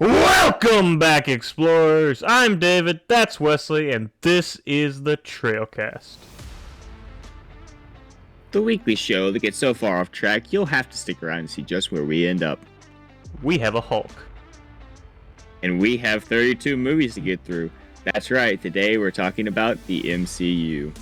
Welcome back, explorers! I'm David, that's Wesley, and this is the Trailcast. The weekly show that gets so far off track, you'll have to stick around and see just where we end up. We have a Hulk. And we have 32 movies to get through. That's right, today we're talking about the MCU.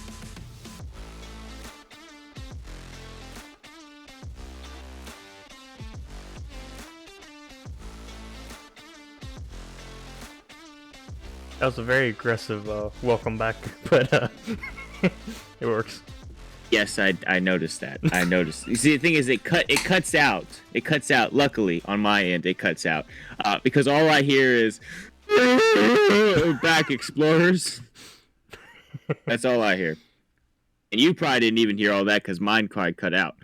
That was a very aggressive welcome back, but it works. Yes, I noticed that. I noticed. You see, the thing is, it cuts out. It cuts out. Luckily, on my end, it cuts out because all I hear is back explorers. That's all I hear. And you probably didn't even hear all that because mine quite cut out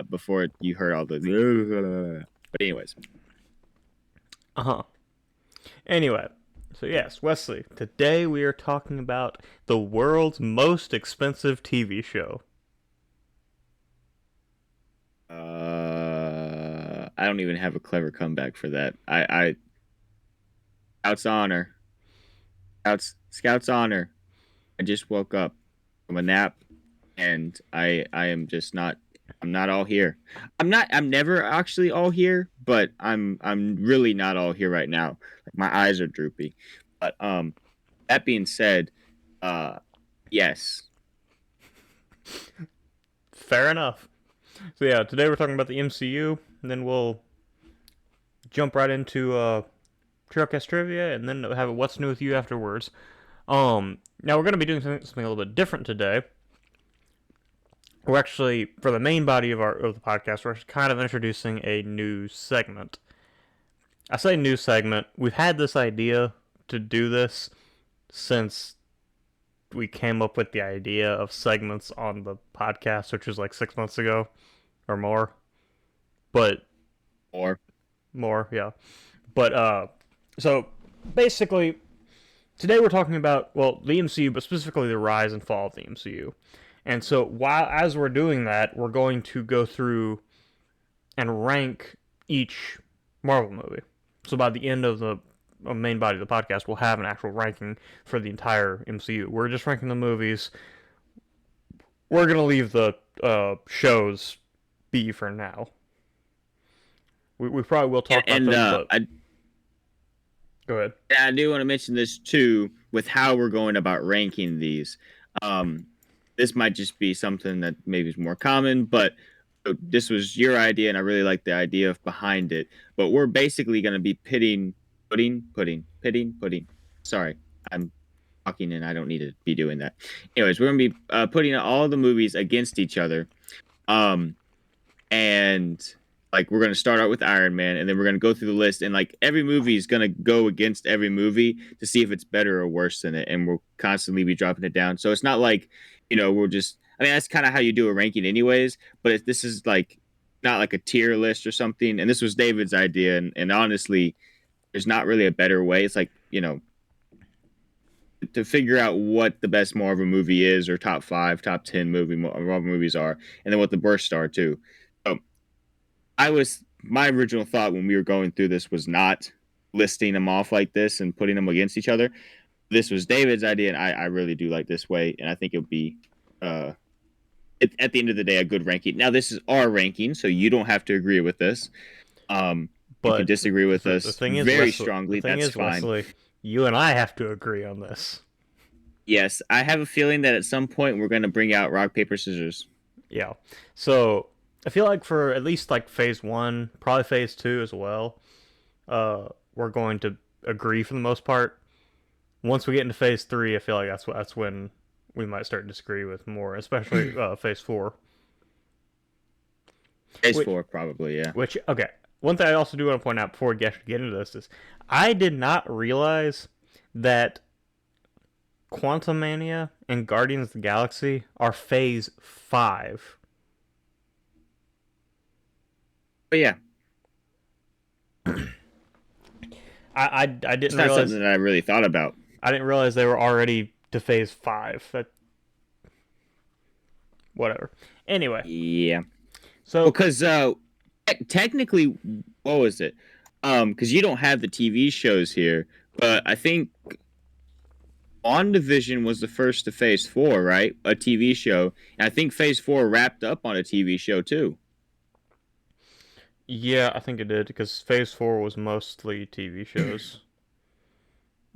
before you heard all the. But anyways. Anyway, so yes, Wesley, today we are talking about the world's most expensive TV show. I don't even have a clever comeback for that. I Scout's honor. Scout's honor. I just woke up from a nap and I am just not I'm not all here. I'm never actually all here, but I'm really not all here right now. Like my eyes are droopy. But that being said, yes. Fair enough. So yeah, today we're talking about the MCU, and then we'll jump right into Trailcast trivia, and then have a What's New with You afterwards. Now we're going to be doing something a little bit different today. We're actually, for the main body of the podcast, we're kind of introducing a new segment. I say new segment. We've had this idea to do this since we came up with the idea of segments on the podcast, which was like 6 months ago or more. But more, yeah. But so basically, today we're talking about, well, the MCU, but specifically the rise and fall of the MCU. And so as we're doing that, we're going to go through and rank each Marvel movie. So by the end of the main body of the podcast, we'll have an actual ranking for the entire MCU. We're just ranking the movies. We're going to leave the shows be for now. We probably will talk about them, but... Go ahead. I do want to mention this too, with how we're going about ranking these. This might just be something that maybe is more common, but this was your idea, and I really like the idea behind it. But we're basically going to be pitting. Sorry, I'm talking, and I don't need to be doing that. Anyways, we're going to be putting all the movies against each other, and like we're going to start out with Iron Man, and then we're going to go through the list, and like every movie is going to go against every movie to see if it's better or worse than it, and we'll constantly be dropping it down. So it's not like, we're just, I mean, that's kind of how you do a ranking anyways, but this is like not like a tier list or something. And this was David's idea. And honestly, there's not really a better way. It's like, to figure out what the best Marvel movie is, or top 5, top 10 Marvel movies are, and then what the worst are too. So my original thought when we were going through this was not listing them off like this and putting them against each other. This was David's idea, and I really do like this way, and I think it would be, at the end of the day, a good ranking. Now, this is our ranking, so you don't have to agree with this. But you can disagree with us very strongly. That's fine. Wesley, you and I have to agree on this. Yes, I have a feeling that at some point we're going to bring out rock, paper, scissors. Yeah. So I feel like for at least like phase 1, probably phase 2 as well, we're going to agree for the most part. Once we get into phase 3, I feel like that's when we might start to disagree with more, especially phase 4. Phase 4, probably, yeah. Which, okay, one thing I also do want to point out before we actually get into this is I did not realize that Quantumania and Guardians of the Galaxy are phase 5. But yeah. I didn't it's not realize... something that I really thought about. I didn't realize they were already to phase 5. Whatever. Anyway. Yeah. So because technically, what was it? because you don't have the TV shows here, but I think WandaVision was the first to Phase 4, right? A TV show. And I think Phase 4 wrapped up on a TV show too. Yeah, I think it did because Phase 4 was mostly TV shows.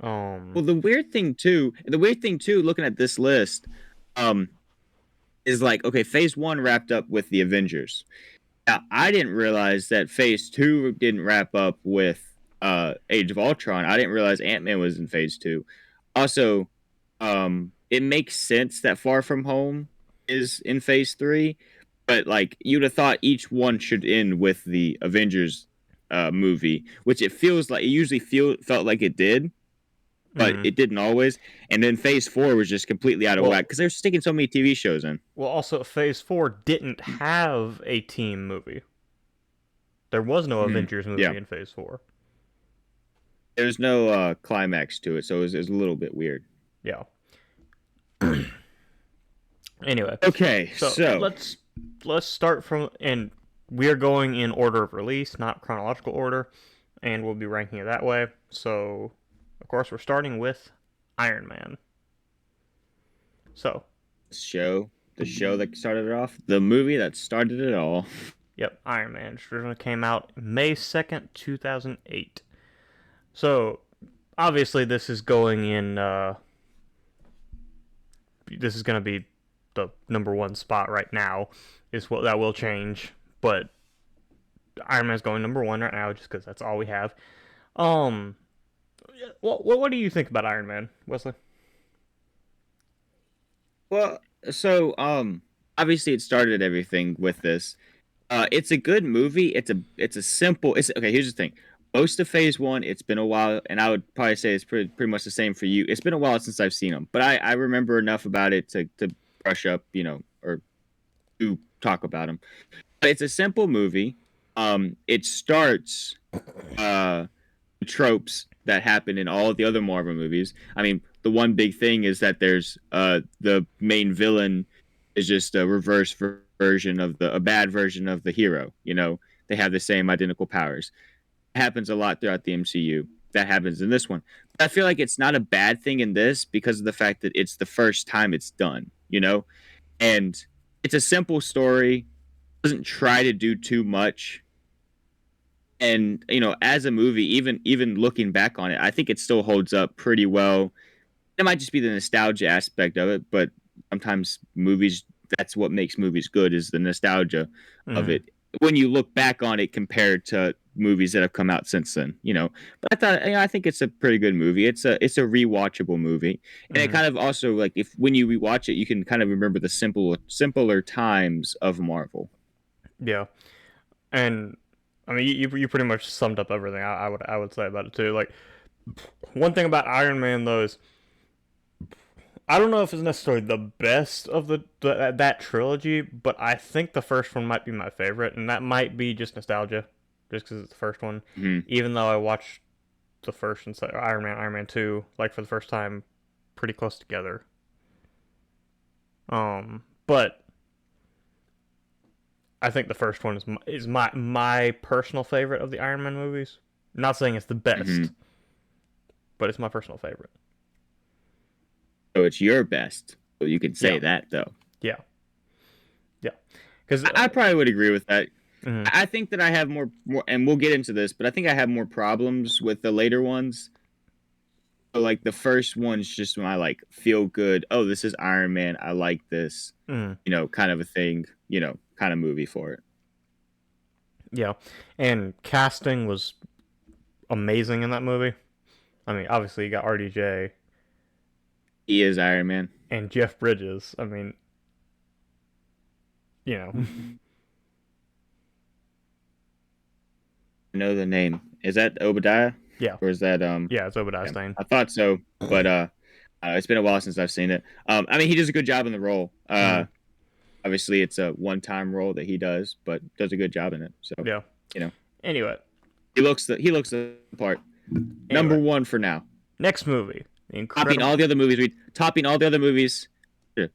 Um, Well, the weird thing too, looking at this list, um, is like, okay, Phase 1 wrapped up with the Avengers. Now, I didn't realize that Phase 2 didn't wrap up with Age of Ultron. I didn't realize Ant-Man was in Phase 2. Also, it makes sense that Far From Home is in Phase 3, but like you'd have thought each one should end with the Avengers movie, which it usually felt like it did, but mhm. it didn't always. And then Phase 4 was just completely out of Well, whack because they're sticking so many TV shows in. also Phase 4 didn't have a team movie. There was no Mhm. Avengers movie Yeah, in Phase 4. there's no climax to it, so it was a little bit weird. Yeah. Anyway, Okay, so so let's start from, and we are going in order of release, not chronological order, and we'll be ranking it that way. So, of course, we're starting with Iron Man. So, the show that started it off, the movie that started it all. yep, Iron Man. It originally came out May 2nd, 2008. So, obviously, this is going in. This is going to be the number one spot right now. Is what that will change, but Iron Man's going number one right now, just because that's all we have. Um, what do you think about Iron Man, Wesley? Well, so obviously it started everything with this. It's a good movie. It's a simple. It's okay. Here's the thing. Most of Phase 1, it's been a while, and I would probably say it's pretty much the same for you. It's been a while since I've seen them, but I remember enough about it to brush up, or to talk about them. But it's a simple movie. It starts uh tropes that happen in all of the other Marvel movies. I mean, the one big thing is that there's the main villain is just a version of a bad version of the hero. They have the same identical powers. It happens a lot throughout the MCU. That happens in this one. But I feel like it's not a bad thing in this because of the fact that it's the first time it's done. And it's a simple story, doesn't try to do too much. And as a movie, even looking back on it, I think it still holds up pretty well. It might just be the nostalgia aspect of it, but sometimes movies, that's what makes movies good, is the nostalgia of Mm, it when you look back on it compared to movies that have come out since then. But I think it's a pretty good movie. It's a rewatchable movie, and it mm, kind of also, like, if when you rewatch it, you can kind of remember the simpler times of Marvel. yeah, and I mean, you pretty much summed up everything I would say about it too. Like, one thing about Iron Man though is I don't know if it's necessarily the best of that trilogy, but I think the first one might be my favorite, and that might be just nostalgia, just because it's the first one. Mhm. Even though I watched the first and Iron Man 2 like for the first time, pretty close together. But I think the first one is my personal favorite of the Iron Man movies. I'm not saying it's the best, Mhm. but it's my personal favorite. So it's your best. So you can say Yeah, that, though. yeah, yeah. Because I probably would agree with that. mhm. I think that I have more, and we'll get into this, but I think I have more problems with the later ones. So, like, the first one's just when I like feel good. Oh, this is Iron Man. I like this, Mhm. kind of a thing, kind of movie for it. Yeah, and casting was amazing in that movie. I mean, obviously you got RDJ He is Iron Man. and Jeff Bridges. I mean, you know, I know the name. Is that Obadiah, yeah, or is that yeah, it's Obadiah yeah, Stane. I thought so, but it's been a while since I've seen it. I mean, he does a good job in the role. Mm, Obviously, it's a one-time role that he does, but does a good job in it. So, yeah. you know, Anyway, he looks the part. Number anyway, one for now. next movie, The Topping Incredible. all the other movies we topping all the other movies.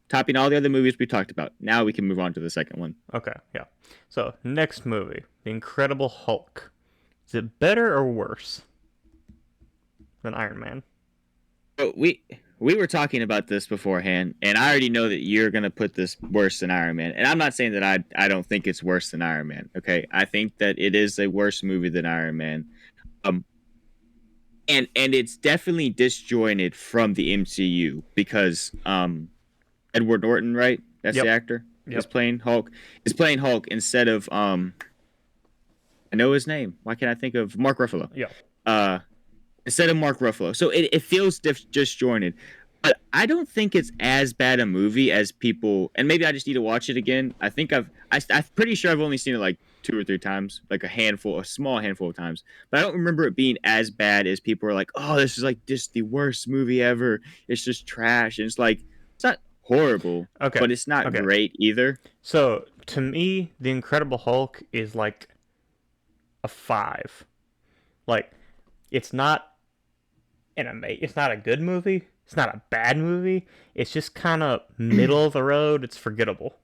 Topping all the other movies we talked about. Now we can move on to the second one. Okay, yeah. So next movie, The Incredible Hulk, Is it better or worse than Iron Man? But we were talking about this beforehand, and I already know that you're gonna put this worse than Iron Man. And I'm not saying that I don't think it's worse than Iron Man. Okay, I think that it is a worse movie than Iron Man. Um, and it's definitely disjointed from the MCU because Edward Norton, right? That's the Yep. actor is Yep. playing Hulk. Is playing Hulk instead of I know his name. Why can't I think of Mark Ruffalo? Yeah. Uh, instead of Mark Ruffalo. So it feels disjointed. But I don't think it's as bad a movie as people. And maybe I just need to watch it again. I'm pretty sure I've only seen it like 2 or 3 times, like a small handful of times. But I don't remember it being as bad as people are like, oh, this is like just the worst movie ever. It's just trash. And it's like, it's not horrible, Okay. but it's not Okay. great either. So to me, The Incredible Hulk is like a 5. Like it's not it's not a good movie. It's not a bad movie. It's just kind of middle of the road. It's forgettable.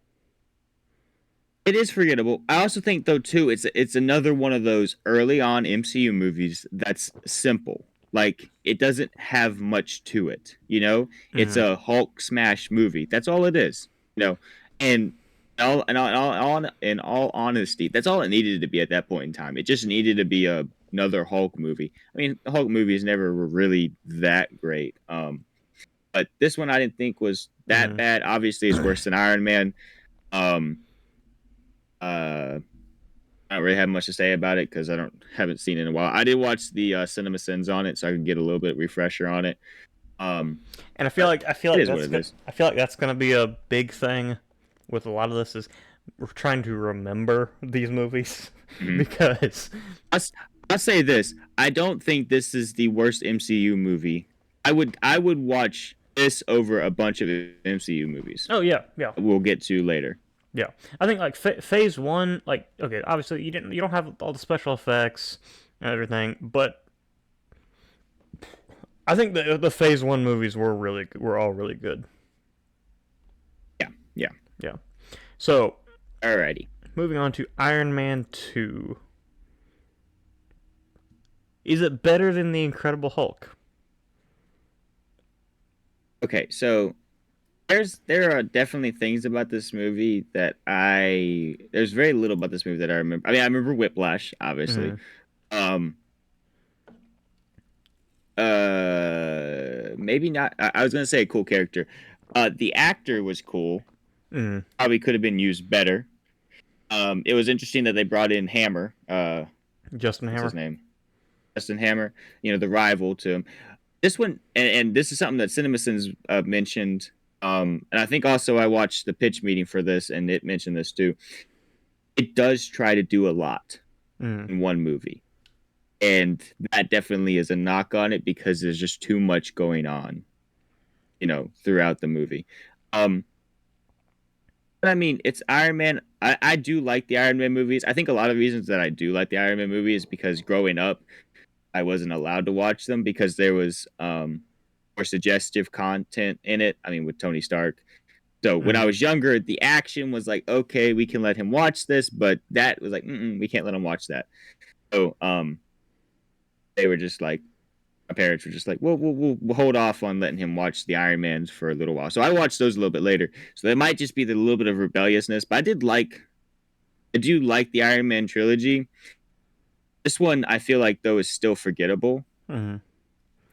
It is forgettable. I also think though too, it's another one of those early on MCU movies that's simple. Like it doesn't have much to it, you know? It's Mm-hmm. a Hulk smash movie. That's all it is. You know. And in all honesty, that's all it needed to be at that point in time. It just needed to be another Hulk movie. I mean, Hulk movies never were really that great. But this one I didn't think was that bad. Obviously, it's worse than Iron Man. Um, uh, I don't really have much to say about it because I don't haven't seen it in a while. I did watch the Cinema Sins on it, so I could get a little bit refresher on it. Um, And but I feel it like is what it is. I feel like that's gonna be a big thing with a lot of this is we're trying to remember these movies Mm-hmm. because I'll, I'll say this: I don't think this is the worst MCU movie. I would watch this over a bunch of MCU movies. oh yeah, yeah, We'll get to later. yeah. I think like phase one, like okay, obviously you don't have all the special effects and everything, but I think the phase one movies were all really good. Yeah, yeah. Yeah. So Alrighty. moving on to Iron Man 2. Is it better than the Incredible Hulk? Okay, so there are definitely things about this movie that I there's very little about this movie that I remember. I mean, I remember Whiplash, obviously. Mm-hmm. Um, maybe not. I was gonna say a cool character. The actor was cool. Mm-hmm. Probably could have been used better. It was interesting that they brought in Hammer. Justin What's his Hammer. name? Justin Hammer. You know, the rival to him. This one, and this is something that CinemaSins mentioned. And I think also I watched the pitch meeting for this, and it mentioned this too. It does try to do a lot Mm-hmm. in one movie, and that definitely is a knock on it because there's just too much going on, you know, throughout the movie. Um, but I mean, it's Iron Man. I do like the Iron Man movies. I think a lot of reasons that I do like the Iron Man movies is because growing up, I wasn't allowed to watch them because there was more suggestive content in it. I mean, with Tony Stark. So when I Mm-hmm. was younger, the action was like, okay, we can let him watch this, but that was like, we can't let him watch that. So they were just like, my parents were just like, well, we'll hold off on letting him watch the Iron Mans for a little while. So I watched those a little bit later. So that might just be the little bit of rebelliousness, but I do like the Iron Man trilogy. This one, I feel like though is still forgettable, Mm-hmm.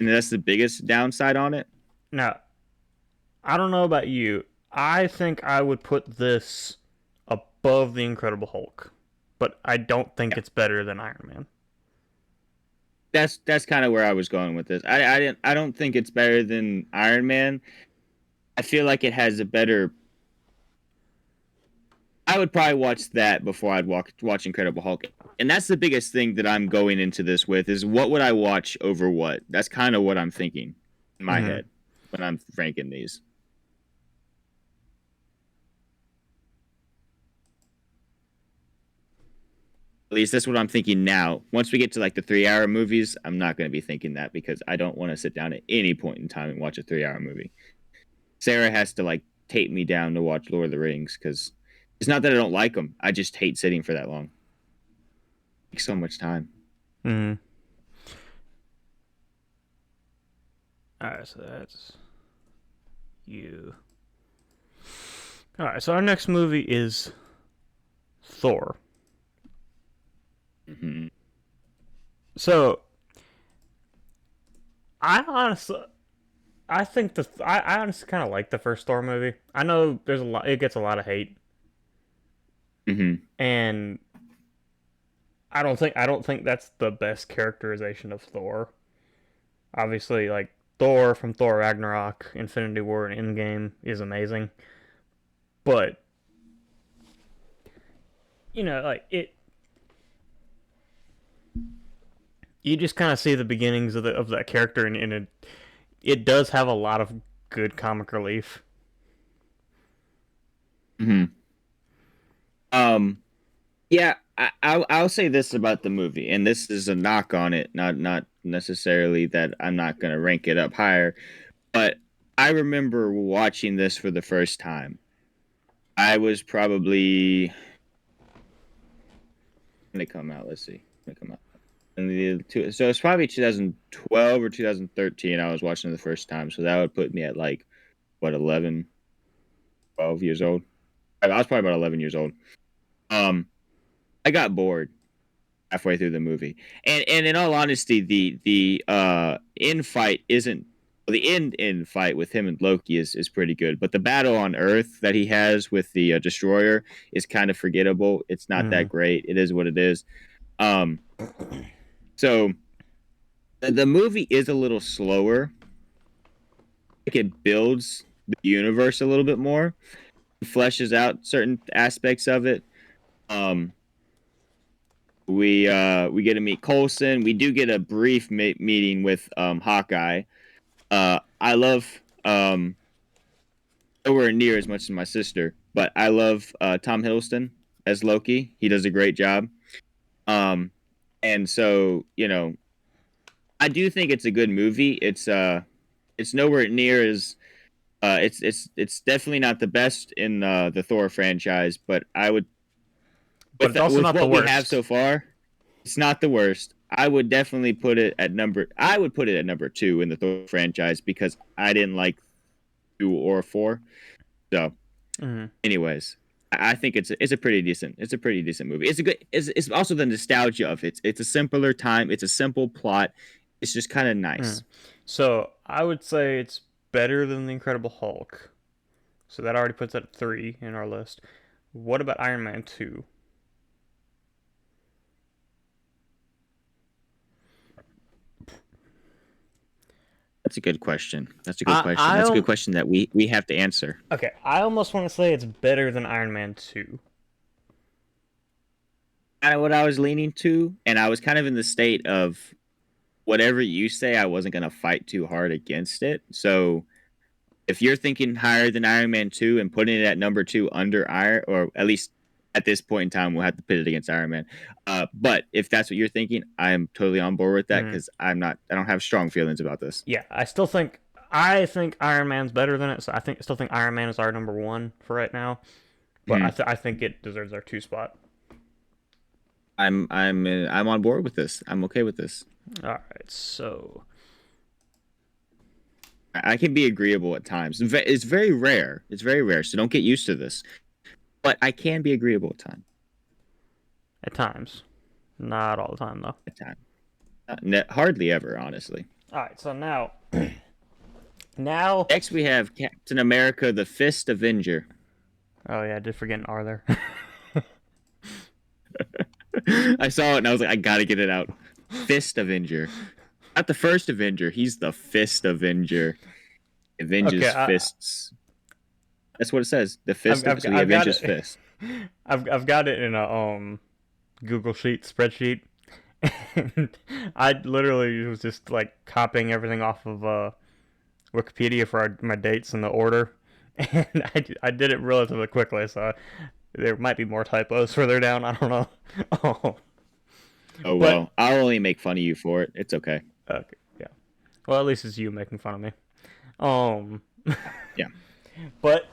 and that's the biggest downside on it. Now, I don't know about you. I think I would put this above the Incredible Hulk, but I don't think Yeah, it's better than Iron Man. that's kind of where I was going with this. I don't think it's better than Iron Man. I feel like it has a better. I would probably watch that before watch Incredible Hulk, and that's the biggest thing that I'm going into this with is what would I watch over what? That's kind of what I'm thinking in my Mm-hmm. head when I'm ranking these. At least that's what I'm thinking now. Once we get to like the 3 hour movies, I'm not going to be thinking that because I don't want to sit down at any point in time and watch a 3 hour movie. Sarah has to like tape me down to watch Lord of the Rings because it's not that I don't like them. I just hate sitting for that long. It takes so much time. Mm. All right, so that's you. All right, so our next movie is Thor. Hmm. So I honestly, I honestly kind of like the first Thor movie. I know there's a lot, it gets a lot of hate, Hmm. and I don't think that's the best characterization of Thor. Obviously, like Thor from Thor Ragnarok, Infinity War, and Endgame is amazing, but like you just kind of see the beginnings of that character, and it does have a lot of good comic relief. Hmm. Um, yeah, I'll say this about the movie, and this is a knock on it, not necessarily that I'm not gonna rank it up higher, but I remember watching this for the first time. I was probably when they come out. Let's see, when they come out. And so it's probably 2012 or 2013. I was watching it the first time, so that would put me at like what 11, 12 years old. I was probably about 11 years old. Um, I got bored halfway through the movie. And in all honesty, the end fight isn't the end fight with him and Loki is pretty good, but the battle on Earth that he has with the destroyer is kind of forgettable. It's not Mm-hmm. that great. It is what it is. Um, so the movie is a little slower. Like it builds the universe a little bit more, fleshes out certain aspects of it. Um, we get to meet Coulson. We do get a brief meeting with Hawkeye. I love nowhere near as much as my sister, but I love Tom Hiddleston as Loki. He does a great job. Um, and so I do think it's a good movie. It's nowhere near as it's definitely not the best in the Thor franchise, but I would But it's also with not the what we have worst. so far, it's not the worst. I would definitely put it at number. I would put it at number two in the Thor franchise because I didn't like two or four. So, Mm-hmm. anyways, I think it's a pretty decent movie. It's a good. It's also the nostalgia of it. It's a simpler time. It's a simple plot. It's just kind of Mm. nice. So I would say it's better than the Incredible Hulk. So that already puts it at 3 in our list. What about Iron Man 2? That's a good question. That's a good I question. I That's a good question that we have to answer. okay. I almost want to say it's better than Iron Man 2. Kind of what I was leaning to, and I was kind of in the state of whatever you say. I wasn't gonna fight too hard against it. So if you're thinking higher than Iron Man 2 and putting it at number two under Iron, or at least at this point in time, we'll have to pit it against Iron Man. But if that's what you're thinking, I am totally on board with that Mm. because I don't have strong feelings about this. Yeah, I think Iron Man's better than it. So still think Iron Man is our number 1 for right now. But Mhm. I think it deserves our 2 spot. I'm on board with this. I'm okay with this. All right, so I can be agreeable at times. It's very rare. It's very rare. So don't get used to this. But I can be agreeable at times. at times, not all the time though. At times, hardly ever, honestly. All right, so now, Next, we have Captain America: The Fist Avenger. oh yeah, I did forget an R there. I saw it and I was like, I gotta get it out. Fist Avenger. Not the first Avenger. He's the Fist Avenger. Okay, Avenges fists. That's what it says. The fist. So he I've got avenges it. fists. I've got it in a Google Sheet spreadsheet. And I literally was just like copying everything off of Wikipedia for my dates in the order, and I did it relatively quickly, so there might be more typos further down. I don't know. Oh, Oh but well, I'll only make fun of you for it. It's okay. okay, yeah. Well, at least it's you making fun of me. Um, Yeah. but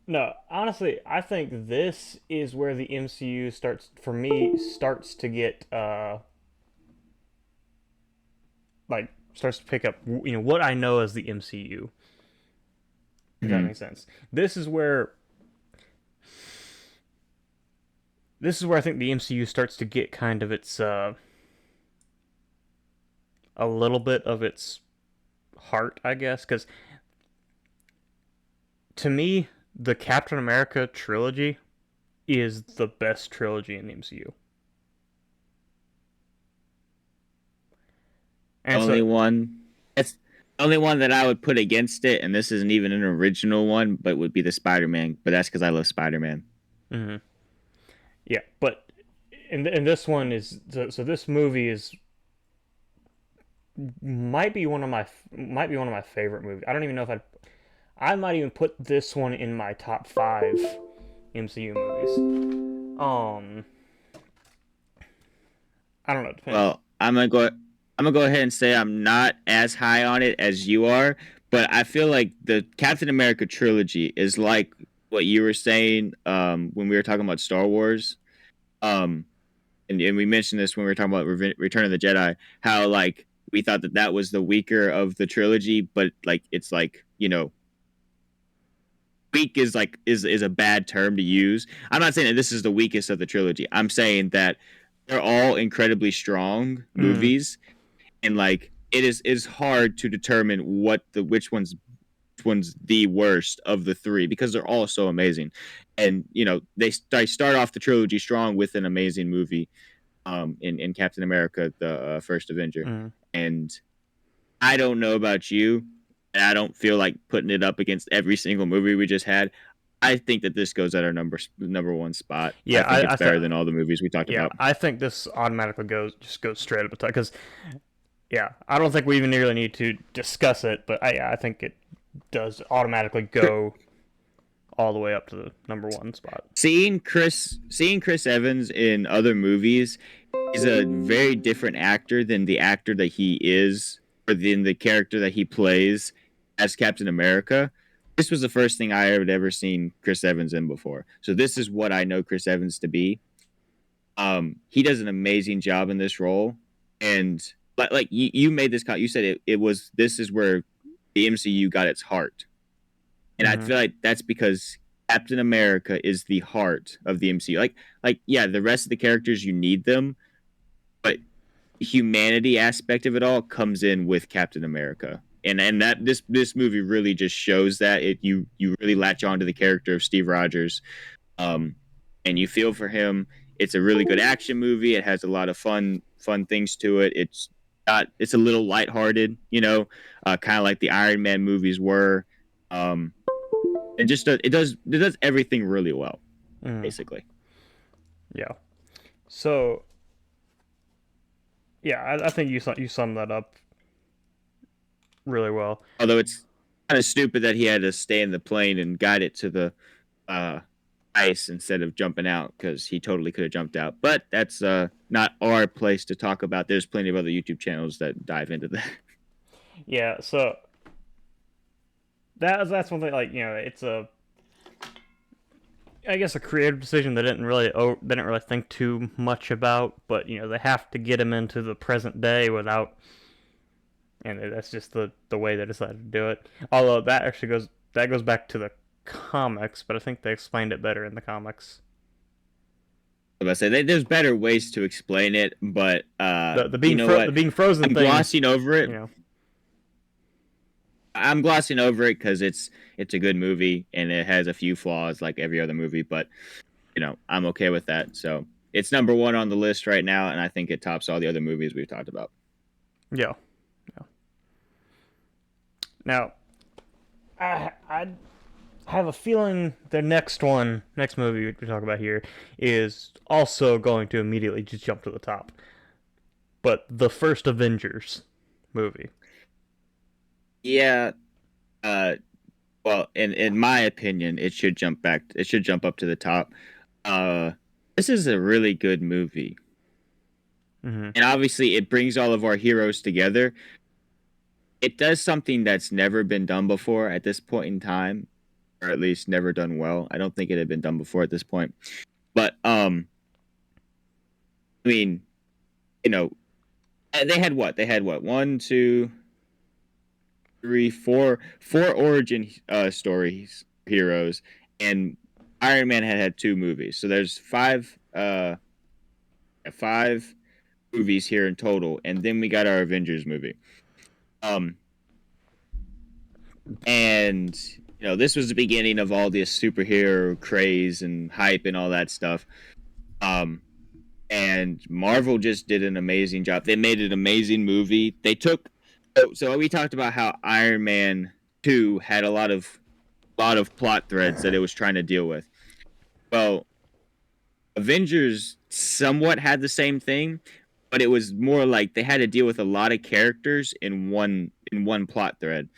no, honestly, I think this is where the MCU starts to get like starts to pick up, what I know as the MCU. If that Mhm. makes sense. This is where I think the MCU starts to get kind of its a little bit of its heart, I guess, because to me, the Captain America trilogy is the best trilogy in the MCU. And so, Only one. That's the only one that I would put against it, and this isn't even an original one, but would be the Spider-Man. But that's because I love Spider-Man. mhm. Yeah, but and this one is so this movie is might be one of my favorite movies. I don't even know if I might even put this one in my top 5 MCU movies. I don't know, it depends. Well, I'm gonna go ahead and say I'm not as high on it as you are, but I feel like the Captain America trilogy is like what you were saying when we were talking about Star Wars. Um, and we mentioned this when we were talking about Return of the Jedi, how like we thought that that was the weaker of the trilogy, but like it's like weak is like is a bad term to use. I'm not saying that this is the weakest of the trilogy. I'm saying that they're all incredibly strong Mm, movies, and like it is hard to determine which one's the worst of the three because they're all so amazing. And they start off the trilogy strong with an amazing movie, in Captain America, the first Avenger. mm. And I don't know about you, and I don't feel like putting it up against every single movie we just had. I think that this goes at our number one spot. I Yeah, think I it's think better than all the movies we talked yeah, about. I think this automatically goes straight up the top because yeah, I don't think we even really need to discuss it, but I think it does automatically go all the way up to the number 1 spot. Seeing Chris Evans in other movies is a very different actor than the actor that he is, or than the character that he plays as Captain America. This was the first thing I had ever seen Chris Evans in before. So this is what I know Chris Evans to be. He does an amazing job in this role, and like you made this comment. You said it was this is where the MCU got its heart, and I Mm-hmm. feel like that's because Captain America is the heart of the MCU. Like yeah, the rest of the characters you need them, but humanity aspect of it all comes in with Captain America. And that this movie really just shows that you really latch on to the character of Steve Rogers, um, and you feel for him. It's a really good action movie. It has a lot of fun things to it. It's a little lighthearted, kind of like the Iron Man movies were. Um, it does everything really well, Mm, basically. yeah. So yeah, I think you summed that up really well. Although it's kind of stupid that he had to stay in the plane and guide it to the uh, ice instead of jumping out because he totally could have jumped out. But that's not our place to talk about. There's plenty of other YouTube channels that dive into that. Yeah, so that's one thing. Like it's a I guess a creative decision they didn't really think too much about, but they have to get him into the present day without, and that's just the way they decided to do it. Although that goes back to the comics, but I think they explained it better in the comics. I say there's better ways to explain it, but The you being know what? the being frozen I'm thing, glossing over it. you know. I'm glossing over it because it's a good movie and it has a few flaws like every other movie, but I'm okay with that. So it's number one on the list right now, and I think it tops all the other movies we've talked about. Yeah, yeah. Now, I have a feeling the next movie we talk about here, is also going to immediately just jump to the top. But the first Avengers movie. Yeah. Uh, well, in my opinion, it should jump back. It should jump up to the top. Uh, this is a really good movie, Mm-hmm. and obviously, it brings all of our heroes together. It does something that's never been done before at this point in time, or at least never done well. I don't think it had been done before at this point. But I mean, you know, They had what? They had what? One, two, three, four origin stories heroes, and Iron Man had two movies. So there's five movies here in total, and then we got our Avengers movie. Um, and this was the beginning of all this superhero craze and hype and all that stuff. Um, and Marvel just did an amazing job. They made an amazing movie. They took so we talked about how Iron Man 2 had a lot of plot threads that it was trying to deal with. Well, Avengers somewhat had the same thing, but it was more like they had to deal with a lot of characters in one plot thread.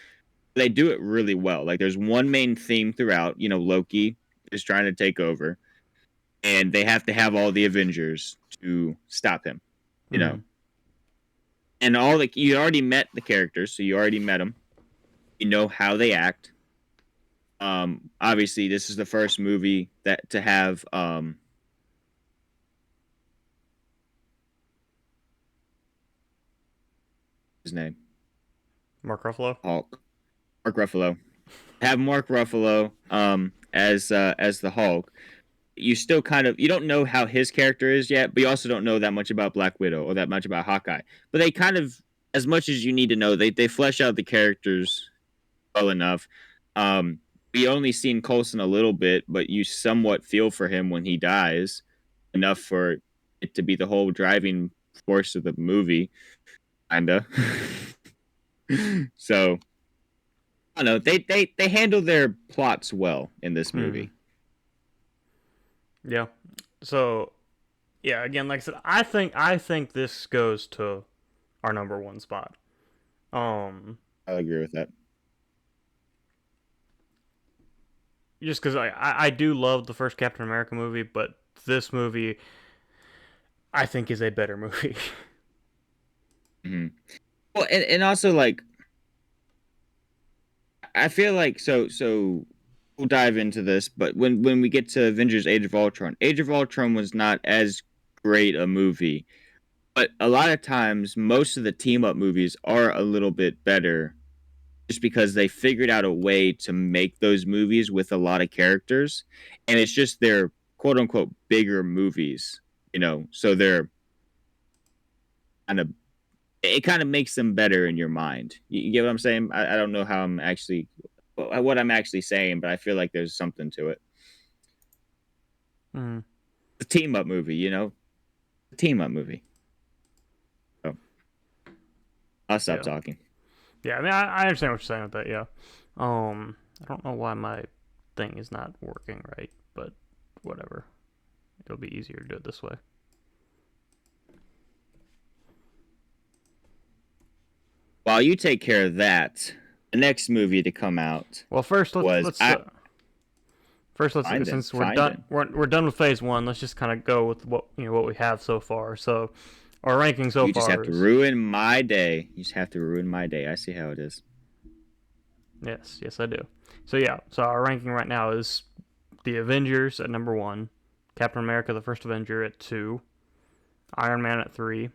They do it really well. Like there's one main theme throughout. Loki is trying to take over, and they have to have all the Avengers to stop him. You know, Mm. and you already met the characters, so you already met them. You know how they act. Obviously, this is the first movie that to have his name Mark Ruffalo. Hulk, Mark Ruffalo. Have Mark Ruffalo as the Hulk. You still you don't know how his character is yet, but you also don't know that much about Black Widow or that much about Hawkeye. But they kind of, as much as you need to know, they flesh out the characters well enough. We only seen Coulson a little bit, but you somewhat feel for him when he dies, enough for it to be the whole driving force of the movie, kinda. So I don't know. They handle their plots well in this Mm. movie. Yeah. So yeah, again, like I said, I think this goes to our number one spot. Um, I agree with that. just because I do love the first Captain America movie, but this movie I think is a better movie. Hmm. Well, and also like I feel like we'll dive into this, but when we get to Avengers: Age of Ultron was not as great a movie, but a lot of times most of the team up movies are a little bit better just because they figured out a way to make those movies with a lot of characters, and it's just their quote unquote bigger movies, so they're kind of it kind of makes them better in your mind. You get what I'm saying? I don't know how I'm actually what I'm actually saying, but I feel like there's something to it. Mm, The team up movie, the team up movie. So I'll stop yeah, talking. yeah. I mean, I understand what you're saying with that. Yeah. I don't know why my thing is not working right, but whatever. It'll be easier to do it this way. While you take care of that, the next movie to come out Well, first was let's first let's Finding. since Finding. we're done with phase one. Let's just kind of go with what we have so far. So our ranking so You just have far to is ruin my day. You just have to ruin my day. I see how it is. yes I do. So yeah, so our ranking right now is the Avengers at number one, Captain America: The First Avenger at two, Iron Man at three,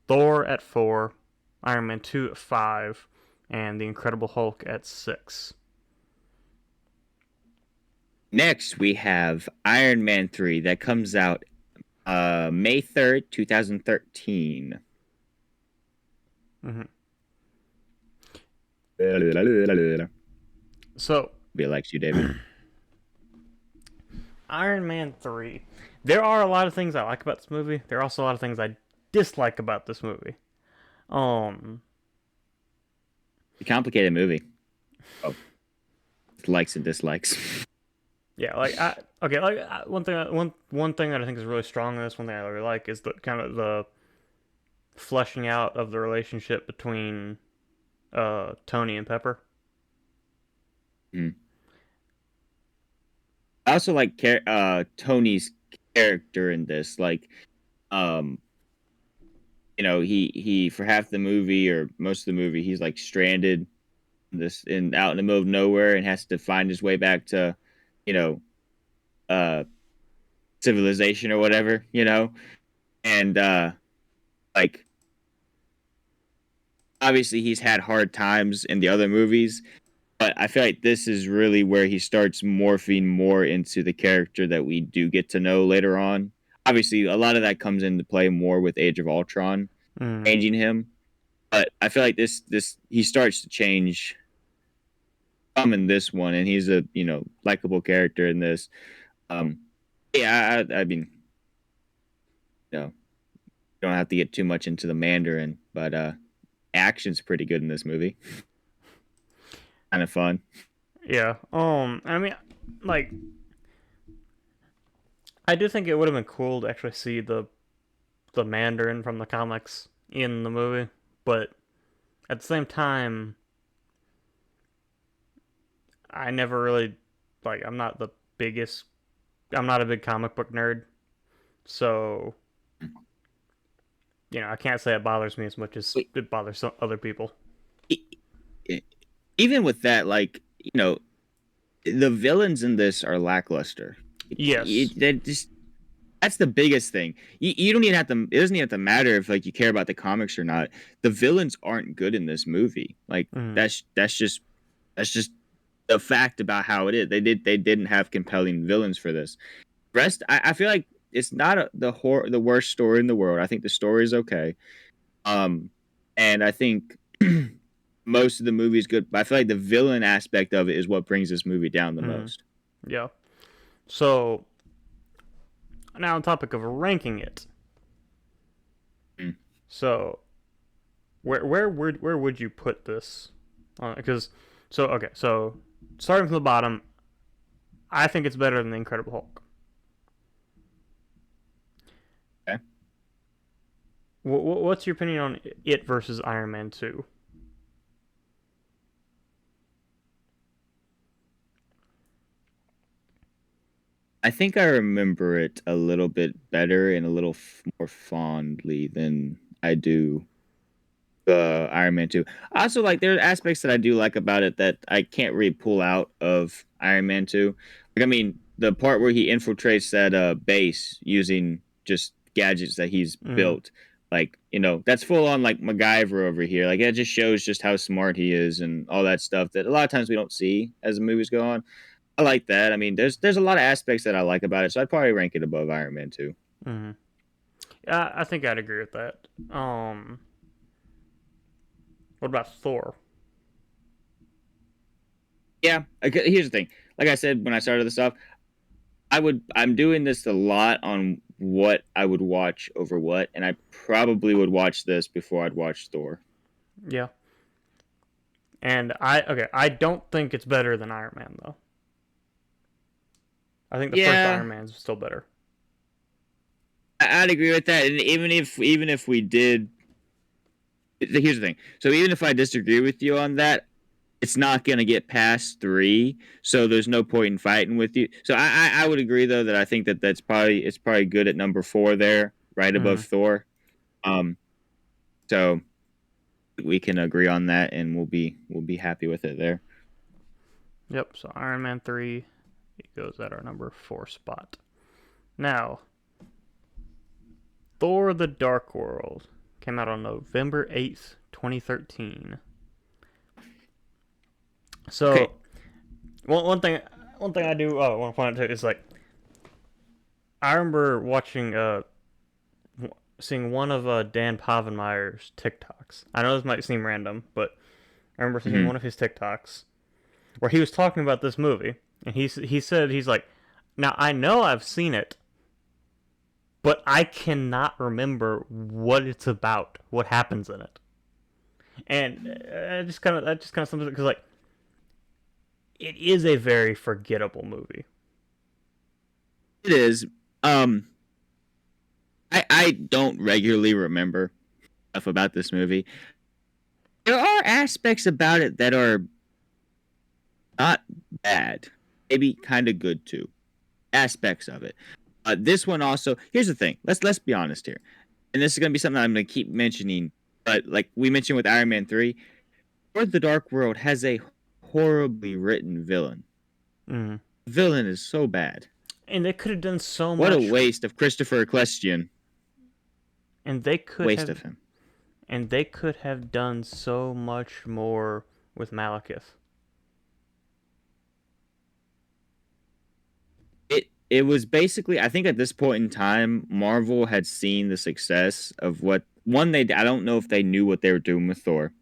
Thor at four, Iron Man 2 at five, and the Incredible Hulk at six. Next, we have Iron Man 3 that comes out May 3rd, 2013. Mm-hmm. Be So like you, David. Iron Man 3. There are a lot of things I like about this movie. There are also a lot of things I dislike about this movie. Um, A complicated movie. Oh, likes and dislikes. yeah, one thing that I think is really strong in this, one thing I really like is the kind of the fleshing out of the relationship between Tony and Pepper. Mm. I also like Tony's character in this. Like, um, he for half the movie or most of the movie, he's like stranded out in the middle of nowhere and has to find his way back to, you know, uh, civilization or whatever. And like obviously he's had hard times in the other movies, but I feel like this is really where he starts morphing more into the character that we do get to know later on. Obviously, a lot of that comes into play more with Age of Ultron, Mm, changing him. But I feel like this he starts to change some in this one, and he's a likable character in this. Um, yeah, I mean, you know, don't have to get too much into the Mandarin, but action's pretty good in this movie. Kind of fun. yeah. I mean, like, I do think it would have been cool to actually see the Mandarin from the comics in the movie, but at the same time, I never really like. Biggest. I'm not a big comic book nerd, so I can't say it bothers me as much as Wait, it bothers some other people. e- e- even with that, like the villains in this are lackluster. Yes. That's the biggest thing. You don't even have to. It doesn't even have to matter if like you care about the comics or not. The villains aren't good in this movie. Like Mm, that's just the fact about how it is. They didn't have compelling villains for this. Rest, I feel like it's not the worst story in the world. I think the story is okay. Um, and I think most of the movie is good. But I feel like the villain aspect of it is what brings this movie down the mm, most. yeah. So now on topic of ranking it. Mm. So where would you put this? Because so starting from the bottom, I think it's better than the Incredible Hulk. Okay. What's your opinion on it versus Iron Man 2? I think I remember it a little bit better and a little more fondly than I do Iron Man 2. Also, like, there are aspects that I do like about it that I can't really pull out of Iron Man 2. Like, I mean, the part where he infiltrates that base using just gadgets that he's Mm, built, like, that's full on, like, MacGyver over here. Like, it just shows just how smart he is and all that stuff that a lot of times we don't see as the movies go on. I like that. I mean, there's a lot of aspects that I like about it, so I'd probably rank it above Iron Man 2. mm. Yeah, I think I'd agree with that. What about Thor? Yeah, okay, here's the thing. Like I said when I started this off, I'm doing this a lot on what I would watch over what, and I probably would watch this before I'd watch Thor. Yeah, and I don't think it's better than Iron Man though. I think the first Yeah, Iron Man's still better. I'd agree with that. And even if we did, here's the thing. So even if I disagree with you on that, it's not gonna get past 3, so there's no point in fighting with you. So I would agree though that I think that it's probably good at number 4 there, right above Mm, Thor. Um, so we can agree on that, and we'll be happy with it there. yep. So Iron Man 3 it goes at our number 4 spot. Now Thor: The Dark World came out on November 8th, 2013. Okay. So one thing I do want to point out too is like I remember watching seeing one of Dan Povenmire's TikToks. I know this might seem random, but I remember seeing Hmm. one of his TikToks where he was talking about this movie, and he said he's like, now I know I've seen it, but I cannot remember what it's about, what happens in it, and that just kind of sums it because like it is a very forgettable movie. It is. Um, I don't regularly remember stuff about this movie. There are aspects about it that are not bad, maybe kind of good too. Aspects of it. This one also. Here's the thing. Let's be honest here, and this is gonna be something I'm gonna keep mentioning. But like we mentioned with Iron Man 3, Lord of the Dark World has a horribly written villain. Mm. Villain is so bad. And they could have done so What a much, waste of Christopher Eccleston. and they could Waste have of him. And they could have done so much more with Malekith. It was basically, I think at this point in time, Marvel had seen the success of what one they I don't know if they knew what they were doing with Thor,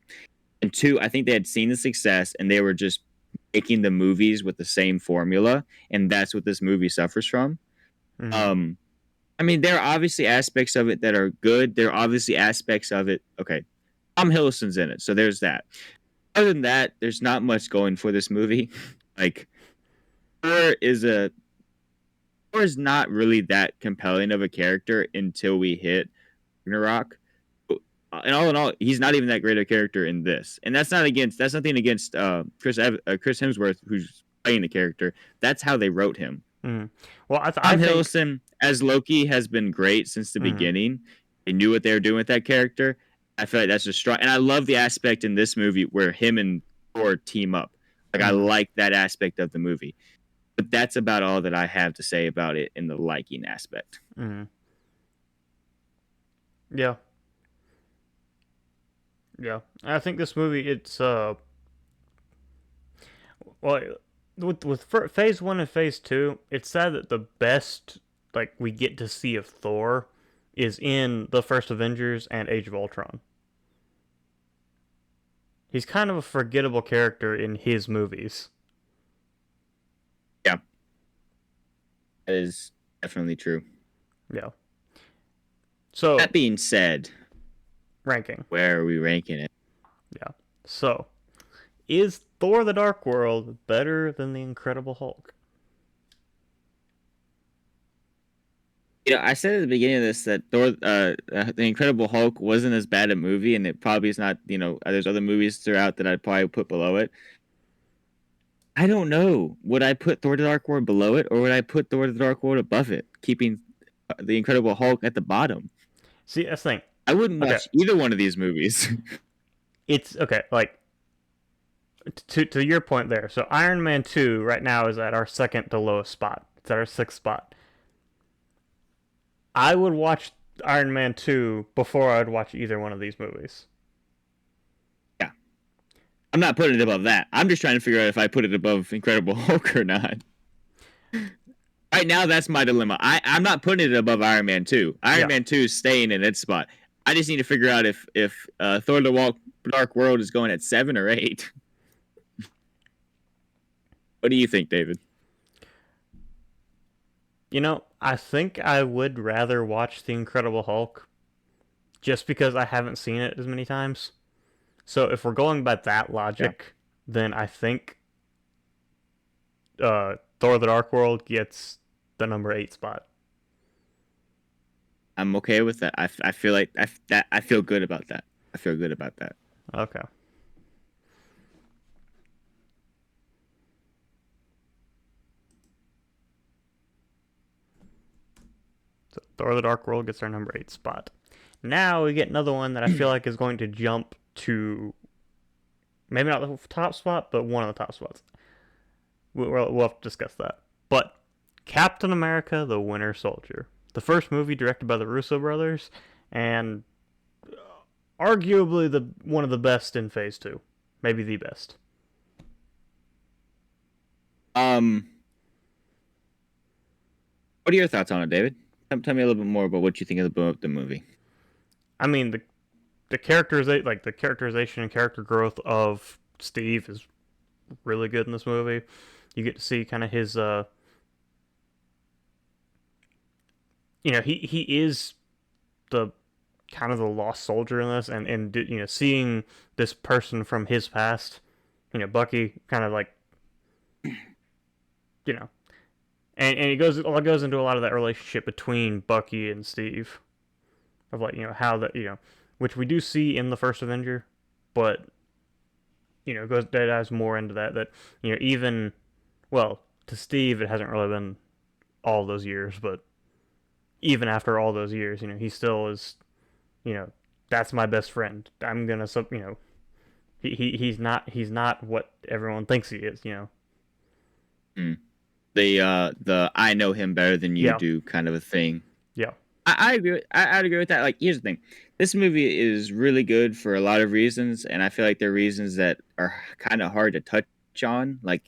and two, I think they had seen the success and they were just making the movies with the same formula, and that's what this movie suffers from. Mm-hmm. Um, I mean, there are obviously aspects of it that are good. There are obviously aspects of it. Okay, Tom Hiddleston's in it, so there's that. Other than that, there's not much going for this movie. Like, Thor is a Thor is not really that compelling of a character until we hit Ragnarok. And all in all, he's not even that great a character in this. And that's nothing against Chris Hemsworth who's playing the character. That's how they wrote him. Mm-hmm. Well, I Tom think. Hiddleston as Loki has been great since the Mm-hmm. beginning. They knew what they were doing with that character. I feel like that's just strong. And I love the aspect in this movie where him and Thor team up. Like I Mm-hmm. like that aspect of the movie. But that's about all that I have to say about it in the liking aspect. Mm-hmm. Yeah. Yeah. I think this movie, it's well, with phase one and phase two, it's sad that the best like we get to see of Thor is in the first Avengers and Age of Ultron. He's kind of a forgettable character in his movies. Yeah, that is definitely true. Yeah. So That being said, ranking. where are we ranking it? Yeah. So is Thor: The Dark World better than the Incredible Hulk? You know, I said at the beginning of this that the Incredible Hulk wasn't as bad a movie, and it probably is not. You know, there's other movies throughout that I'd probably put below it. I don't know. Would I put Thor: The Dark World below it, or would I put Thor: The Dark World above it, keeping the Incredible Hulk at the bottom? See, that's the thing. I wouldn't Okay, watch either one of these movies. it's okay. Like to your point there. So Iron Man 2 right now is at our second to lowest spot. It's at our sixth spot. I would watch Iron Man 2 before I would watch either one of these movies. Yeah, I'm not putting it above that. I'm just trying to figure out if I put it above Incredible Hulk or not. Right now, that's my dilemma. I'm not putting it above Iron Man 2. Iron Yeah. Man 2 is staying in its spot. I just need to figure out if Thor: The Dark World is going at 7 or 8. What do you think, David? You know, I think I would rather watch The Incredible Hulk just because I haven't seen it as many times. So if we're going by that Yeah, logic, then I think Thor: The Dark World gets the number 8 spot. I'm okay with that. I feel like I feel good about that. I feel good about that. Okay. So Thor: The Dark World gets our number 8 spot. Now we get another one that I feel like is going to jump to maybe not the top spot, but one of the top spots. We'll have to discuss that. But Captain America: The Winter Soldier, the first movie directed by the Russo brothers, and arguably the one of the best in Phase Two, maybe the best. Um, what are your thoughts on it, David? Tell me a little bit more about what you think of the movie. I mean the characterization, like the characterization and character growth of Steve is really good in this movie. You get to see kind of his he is the kind of the lost soldier in this, and seeing this person from his past, Bucky kind of like you know and it goes into a lot of that relationship between Bucky and Steve, of like how that which we do see in the first Avenger, but goes that has more into that even, well, to Steve it hasn't really been all those years, but even after all those years, he still is, you know that's my best friend. I'm gonna he's not what everyone thinks he is. Mm. The I know him better than you Yeah, do kind of a thing. yeah. I agree. I'd agree with that. Like, here's the thing: this movie is really good for a lot of reasons, and I feel like there are reasons that are kind of hard to touch on. Like,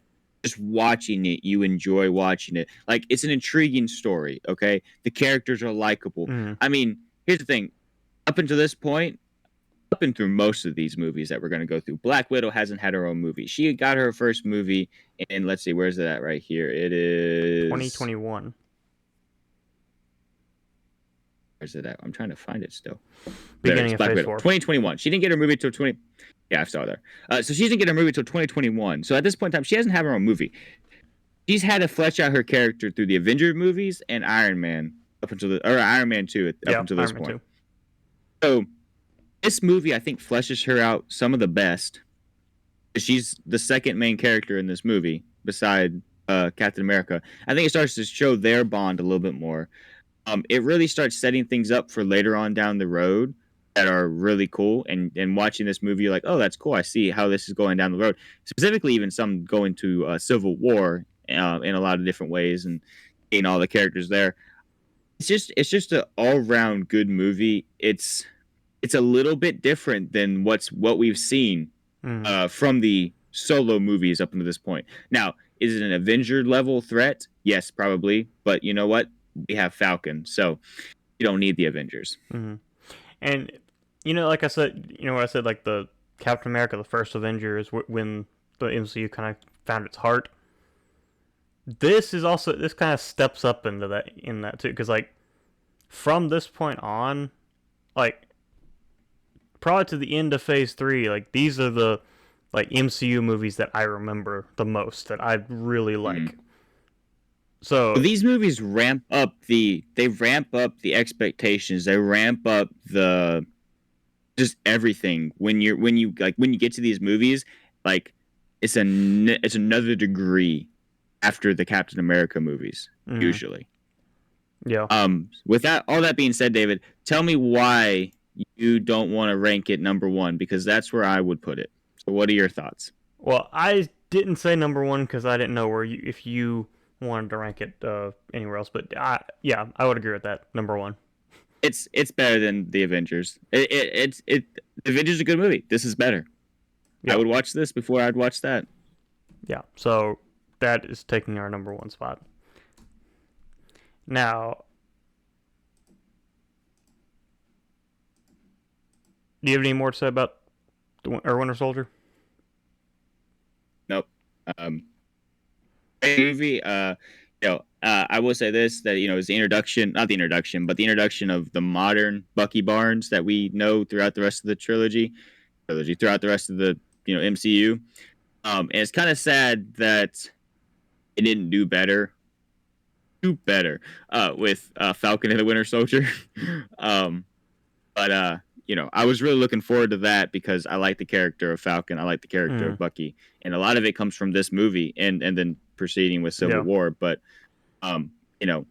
just watching it, you enjoy watching it. Like, it's an intriguing story. Okay, the characters are likable. Mm. I mean, here's the thing: up until this point, up and through most of these movies that we're going to go through, Black Widow hasn't had her own movie. She got her first movie, and let's see, where's it at? Right here. It is. 2021. Where's it at? I'm trying to find it still. There it Beginning is, of Black Phase Widow, 4. 2021. She didn't get her movie till 20. Yeah, I saw there. So she didn't get her movie till 2021. So at this point in time, she hasn't had her own movie. She's had to flesh out her character through the Avengers movies and Iron Man up until or Iron Man 2 up Yeah, until this Iron Man point. 2. So this movie, I think, fleshes her out some of the best. She's the second main character in this movie beside Captain America. I think it starts to show their bond a little bit more. It really starts setting things up for later on down the road that are really cool. And watching this movie, you're like, oh, that's cool. I see how this is going down the road. Specifically, even some going to Civil War in a lot of different ways and seeing all the characters there. It's just an all round good movie. It's a little bit different than what we've seen Mm. from the solo movies up until this point. Now, is it an Avenger level threat? Yes, probably. But you know what? We have Falcon, so you don't need the Avengers. Mm. And like I said, what I said, like the Captain America, the first Avengers, when the MCU kind of found its heart. This kind of steps up into that too, because like from this point on, like probably to the end of Phase 3, like these are the like MCU movies that I remember the most that I really like. Mm. So These movies ramp up the expectations. They ramp up the just everything when you get to these movies, like it's another degree after the Captain America movies mm, usually. yeah. With that all that being said, David, tell me why you don't want to rank it number one, because that's where I would put it. So what are your thoughts? Well, I didn't say number one because I didn't know if you wanted to rank it anywhere else, but yeah, I would agree with that. Number one. It's better than the Avengers. The Avengers is a good movie. This is better. Yeah. I would watch this before I'd watch that. Yeah. So that is taking our number one spot. Now, do you have any more to say about Winter Soldier? Nope. Great movie. I will say this, that is the introduction, not the introduction, but the introduction of the modern Bucky Barnes that we know throughout the rest of the throughout the rest of the MCU. And it's kind of sad that it didn't do better with Falcon and the Winter Soldier. But I was really looking forward to that because I like the character of Falcon, I like the character of Bucky, and a lot of it comes from this movie and then proceeding with Civil War. But um, you know,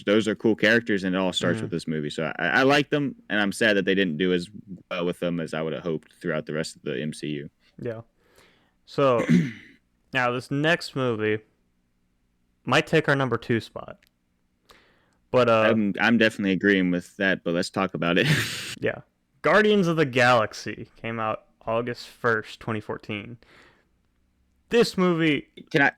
those are cool characters, and it all starts with this movie. So I like them, and I'm sad that they didn't do as well with them as I would have hoped throughout the rest of the MCU. Yeah. So now this next movie might take our number two spot, but I'm definitely agreeing with that. But let's talk about it. yeah, Guardians of the Galaxy came out August 1st, 2014. This movie. Can I?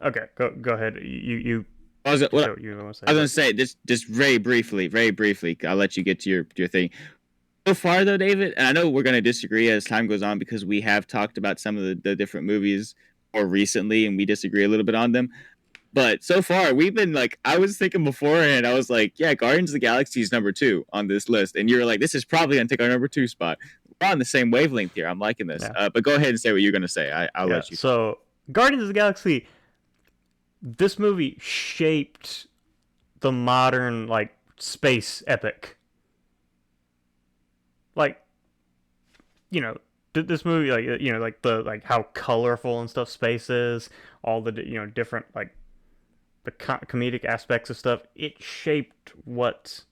Okay, go ahead. You. I was, what, you want to say? I was going to say just very briefly. I'll let you get to your thing. So far, though, David, and I know we're going to disagree as time goes on because we have talked about some of the different movies more recently, and we disagree a little bit on them. But so far, we've been like, I was thinking beforehand, I was like, yeah, Guardians of the Galaxy is number 2 on this list. And you were like, this is probably going to take our number 2 spot. We're on the same wavelength here. I'm liking this. Yeah. But go ahead and say what you're going to say. I'll let you. So, Guardians of the Galaxy, this movie shaped the modern, like, space epic. Like, this movie, like how colorful and stuff space is, all the, different, like, the comedic aspects of stuff, it shaped what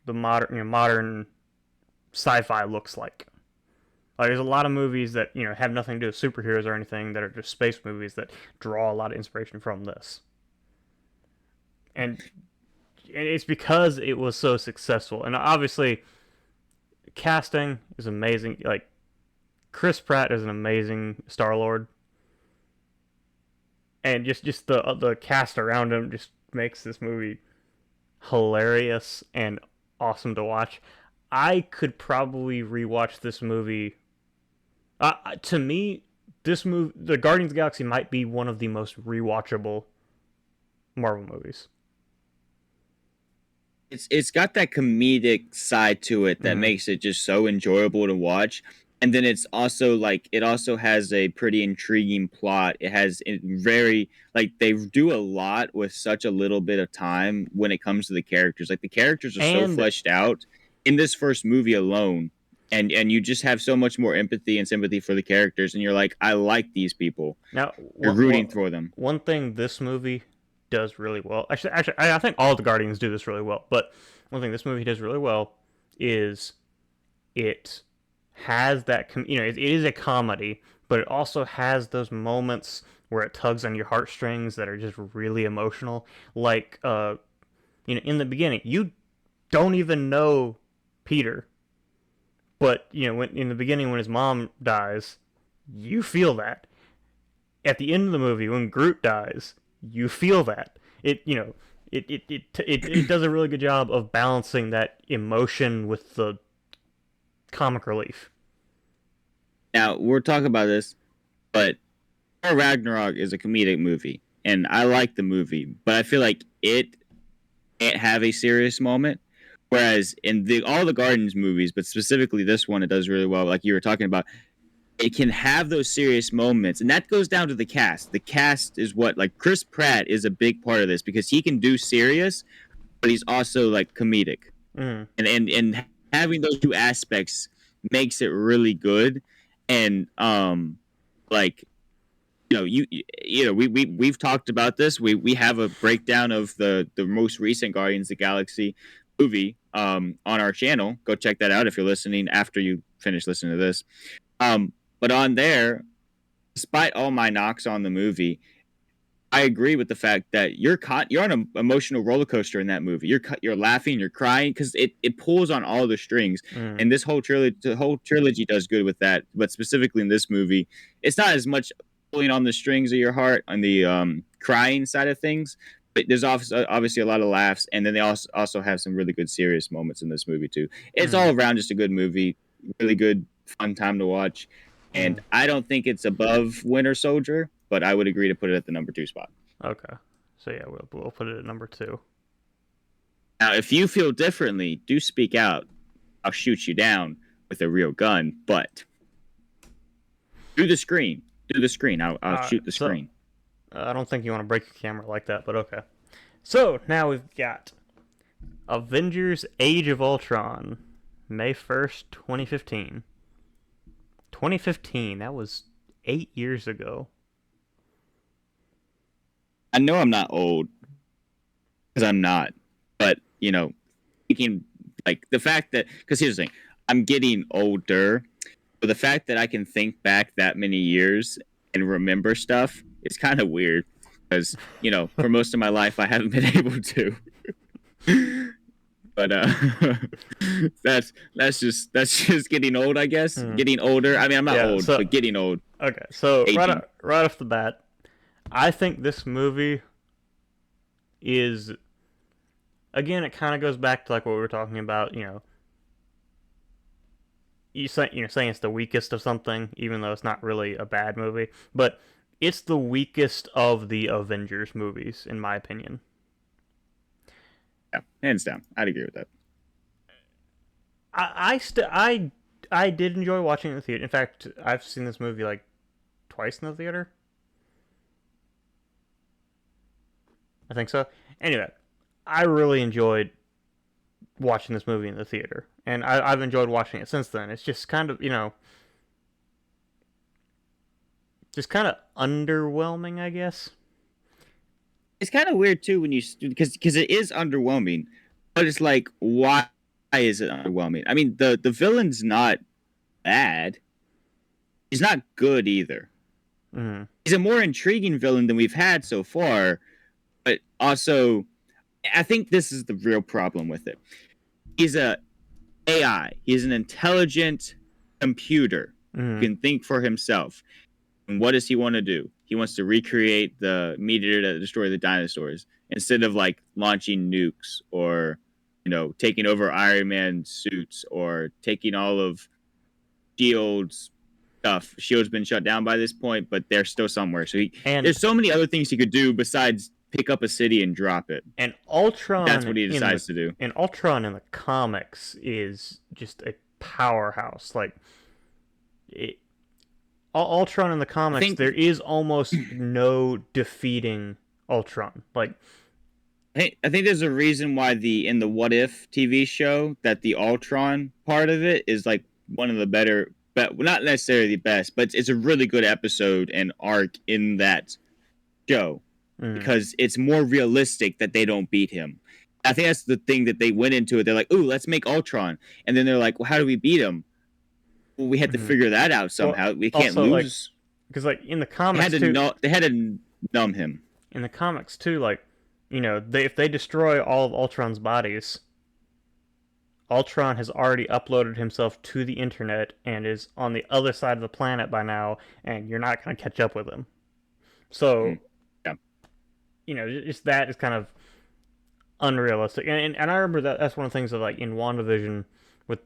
the modern sci-fi looks like. Like, there's a lot of movies that have nothing to do with superheroes or anything that are just space movies that draw a lot of inspiration from this. And it's because it was so successful, and obviously casting is amazing. Like Chris Pratt is an amazing Star Lord, and just the cast around him just makes this movie hilarious and awesome to watch. I could probably rewatch this movie. To me, this movie, the Guardians of the Galaxy, might be one of the most rewatchable Marvel movies. It's got that comedic side to it that Mm. makes it just so enjoyable to watch. And then it's also like it also has a pretty intriguing plot. It has very like they do a lot with such a little bit of time when it comes to the characters. Like the characters are so And fleshed out in this first movie alone. And you just have so much more empathy and sympathy for the characters and you're like, I like these people. now, You're rooting for them. one thing this movie does really well. Actually, I think all the Guardians do this really well. But one thing this movie does really well is it has that. It is a comedy, but it also has those moments where it tugs on your heartstrings that are just really emotional. Like, in the beginning, you don't even know Peter, but in the beginning when his mom dies, you feel that. At the end of the movie, when Groot dies, you feel that. It does a really good job of balancing that emotion with the comic relief. Now we're talking about this, but Thor Ragnarok is a comedic movie, and I like the movie, but I feel like it can't have a serious moment. Whereas in all the Guardians movies, but specifically this one, it does really well. Like you were talking about, it can have those serious moments, and that goes down to the cast. The cast is what like Chris Pratt is a big part of this because he can do serious, but he's also like comedic, Mm. and having those two aspects makes it really good. And like we've talked about this. We have a breakdown of the most recent Guardians of the Galaxy movie on our channel. Go check that out if you're listening after you finish listening to this. But on there, despite all my knocks on the movie, I agree with the fact that you're on an emotional roller coaster in that movie. You're laughing, you're crying because it pulls on all the strings. Mm. And the whole trilogy does good with that. But specifically in this movie, it's not as much pulling on the strings of your heart on the crying side of things. But there's obviously a lot of laughs, and then they also have some really good serious moments in this movie too. It's Mm. all around just a good movie, really good fun time to watch. And Mm. I don't think it's above Winter Soldier, but I would agree to put it at the number 2 spot. Okay. So yeah, we'll put it at number 2. Now, if you feel differently, do speak out. I'll shoot you down with a real gun, but through the screen. Through the screen. I'll shoot the screen. I don't think you want to break your camera like that, but okay. So now we've got Avengers: Age of Ultron, May 1st, 2015. 2015. That was 8 years ago. I know I'm not old because I'm not, but thinking like the fact that because here's the thing, I'm getting older, but the fact that I can think back that many years and remember stuff is kind of weird because for most of my life I haven't been able to. But that's just getting old, I guess. Getting older. I mean, I'm not old, but getting old. Okay, so Aging. right off the bat, I think this movie is, again, it kind of goes back to like what we were talking about. Saying it's the weakest of something, even though it's not really a bad movie, but it's the weakest of the Avengers movies, in my opinion. Yeah, hands down, I'd agree with that. I did enjoy watching it in the theater. In fact, I've seen this movie like twice in the theater. I think so. Anyway, I really enjoyed watching this movie in the theater, and I've enjoyed watching it since then. It's just kind of just kind of underwhelming, I guess. It's kind of weird too when you because it is underwhelming, but it's like why is it underwhelming? I mean the villain's not bad. He's not good either. Mm. He's a more intriguing villain than we've had so far, but also I think this is the real problem with it. He's a AI. He's an intelligent computer who Mm. can think for himself. And what does he want to do? He wants to recreate the meteor that destroyed the dinosaurs instead of like launching nukes or taking over Iron Man suits or taking all of Shield's stuff. Shield's been shut down by this point, but they're still somewhere. So And there's so many other things he could do besides pick up a city and drop it. and That's Ultron what he in the decides to do. and Ultron in the comics is just a powerhouse. Like it, Ultron in the I comics, think there is almost no defeating Ultron. Like, I think there's a reason why in the What If TV show that the Ultron part of it is like one of the better, but not necessarily the best, but it's a really good episode and arc in that show mm, because it's more realistic that they don't beat him. I think that's the thing that they went into it. They're like, "Ooh, let's make Ultron," and then they're like, "Well, how do we beat him?" Well, we had to mhm. figure that out Well, somehow. We can't also like lose. because like in the They had comics to too, They had to numb him. like if they destroy all of Ultron's bodies, Ultron has already uploaded himself to the internet and is on the other side of the planet by now, and you're not going to catch up with him. So, Mm, yeah. just that is kind of unrealistic. And I remember that's one of the things that like in WandaVision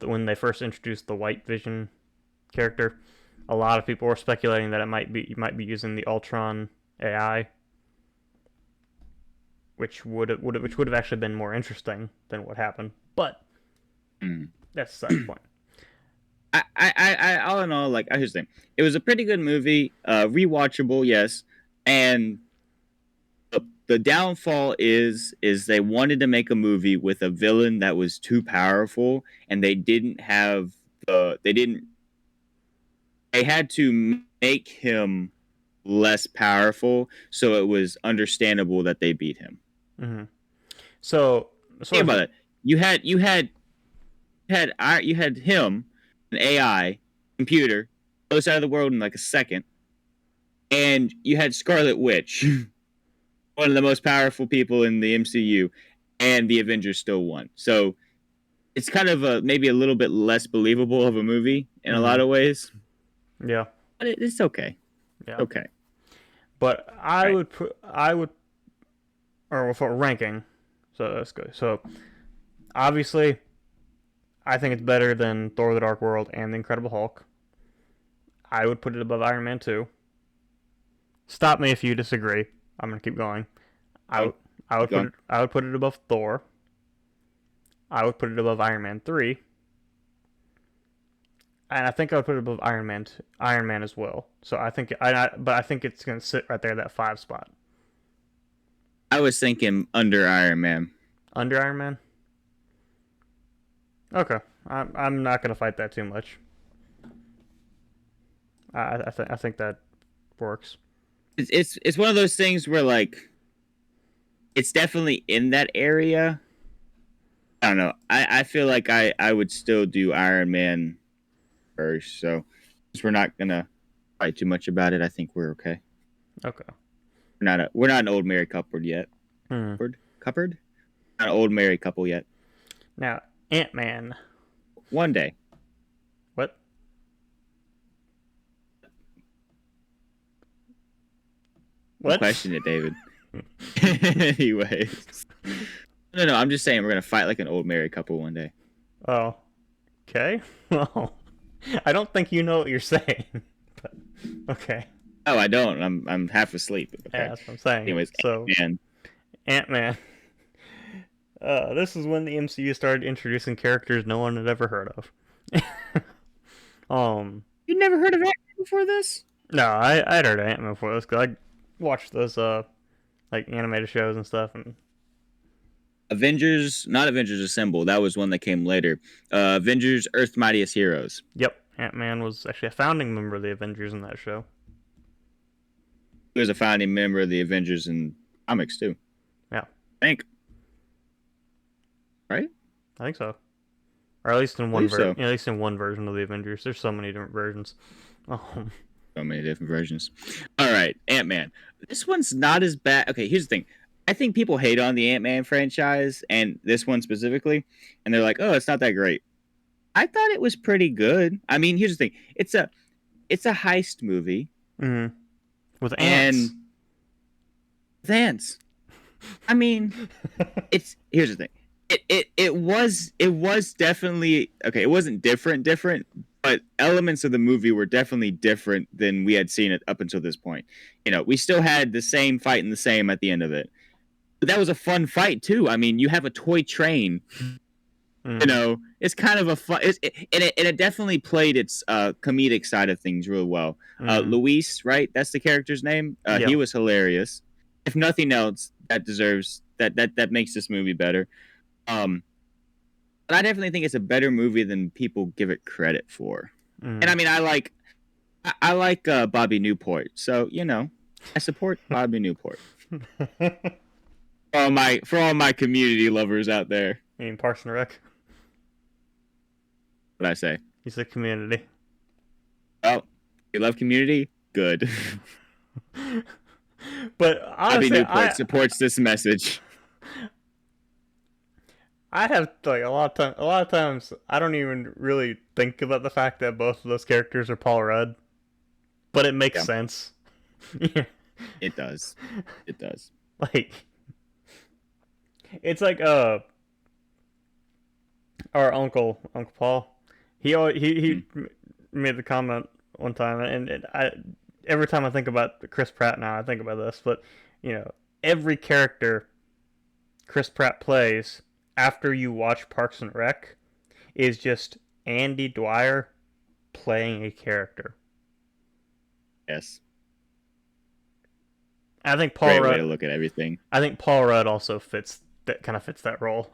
when they first introduced the White Vision character, a lot of people were speculating that you might be using the Ultron AI, which would have actually been more interesting than what happened. But Mm. that's the side point. All in all, like, here's the thing. It was a pretty good movie, rewatchable, yes. And the downfall is they wanted to make a movie with a villain that was too powerful, and they didn't have they had to make him less powerful, so it was understandable that they beat him. Mm-hmm. So, Think about it. You had him, an AI computer, other side of the world in like a second, and you had Scarlet Witch, one of the most powerful people in the MCU, and the Avengers still won. So it's kind of maybe a little bit less believable of a movie in a mm-hmm. lot of ways, Yeah, but it's okay. yeah. Okay. But Right. or for ranking. So let's go. So obviously, I think it's better than Thor: The Dark World and The Incredible Hulk. I would put it above Iron Man 2. Stop me if you disagree. I'm gonna keep going. I would I would put it above Thor. I would put it above Iron Man 3. And I think I would put it above Iron Man as well. So but I think it's gonna sit right there, that 5 spot. I was thinking under Iron Man. Under Iron Man. Okay, I'm not gonna fight that too much. I think that works. It's one of those things where like it's definitely in that area. I don't know. I feel like I would still do Iron Man first. So since we're not gonna fight too much about it, I think we're okay. Okay. We're not an old married couple yet. Hmm. Coupled? Not an old married couple yet. Now Ant-Man. One day. What? Don't question it, David. Anyways. No, I'm just saying we're gonna fight like an old married couple one day. Oh. Okay. Well, I don't think you know what you're saying. But okay. Oh, I don't. I'm half asleep. Okay. Yeah, that's what I'm saying. Anyways, So Ant-Man. This is when the MCU started introducing characters no one had ever heard of. You never heard of Ant-Man before this? No, I'd heard of Ant-Man before this because I watched those like animated shows and stuff, and Avengers, not Avengers Assemble. That was one that came later. Avengers: Earth's Mightiest Heroes. yep, Ant-Man was actually a founding member of the Avengers in that show. He was a founding member of the Avengers in comics too. Yeah, I think. Right? I think so, or at least in So. at least in one version of the Avengers. There's so many different versions. So many different versions. All right, Ant-Man. This one's not as bad. Okay, here's the thing. I think people hate on the Ant-Man franchise and this one specifically, and they're like, "Oh, it's not that great." I thought it was pretty good. I mean, here's the thing: it's a heist movie, Mm-hmm. With ants. and ants. I mean, it's here's the thing. It was definitely okay. It wasn't different, but elements of the movie were definitely different than we had seen it up until this point. We still had the same fight and the same at the end of it. But that was a fun fight too. I mean, you have a toy train. It's kind of a fun. And it definitely played its comedic side of things real well. Luis, right? That's the character's name. He Yeah. was hilarious. If nothing else, that deserves that makes this movie better. But I definitely think it's a better movie than people give it credit for. And I mean, I like Bobby Newport, so I support Bobby Newport. For all my community lovers out there, I mean, Parks and Rec. what I say? He's a community. Oh, you love Community? Good. But Bobby honestly, Newport supports this message. I have like a lot of times I don't even really think about the fact that both of those characters are Paul Rudd, but it makes Yeah. sense. Yeah. It does. It does. Like it's like our Uncle Paul. He made the comment one time, and I every time I think about Chris Pratt now, I think about this. But every character Chris Pratt plays after you watch Parks and Rec is just Andy Dwyer playing a character. Yes. I think Paul Great Rudd. way to look at everything. I think Paul Rudd also fits that role.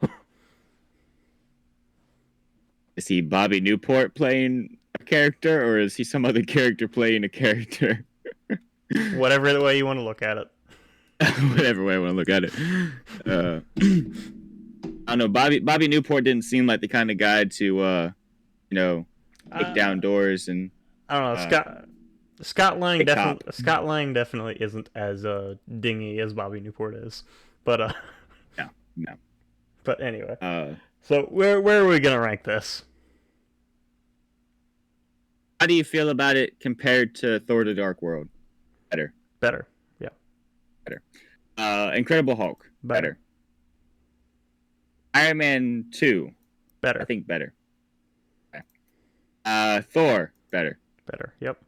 Is he Bobby Newport playing a character, or is he some other character playing a character? Whatever the way you want to look at it. Whatever way I want to look at it. I don't know. Bobby Newport didn't seem like the kind of guy to, kick down doors and. I don't know. Scott Lang cop. definitely isn't as dingy as Bobby Newport is, but No. But anyway, so where are we gonna rank this? How do you feel about it compared to Thor: The Dark World? Better. Better, yeah. Better. Incredible Hulk. Better. Iron Man 2. Better. I think better. Thor. Better. Better. Yep.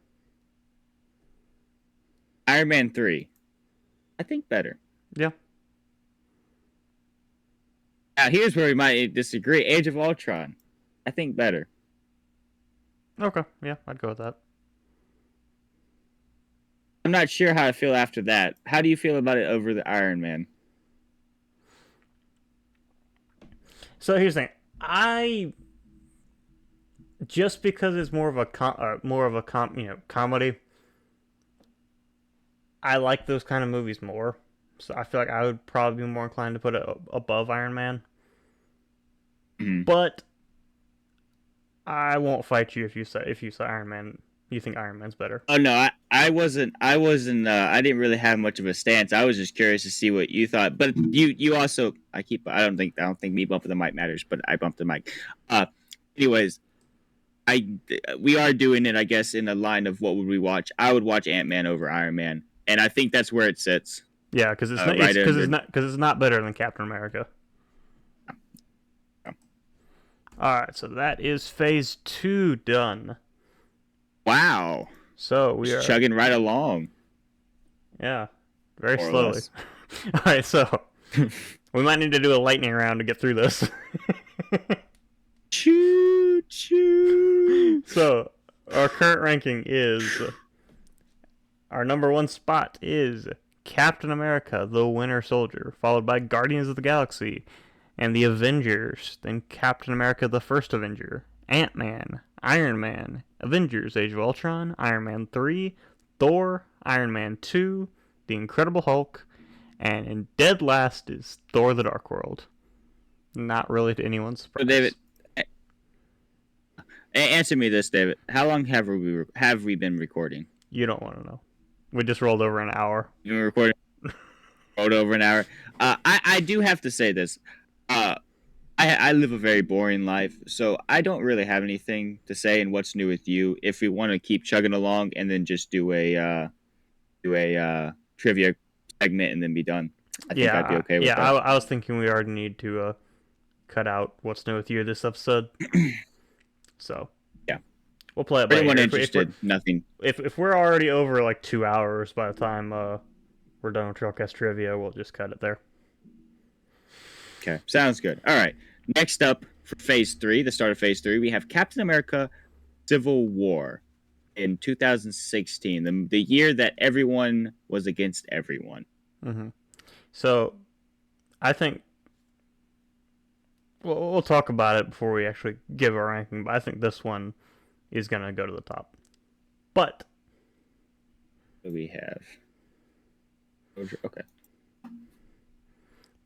Iron Man 3. I think better. Yeah. Now here's where we might disagree. Age of Ultron. I think better. Okay. Yeah, I'd go with that. I'm not sure how I feel after that. How do you feel about it over the Iron Man? So here's the thing. Just because it's more of a comedy, I like those kind of movies more. So I feel like I would probably be more inclined to put it above Iron Man. Mm-hmm. But I won't fight you if you say Iron Man. You think Iron Man's better? Oh no, I wasn't. I didn't really have much of a stance. I was just curious to see what you thought. But you also. I don't think me bumping the mic matters, but I bumped the mic. Anyways, we are doing it, I guess, in a line of what would we watch. I would watch Ant-Man over Iron Man, and I think that's where it sits. Yeah, because it's not better than Captain America. Yeah. All right, so that is Phase 2 done. Wow. So we are chugging right along. Yeah, very slowly. All right, so we might need to do a lightning round to get through this. Choo choo. So our current ranking is our number 1 spot is Captain America: The Winter Soldier, followed by Guardians of the Galaxy and the Avengers, then Captain America: The First Avenger, Ant-Man, Iron Man, Avengers: Age of Ultron, Iron Man 3, Thor, Iron Man 2, The Incredible Hulk, and in dead last is Thor: The Dark World. Not really to anyone's surprise. So David, answer me this, David. How long have we been recording? You don't want to know. We just rolled over an hour. You've been recording Rolled over an hour. I do have to say this. Uh, I live a very boring life, so I don't really have anything to say in what's new with you. If we want to keep chugging along and then just do a trivia segment and then be done, I think I'd be Yeah, okay with yeah. that. I was thinking we already need to cut out what's new with you this episode, so Yeah. we'll play it For by anyone ear. If we're interested, nothing. if we're already over like 2 hours by the time we're done with Trailcast trivia, we'll just cut it there. Okay, sounds good. All right. Next up for Phase 3, the start of Phase 3, we have Captain America Civil War in 2016, the year that everyone was against everyone. Mm-hmm. So I think we'll talk about it before we actually give our ranking, but I think this one is gonna go to the top. But We have. Okay.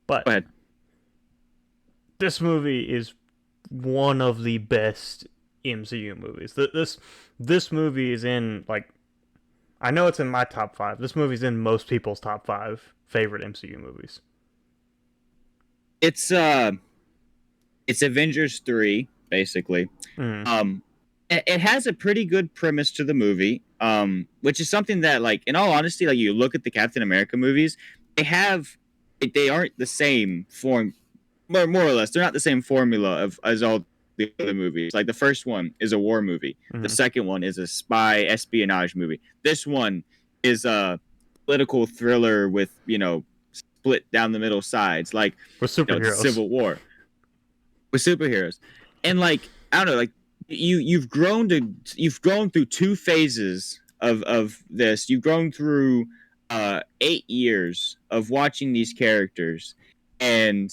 but Go ahead. this movie is one of the best MCU movies. This movie is in like I know it's in my top 5. This movie's in most people's top 5 favorite MCU movies. It's Avengers 3 basically. Mm. It has a pretty good premise to the movie, which is something that, like, in all honesty, like, you look at the Captain America movies, they aren't the same form, more or less. They're not the same formula of as all the other movies. Like, the first one is a war movie. The Mm-hmm. second one is a spy espionage movie. This one is a political thriller with, split down the middle sides. Like, With it's a superheroes. civil war with superheroes. And, like, I don't know, like, you've grown through 2 phases of this. You've grown through 8 years of watching these characters, and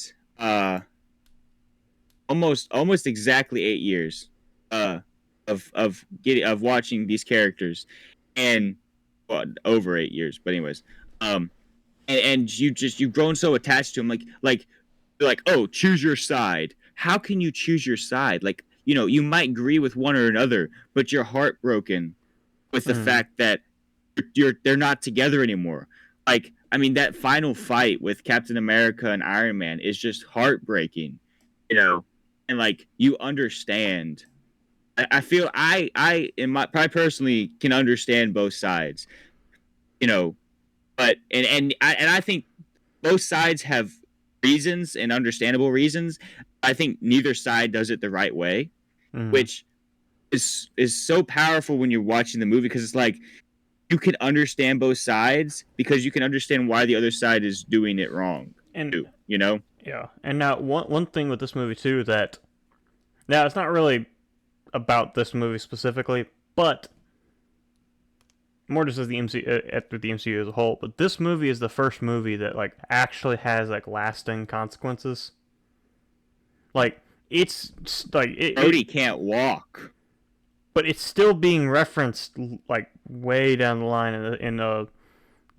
almost exactly 8 years of watching these characters, and well, over 8 years. But anyways, and you've grown so attached to them, like, oh, choose your side. How can you choose your side? Like, you might agree with one or another, but you're heartbroken with the Mm. fact that they're not together anymore. Like, I mean, that final fight with Captain America and Iron Man is just heartbreaking, and like, you understand. I feel I personally can understand both sides, but I think both sides have reasons and understandable reasons. I think neither side does it the right way, Mm. which is so powerful when you're watching the movie, because it's like you can understand both sides because you can understand why the other side is doing it wrong And too, you know? yeah, and now one thing with this movie too that now it's not really about this movie specifically, but more just as the MCU after the MCU as a whole. But this movie is the first movie that like actually has like lasting consequences. Like it's like Brody can't walk. but it's still being referenced like way down the line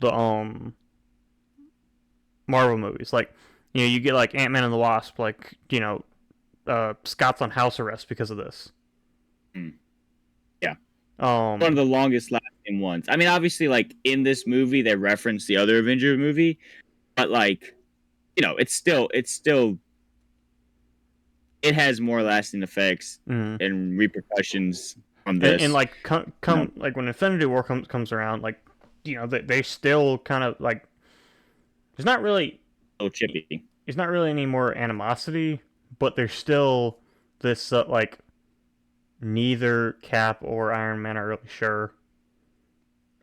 the Marvel movies. Like you get like Ant-Man and the Wasp, like Scott's on house arrest because of this. Mm. Yeah. Um, One of the longest lasting ones. I mean, obviously, like, in this movie they reference the other Avenger movie, but like, it's still it has more lasting effects mm-hmm. and repercussions from this. And like come like when Infinity War comes around, like they still kind of like there's not really Oh, chippy. there's not really any more animosity, but there's still this like neither Cap or Iron Man are really sure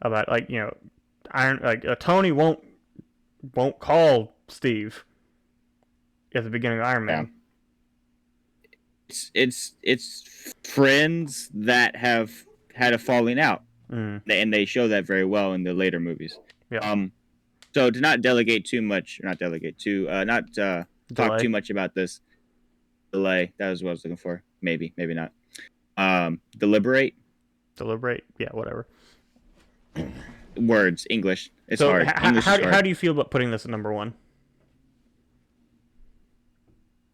about like Iron like Tony won't call Steve at the beginning of Iron Yeah. Man. It's friends that have had a falling out, and they show that very well in the later movies. Yeah. So to not delegate too much, not talk too much about this delay. That was what I was looking for. Maybe not. Deliberate. Yeah, whatever. Words, English. It's So hard. English is hard. how do you feel about putting this at number 1?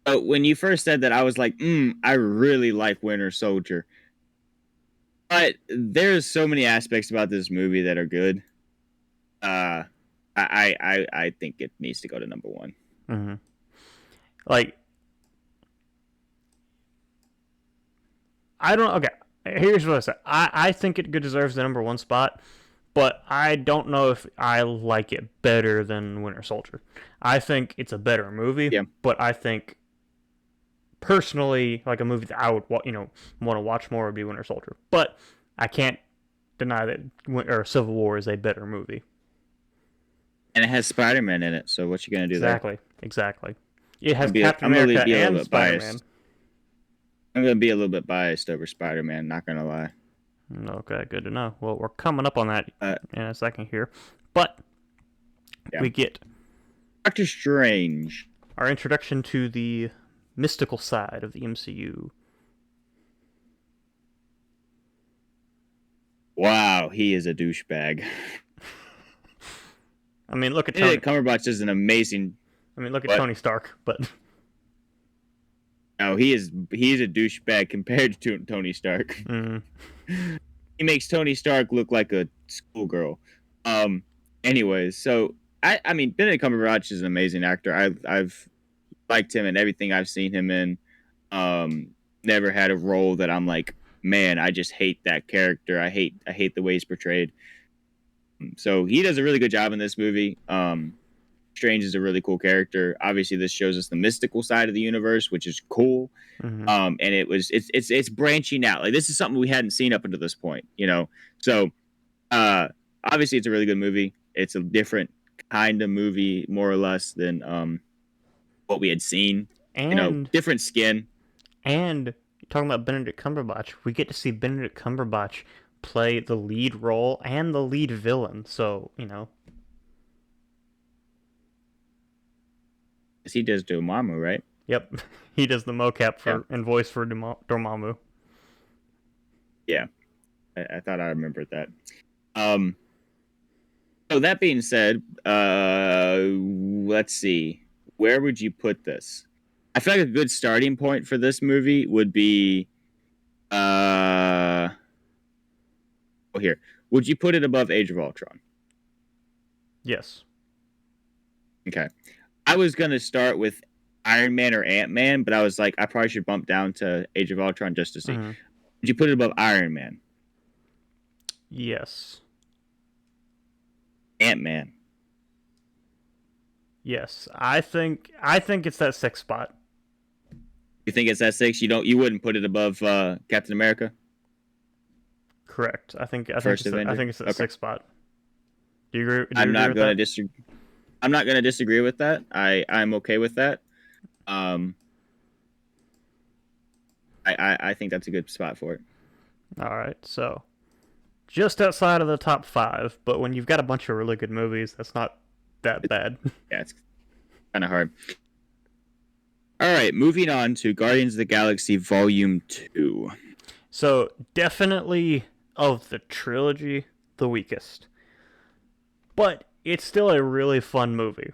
When you first said that, I was like, I really like Winter Soldier. But there's so many aspects about this movie that are good. I think it needs to go to number one. Mm-hmm. Like, I don't. Okay, here's what I say. I think it deserves the number one spot, but I don't know if I like it better than Winter Soldier. I think it's a better movie, Yeah, but I think personally, like a movie that I would want to watch more would be Winter Soldier. But I can't deny that Civil War is a better movie. and it has Spider-Man in it. So what you gonna do there? Exactly. It has Captain I'm gonna America be a little and bit Spider Man. biased. I'm gonna be a little bit biased over Spider-Man. Not gonna lie. Okay, good to know. Well, we're coming up on that Uh, in a second here, but yeah. we get Doctor Strange. our introduction to the mystical side of the MCU. Wow, he is a douchebag. I mean, look at Tony. Cumberbatch is an amazing. I mean, look at What? Tony Stark, but No, he is a douchebag compared to Tony Stark. He makes Tony Stark look like a schoolgirl. Anyways, so I mean, Benedict Cumberbatch is an amazing actor. I've liked him in everything I've seen him in. Never had a role that I'm like, man, I just hate that character. I hate the way he's portrayed. So he does a really good job in this movie. Strange is a really cool character. Obviously, this shows us the mystical side of the universe, which is cool. mm-hmm. And it's branching out. Like this is something we hadn't seen up until this point, you know. So obviously, it's a really good movie. It's a different kind of movie, more or less, than what we had seen. And different skin. And talking about Benedict Cumberbatch, we get to see Benedict Cumberbatch play the lead role and the lead villain. So He does Dormammu, right? Yep, he does the mocap and voice for Dormammu. Yeah, I thought I remembered that. So that being said, let's see. Where would you put this? I feel like a good starting point for this movie would be, here. Would you put it above Age of Ultron? Yes. Okay. I was gonna start with Iron Man or Ant-Man, but I was like, I probably should bump down to Age of Ultron just to see. Mm-hmm. Would you put it above Iron Man? Yes. Ant-Man. Yes. I think it's that sixth spot. You think it's that 6? You wouldn't put it above Captain America? Correct. I think it's that sixth spot. Do you agree? I'm not going to disagree with that. I'm okay with that. I think that's a good spot for it. All right. So, just outside of the top 5, but when you've got a bunch of really good movies, that's not that bad. Yeah, it's kind of hard. All right, moving on to Guardians of the Galaxy Volume 2. So, definitely of the trilogy, the weakest. But it's still a really fun movie.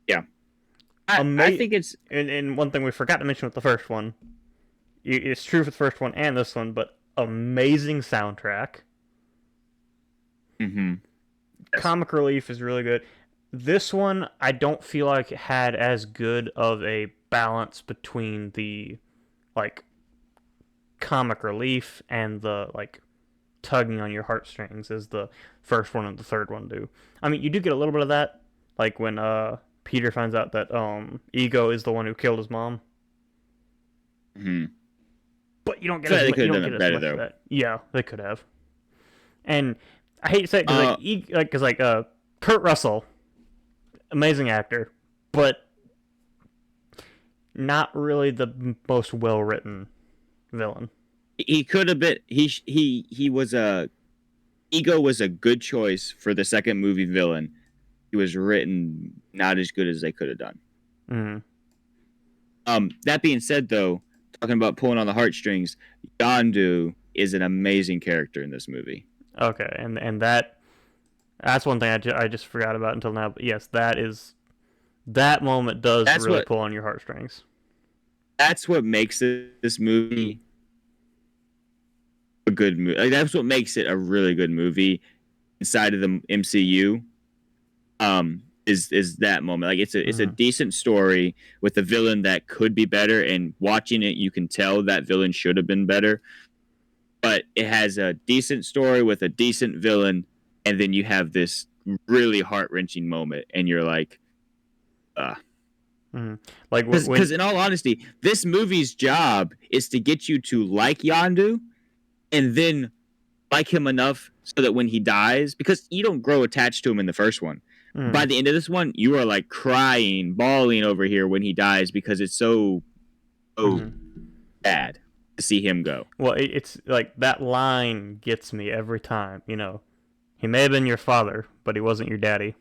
Yeah. I think it's... And one thing we forgot to mention with the first one, it's true for the first one and this one, but amazing soundtrack. Mm-hmm. Yes. Comic relief is really good. This one, I don't feel like it had as good of a balance between the, like, comic relief and the, like, tugging on your heartstrings as the first one and the third one do. I mean, you do get a little bit of that, like when Peter finds out that Ego is the one who killed his mom. Mm-hmm. But you don't get as much of that. Yeah, they could have. And I hate to say it because Kurt Russell, amazing actor, but not really the most well written villain. He could have been. He was Ego was a good choice for the second movie villain. He was written not as good as they could have done. Mm-hmm. That being said, though, talking about pulling on the heartstrings, Yondu is an amazing character in this movie. Okay, and that's one thing I just forgot about until now. But yes, that moment does really pull on your heartstrings. That's what makes this movie a good movie. Like, that's what makes it a really good movie inside of the MCU. Is that moment. Like it's a Mm-hmm. decent story with a villain that could be better, and watching it you can tell that villain should have been better, but it has a decent story with a decent villain, and then you have this really heart-wrenching moment and you're like, uh Mm-hmm. Like because in all honesty, this movie's job is to get you to like Yandu and then like him enough so that when he dies, because you don't grow attached to him in the first one. mm, By the end of this one, you are like crying, bawling over here when he dies because it's so mm-hmm. bad to see him go. Well, it's like that line gets me every time. He may have been your father, but he wasn't your daddy.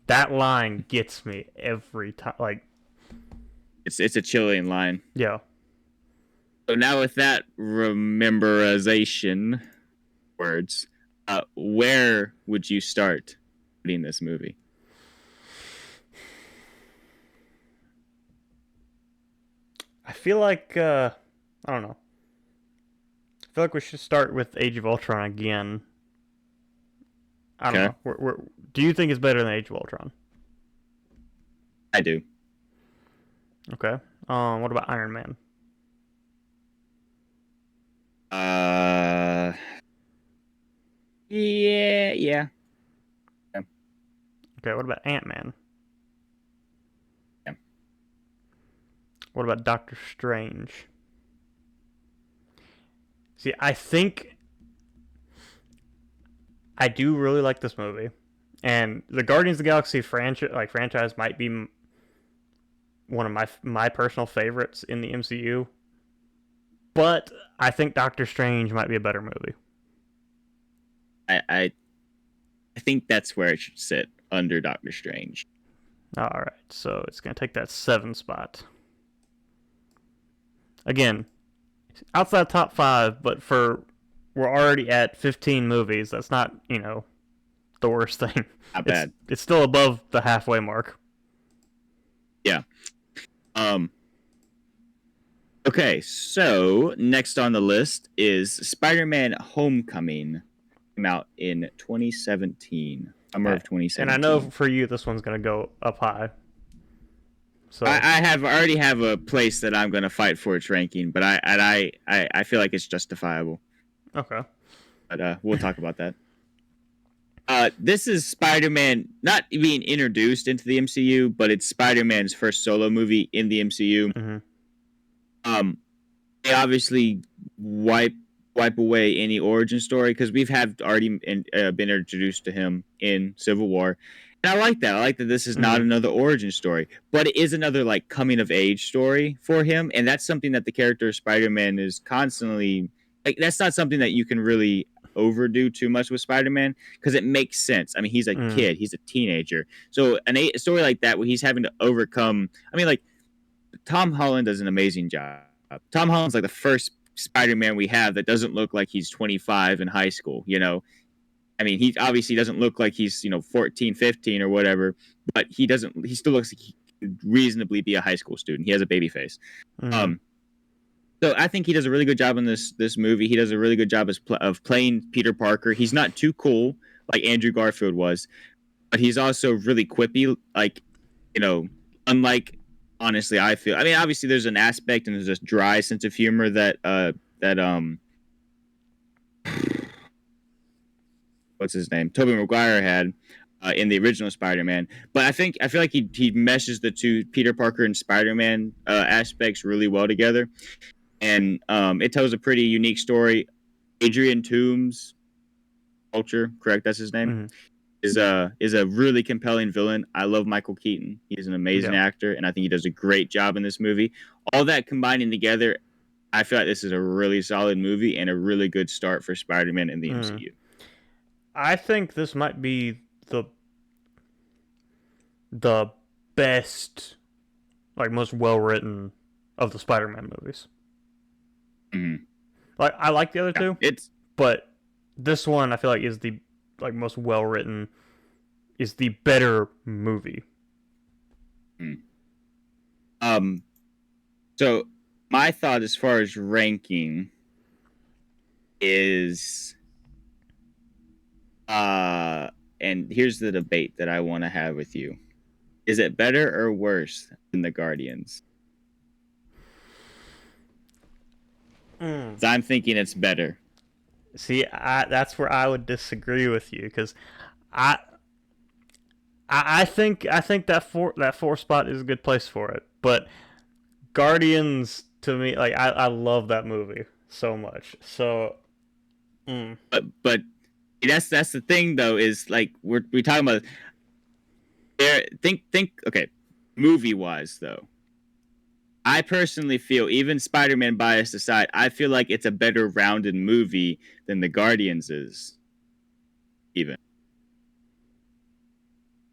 That line gets me every time. Like, It's a chilling line. yeah, So now with that rememberization words, where would you start reading this movie? I feel like I don't know. I feel like we should start with Age of Ultron again. I don't Okay, know. Do you think it's better than Age of Ultron? I do. Okay. What about Iron Man? Uh, yeah, yeah, yeah, Okay. What about Ant Man? yeah. What about Doctor Strange? See, I think I do really like this movie, and the Guardians of the Galaxy franchise might be one of my personal favorites in the MCU. But I think Doctor Strange might be a better movie. I, I I think that's where it should sit under Doctor Strange. All right, so it's gonna take that 7 spot again, outside top 5. But we're already at 15 movies. That's not the worst thing. Not It's bad. it's still above the halfway mark. Yeah. Um. Okay, so next on the list is Spider-Man: Homecoming. Came out in 2017, summer of And I know 2017. for you this one's gonna go up high. I, So I have already have a place that I'm going to fight for its ranking, but I feel like it's justifiable. okay. But we'll talk about that. This is Spider-Man not being introduced into the MCU, but it's Spider-Man's first solo movie in the MCU. Mm-hmm. Um, they obviously wipe away any origin story because we've had already been introduced to him in Civil War, and I like that. I like that this is not Mm-hmm. another origin story, but it is another like coming of age story for him, and that's something that the character of Spider-Man is constantly like. That's not something that you can really overdo too much with Spider-Man because it makes sense. I mean, he's a Mm-hmm. kid, he's a teenager, so a story like that where he's having to overcome. I mean, like Tom Holland does an amazing job. Tom Holland's like the first Spider-Man we have that doesn't look like he's 25 in high school, you know. I mean, he obviously doesn't look like he's, 14, 15 or whatever, but he still looks like he could reasonably be a high school student. He has a baby face. Mm-hmm. Um so I think he does a really good job in this movie. He does a really good job of playing Peter Parker. He's not too cool like Andrew Garfield was, but he's also really quippy. Like, you know, unlike honestly, I feel. I mean, obviously, there's an aspect and there's this dry sense of humor that what's his name, Tobey Maguire had in the original Spider-Man. But I feel like he meshes the two Peter Parker and Spider-Man aspects really well together, and it tells a pretty unique story. Adrian Toomes, Culture, correct? That's his name. Mm-hmm. Is a really compelling villain. I love Michael Keaton. He's an amazing Yeah. actor, and I think he does a great job in this movie. All that combining together, I feel like this is a really solid movie and a really good start for Spider-Man in the Mm-hmm. MCU. I think this might be the best, like most well written of the Spider-Man movies. Mm-hmm. Like I like the other Yeah, two, it's but this one I feel like is the like most well written, is the better movie. mm. um. So my thought as far as ranking is and and here's the debate that I want to have with you: is it better or worse than the Guardians? So I'm thinking it's better. See, that's where I would disagree with you because I, I think that four spot is a good place for it. But Guardians to me, like I love that movie so much. So But that's the thing though, is like we talking about there. Think okay, movie wise though. I personally feel, even Spider-Man bias aside, I feel like it's a better rounded movie than the Guardians is. Even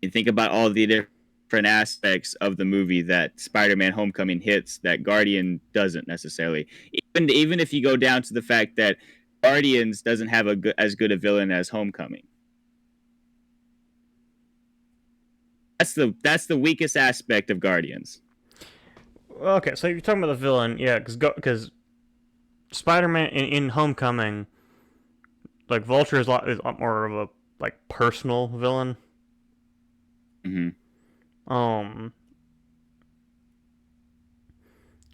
you think about all the different aspects of the movie that Spider-Man Homecoming hits that Guardian doesn't necessarily. Even if you go down to the fact that Guardians doesn't have as good a villain as Homecoming. That's the weakest aspect of Guardians. okay, so you're talking about the villain, yeah, because Spider-Man in Homecoming, like Vulture is a lot more of a like personal villain. Mm-hmm. Um,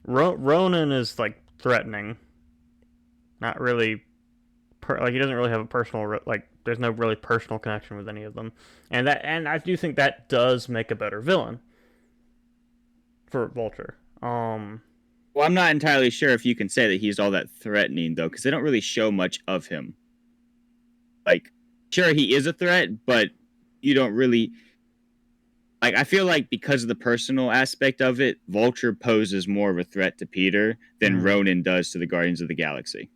Ronan is like threatening, not really. Like he doesn't really have a personal like. There's no really personal connection with any of them, and I do think that does make a better villain for Vulture. Well, I'm not entirely sure if you can say that he's all that threatening though, because they don't really show much of him. Like, sure, he is a threat, but you don't really like. I feel like because of the personal aspect of it, Vulture poses more of a threat to Peter than mm, Ronan does to the Guardians of the Galaxy.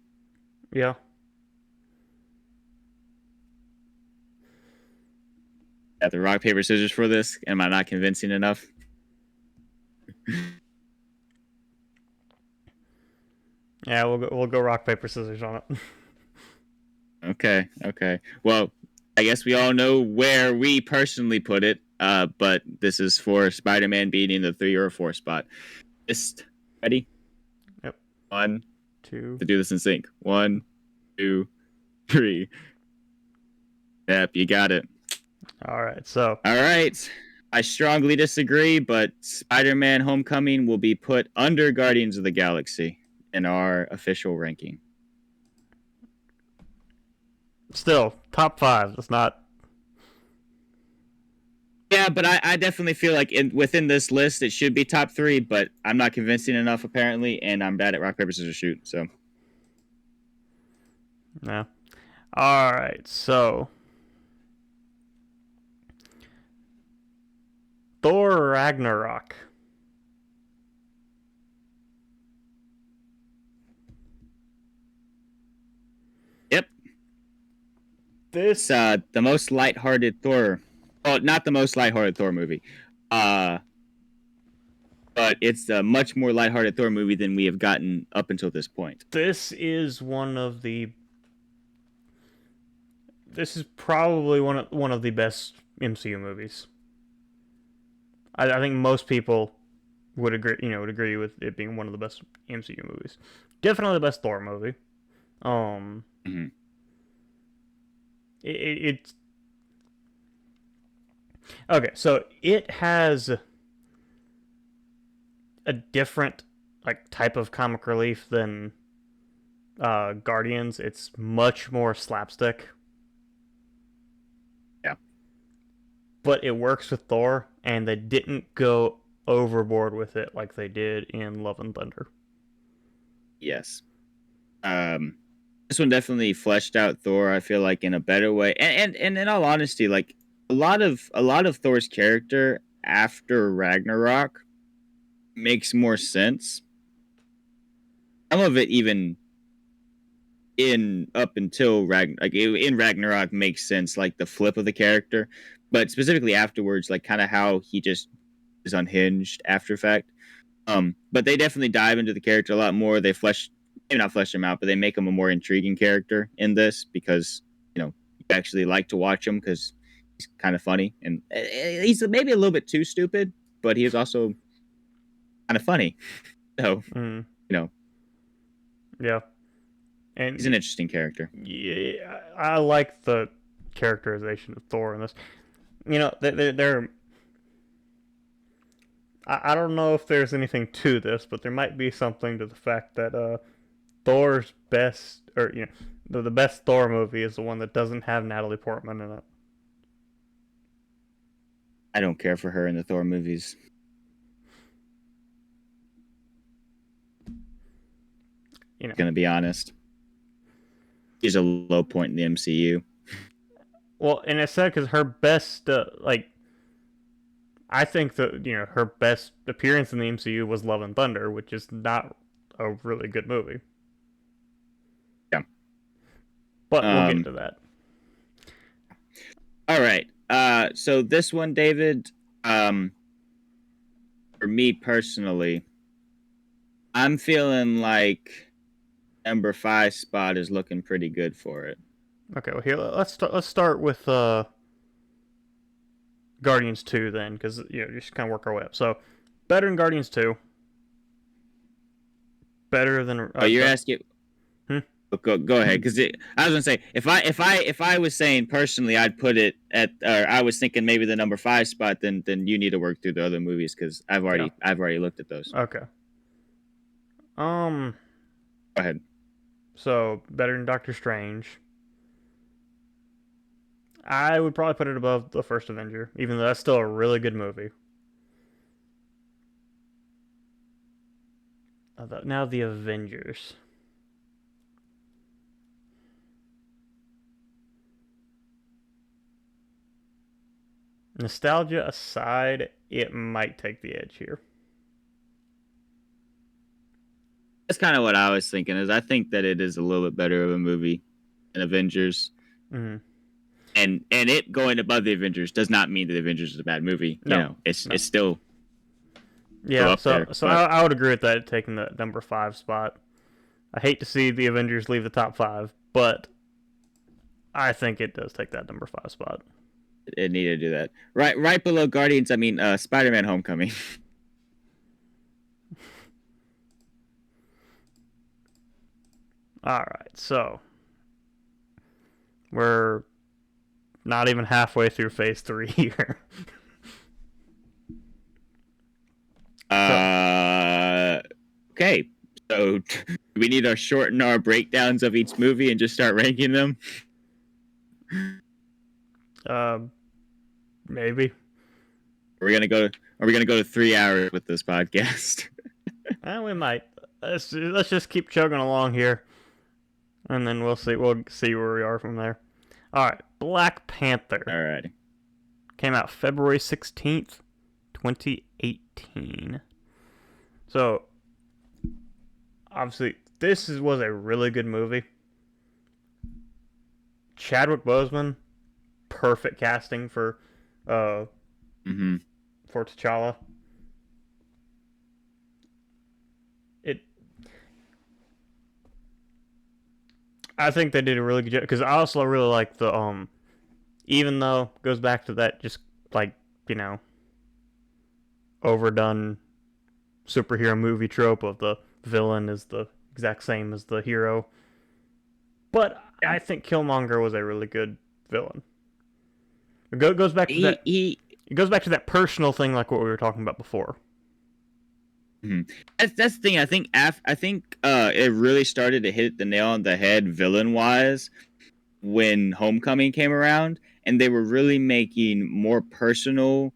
yeah. At the rock paper scissors for this, am I not convincing enough? Yeah, we'll go rock paper scissors on it. Okay. Well, I guess we all know where we personally put it. But this is for Spider-Man beating the 3 or 4 spot. Just ready? Yep. One, Two. to do this in sync. 1, 2, 3. Yep, you got it. All right. So All right. I strongly disagree, but Spider-Man Homecoming will be put under Guardians of the Galaxy in our official ranking. still top five. It's not. Yeah, but I definitely feel like within this list it should be top 3, but I'm not convincing enough apparently, and I'm bad at rock paper scissors shoot. So No. All right. So Thor Ragnarok. yep, This the most lighthearted Thor. Well, not the most lighthearted Thor movie, uh, but it's a much more lighthearted Thor movie than we have gotten up until this point. this is one of the. This is probably one of the best MCU movies. I think most people would agree. Would agree with it being one of the best MCU movies. Definitely the best Thor movie. Um, Mm-hmm. it's okay. So it has a different like type of comic relief than Guardians. It's much more slapstick, Yeah. but it works with Thor, and they didn't go overboard with it like they did in Love and Thunder. Yes. This one definitely fleshed out Thor. I feel like in a better way, and in all honesty, like a lot of Thor's character after Ragnarok makes more sense. Some of it even in up until in Ragnarok makes sense, like the flip of the character, but specifically afterwards, like kind of how he just is unhinged after fact. But they definitely dive into the character a lot more. They maybe not flesh him out, but they make him a more intriguing character in this because you actually like to watch him because he's kind of funny and he's maybe a little bit too stupid, but he is also kind of funny. So Mm, you know yeah, he's an and interesting character. yeah, I like the characterization of Thor in this. You know, they're I don't know if there's anything to this, but there might be something to the fact that Thor's best, or you know, the best Thor movie is the one that doesn't have Natalie Portman in it. I don't care for her in the Thor movies. You know, Gonna be honest, she's a low point in the MCU. well, and it's sad because her best, I think that her best appearance in the MCU was Love and Thunder, which is not a really good movie. Yeah. But we'll get to that. All right. So this one, David, for me personally, I'm feeling like number 5 spot is looking pretty good for it. Okay, well here let's start with Guardians 2 then, because just kind of work our way up. So better than Guardians 2. Better than. You're asking. Go ahead, because I was gonna say if I was saying personally, I'd put it at, or I was thinking maybe the number 5 spot. Then you need to work through the other movies because I've already looked at those. Okay. Go ahead. So better than Doctor Strange. I would probably put it above the first Avenger, even though that's still a really good movie. Now the Avengers. Nostalgia aside, it might take the edge here. That's kind of what I was thinking. Is I think that it is a little bit better of a movie than Avengers. Mm-hmm. And it going above the Avengers does not mean that the Avengers is a bad movie. No, it's still. Yeah, I would agree with that, taking the number 5 spot. I hate to see the Avengers leave the top 5, but I think it does take that number 5 spot. It needed to do that. Right below Guardians, I mean, Spider-Man: Homecoming. All right, so we're not even halfway through Phase 3 here. Okay. So we need to shorten our breakdowns of each movie and just start ranking them. Maybe. Are we gonna go to 3 hours with this podcast? We might. Let's just keep chugging along here, and then we'll see where we are from there. All right, Black Panther. All right. Came out February 16th, 2018. So, obviously, was a really good movie. Chadwick Boseman, perfect casting for T'Challa. I think they did a really good job, because I also really like the even though it goes back to that just overdone superhero movie trope of the villain is the exact same as the hero. But yeah. I think Killmonger was a really good villain. It goes back to it goes back to that personal thing, like what we were talking about before. Mm-hmm. That's the thing. I think it really started to hit the nail on the head villain wise when Homecoming came around, and they were really making more personal.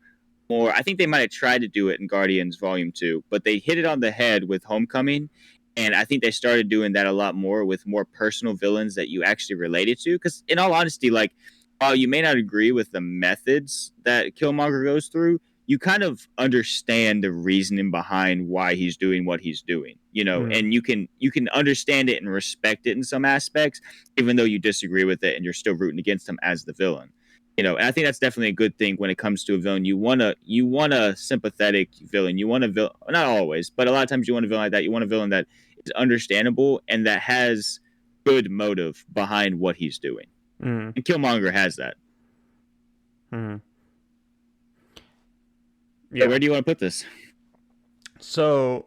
I think they might have tried to do it in Guardians Volume 2, but they hit it on the head with Homecoming, and I think they started doing that a lot more with more personal villains that you actually related to. Because in all honesty, like, while you may not agree with the methods that Killmonger goes through, you kind of understand the reasoning behind why he's doing what he's doing, and you can understand it and respect it in some aspects, even though you disagree with it and you're still rooting against him as the villain. And I think that's definitely a good thing when it comes to a villain. You want a sympathetic villain. You want a villain, not always, but a lot of times you want a villain like that. You want a villain that is understandable and that has good motive behind what he's doing. And Killmonger has that. Yeah. So where do you want to put this? So,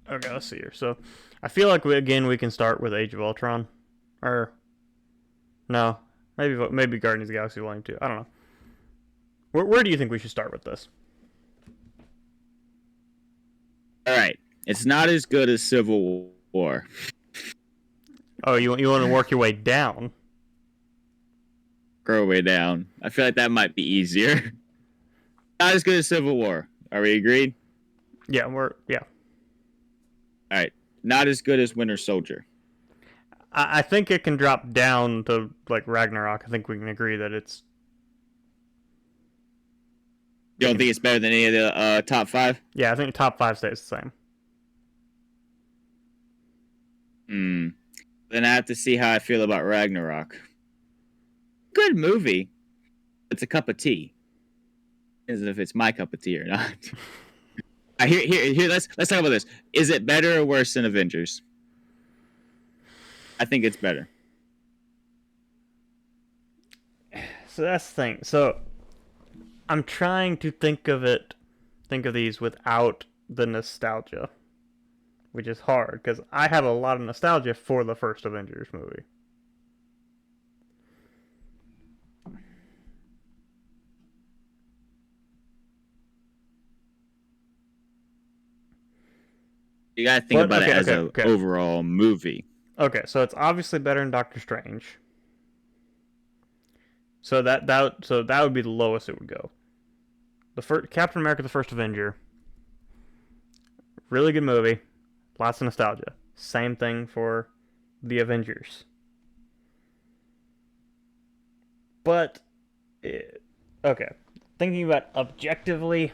okay, let's see here. So, I feel like we can start with Age of Ultron. Or, no. Maybe Guardians of the Galaxy Volume 2. I don't know. Where do you think we should start with this? All right. It's not as good as Civil War. Oh, you want to work your way down? Grow way down. I feel like that might be easier. Not as good as Civil War. Are we agreed? Yeah. All right. Not as good as Winter Soldier. I think it can drop down to like Ragnarok. I think we can agree that it's. You don't think it's better than any of the top 5? Yeah, I think top 5 stays the same. Then I have to see how I feel about Ragnarok. Good movie. It's a cup of tea. As if it's my cup of tea or not. Here. Let's talk about this. Is it better or worse than Avengers? I think it's better. So that's the thing. So I'm trying to think of these without the nostalgia, which is hard because I have a lot of nostalgia for the first Avengers movie. You gotta think about it as an okay. overall movie. Okay, so it's obviously better than Doctor Strange. So that would be the lowest it would go. The first Captain America: The First Avenger, really good movie, lots of nostalgia. Same thing for the Avengers. But okay, thinking about objectively,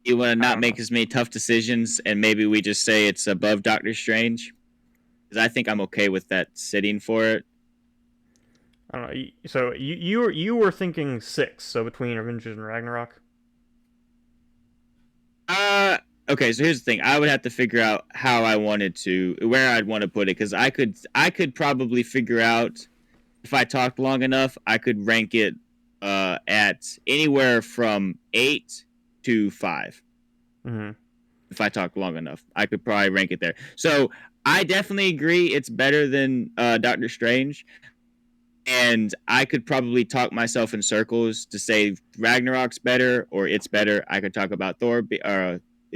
You want to not make as many tough decisions, and maybe we just say it's above Doctor Strange? Because I think I'm okay with that sitting for it. I don't know. So you were thinking 6, so between Avengers and Ragnarok. Okay, so here's the thing. I would have to figure out how I wanted to, where I'd want to put it, because I could probably figure out, if I talked long enough, I could rank it at anywhere from 8 to 5. Mm-hmm. If I talk long enough, I could probably rank it there. So I definitely agree it's better than Doctor Strange, and I could probably talk myself in circles to say Ragnarok's better or it's better. I could talk about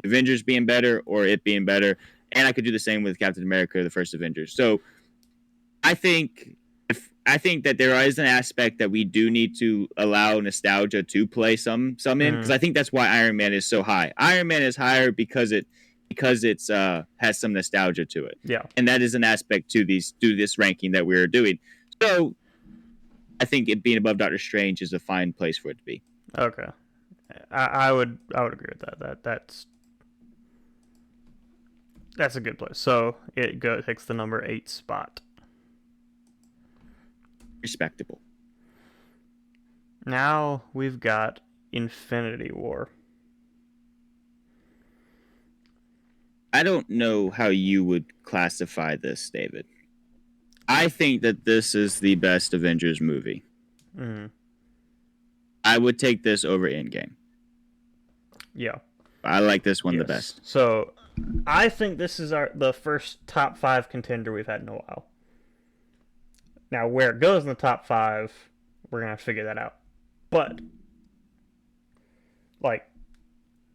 Avengers being better or it being better, and I could do the same with Captain America: The First Avengers. So I think that there is an aspect that we do need to allow nostalgia to play some in, because I think that's why Iron Man is so high. Iron Man is higher because it's has some nostalgia to it. Yeah, and that is an aspect to this ranking that we're doing. So I think it being above Doctor Strange is a fine place for it to be. Okay, I would agree with that. That's a good place. So it takes the number 8 spot. Respectable. Now we've got Infinity War. I don't know how you would classify this, David. I think that this is the best Avengers movie. Mm-hmm. I would take this over Endgame. Yeah. I like this one the best. So I think this is the first top 5 contender we've had in a while. Now, where it goes in the top 5, we're going to have to figure that out. But, like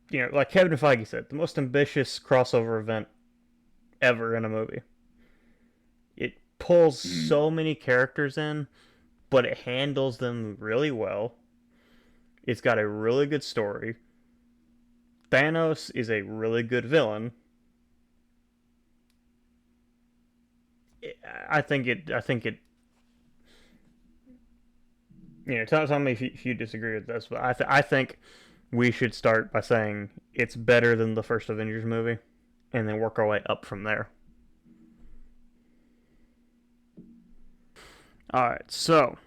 Kevin Feige said, the most ambitious crossover event ever in a movie. It pulls so many characters in, but it handles them really well. It's got a really good story. Thanos is a really good villain. I think it. Tell me if you disagree with this, but I think we should start by saying it's better than the first Avengers movie, and then work our way up from there. All right, so,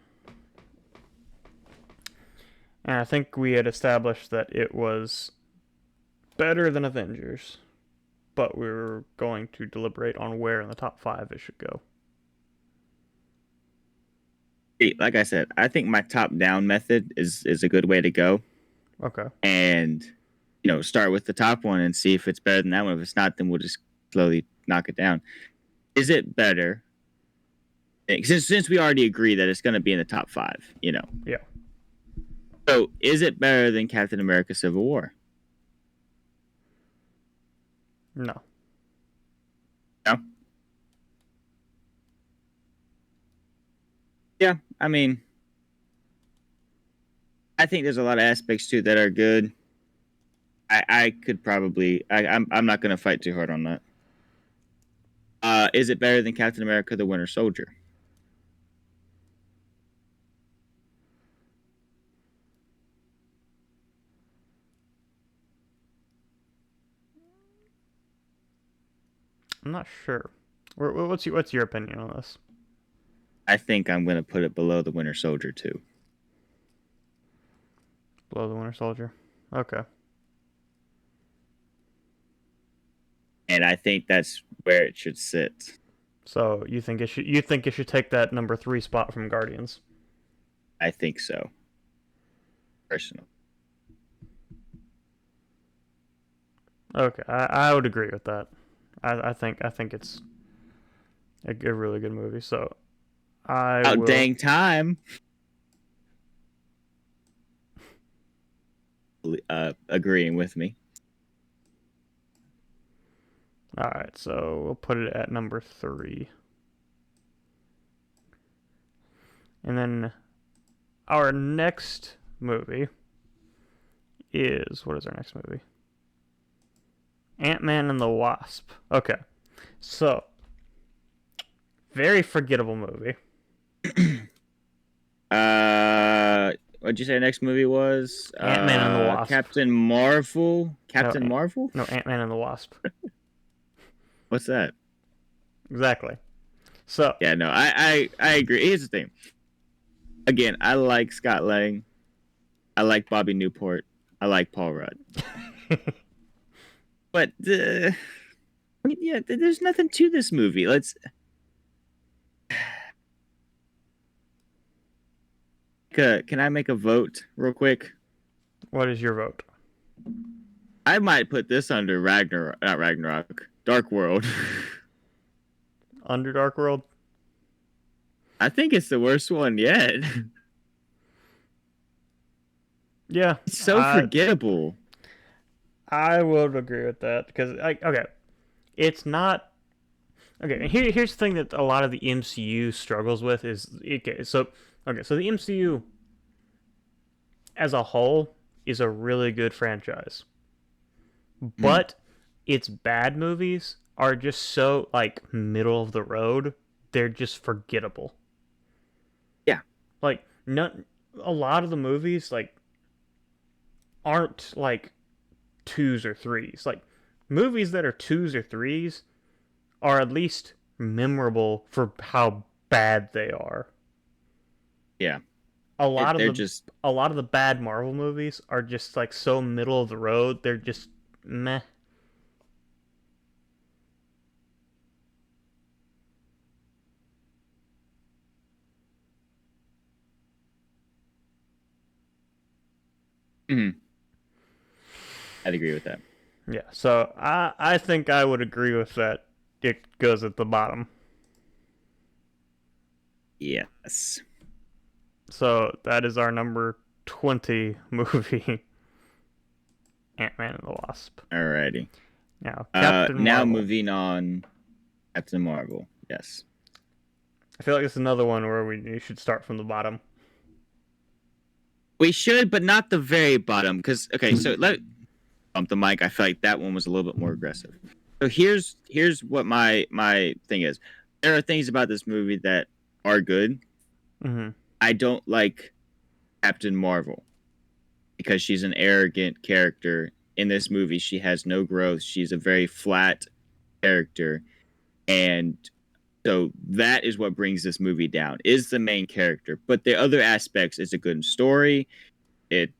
and I think we had established that it was better than Avengers, but we were going to deliberate on where in the top 5 it should go. Like I said, I think my top-down method is a good way to go. Okay. And start with the top one and see if it's better than that one. If it's not, then we'll just slowly knock it down. Is it better? Since we already agree that it's going to be in the top 5, Yeah. So, is it better than Captain America: Civil War? No. No. Yeah, I mean, I think there's a lot of aspects too that are good. I could probably I'm not going to fight too hard on that. Is it better than Captain America: The Winter Soldier? I'm not sure. What's your opinion on this? I think I'm going to put it below The Winter Soldier too. Below the Winter Soldier. Okay. And I think that's where it should sit. So you think it should take that number 3 spot from Guardians? I think so. Personally. Okay, I would agree with that. I think it's a really good movie. So I Oh, will. dang time. Agreeing with me. All right, so we'll put it at number 3, and then our next movie is what is our next movie? Ant-Man and the Wasp. Okay, so very forgettable movie. What'd you say the next movie was? Ant-Man and the Wasp. Captain Marvel. Captain Marvel? No, Ant-Man and the Wasp. What's that? Exactly. So yeah, no, I agree. Here's the thing. Again, I like Scott Lang. I like Bobby Newport. I like Paul Rudd. But yeah, there's nothing to this movie. Can I make a vote real quick? What is your vote? I might put this under not Ragnarok, Dark World. Under Dark World? I think it's the worst one yet. Yeah. It's so forgettable. I would agree with that because, okay, it's not. Okay, here's the thing that a lot of the MCU struggles with is so the MCU as a whole is a really good franchise, but its bad movies are just so like middle of the road. They're just forgettable. Yeah, like a lot of the movies like aren't like 2s or 3s. Like movies that are 2s or 3s are at least memorable for how bad they are. Yeah. A lot of the bad Marvel movies are just like so middle of the road. They're just meh. I'd agree with that. Yeah, so I think I would agree with that. It goes at the bottom. Yes. So that is our number 20 movie, Ant-Man and the Wasp. Alrighty. Now, Captain Marvel. Now moving on, Captain Marvel. Yes. I feel like it's another one where we should start from the bottom. We should, but not the very bottom. Because so let bump the mic. I feel like that one was a little bit more aggressive. So here's what my thing is. There are things about this movie that are good. Mm-hmm. I don't like Captain Marvel because she's an arrogant character. In this movie, she has no growth. She's a very flat character. And so that is what brings this movie down, is the main character. But the other aspects is a good story. The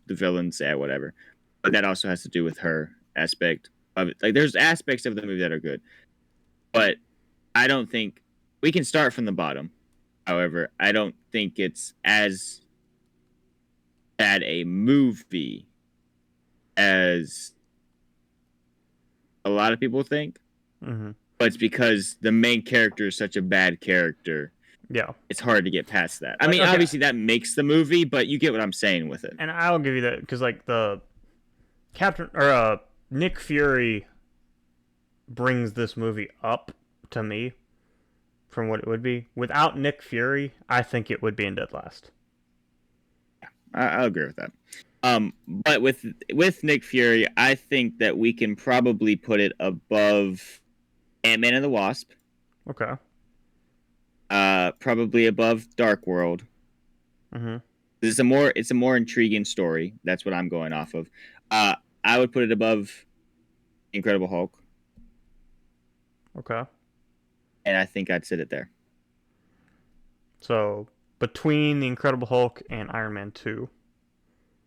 villains, whatever. But that also has to do with her aspect of it. Like, there's aspects of the movie that are good. But I don't think... We can start from the bottom. However, I don't think it's as bad a movie as a lot of people think, Mm-hmm. but it's because the main character is such a bad character. Yeah. It's hard to get past that. I Like, mean, okay, obviously that makes the movie, but you get what I'm saying with it. and I'll give you that because like the Captain or Nick Fury brings this movie up to me from what it would be. Without Nick Fury, I think it would be in dead last. I'll agree with that. But with Nick Fury, I think that we can probably put it above Ant-Man and the Wasp. Okay. Probably above Dark World. Mm-hmm. It's a more intriguing story. That's what I'm going off of. I would put it above Incredible Hulk, Okay. and I think I'd sit it there. So between the Incredible Hulk and Iron Man 2.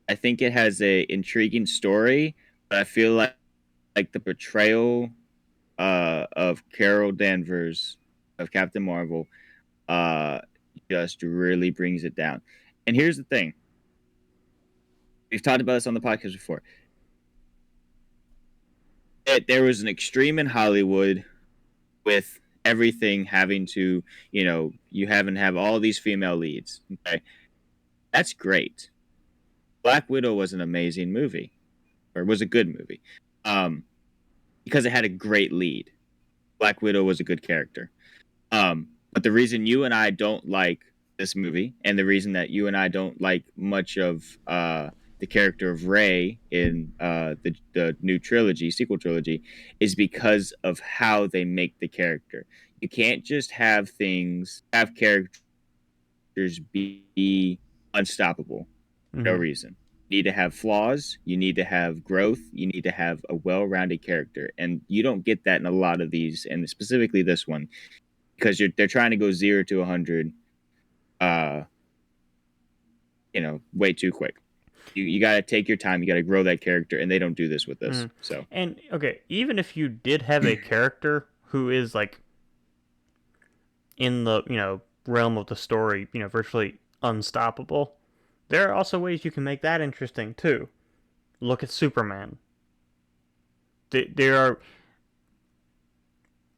I think it has a intriguing story, but I feel like the portrayal of Carol Danvers of Captain Marvel uh, just really brings it down. And here's the thing: we've talked about this on the podcast before. There was an extreme in Hollywood with everything having to, you have all these female leads. Okay, that's great. Black Widow was an amazing movie, or was a good movie, because it had a great lead. Black Widow was a good character. But the reason you and I don't like this movie, and the reason that you and I don't like much of the character of Rey in the new sequel trilogy, is because of how they make the character. You can't just have characters be unstoppable for no Mm-hmm. reason. You need to have flaws. You need to have growth. You need to have a well-rounded character, and you don't get that in a lot of these, and specifically this one, because they're trying to go 0 to 100, way too quick. You got to take your time. You got to grow that character, and they don't do this with this. Mm-hmm. So, And okay, even if you did have a character who is like in the realm of the story, virtually unstoppable, there are also ways you can make that interesting too. Look at Superman. There are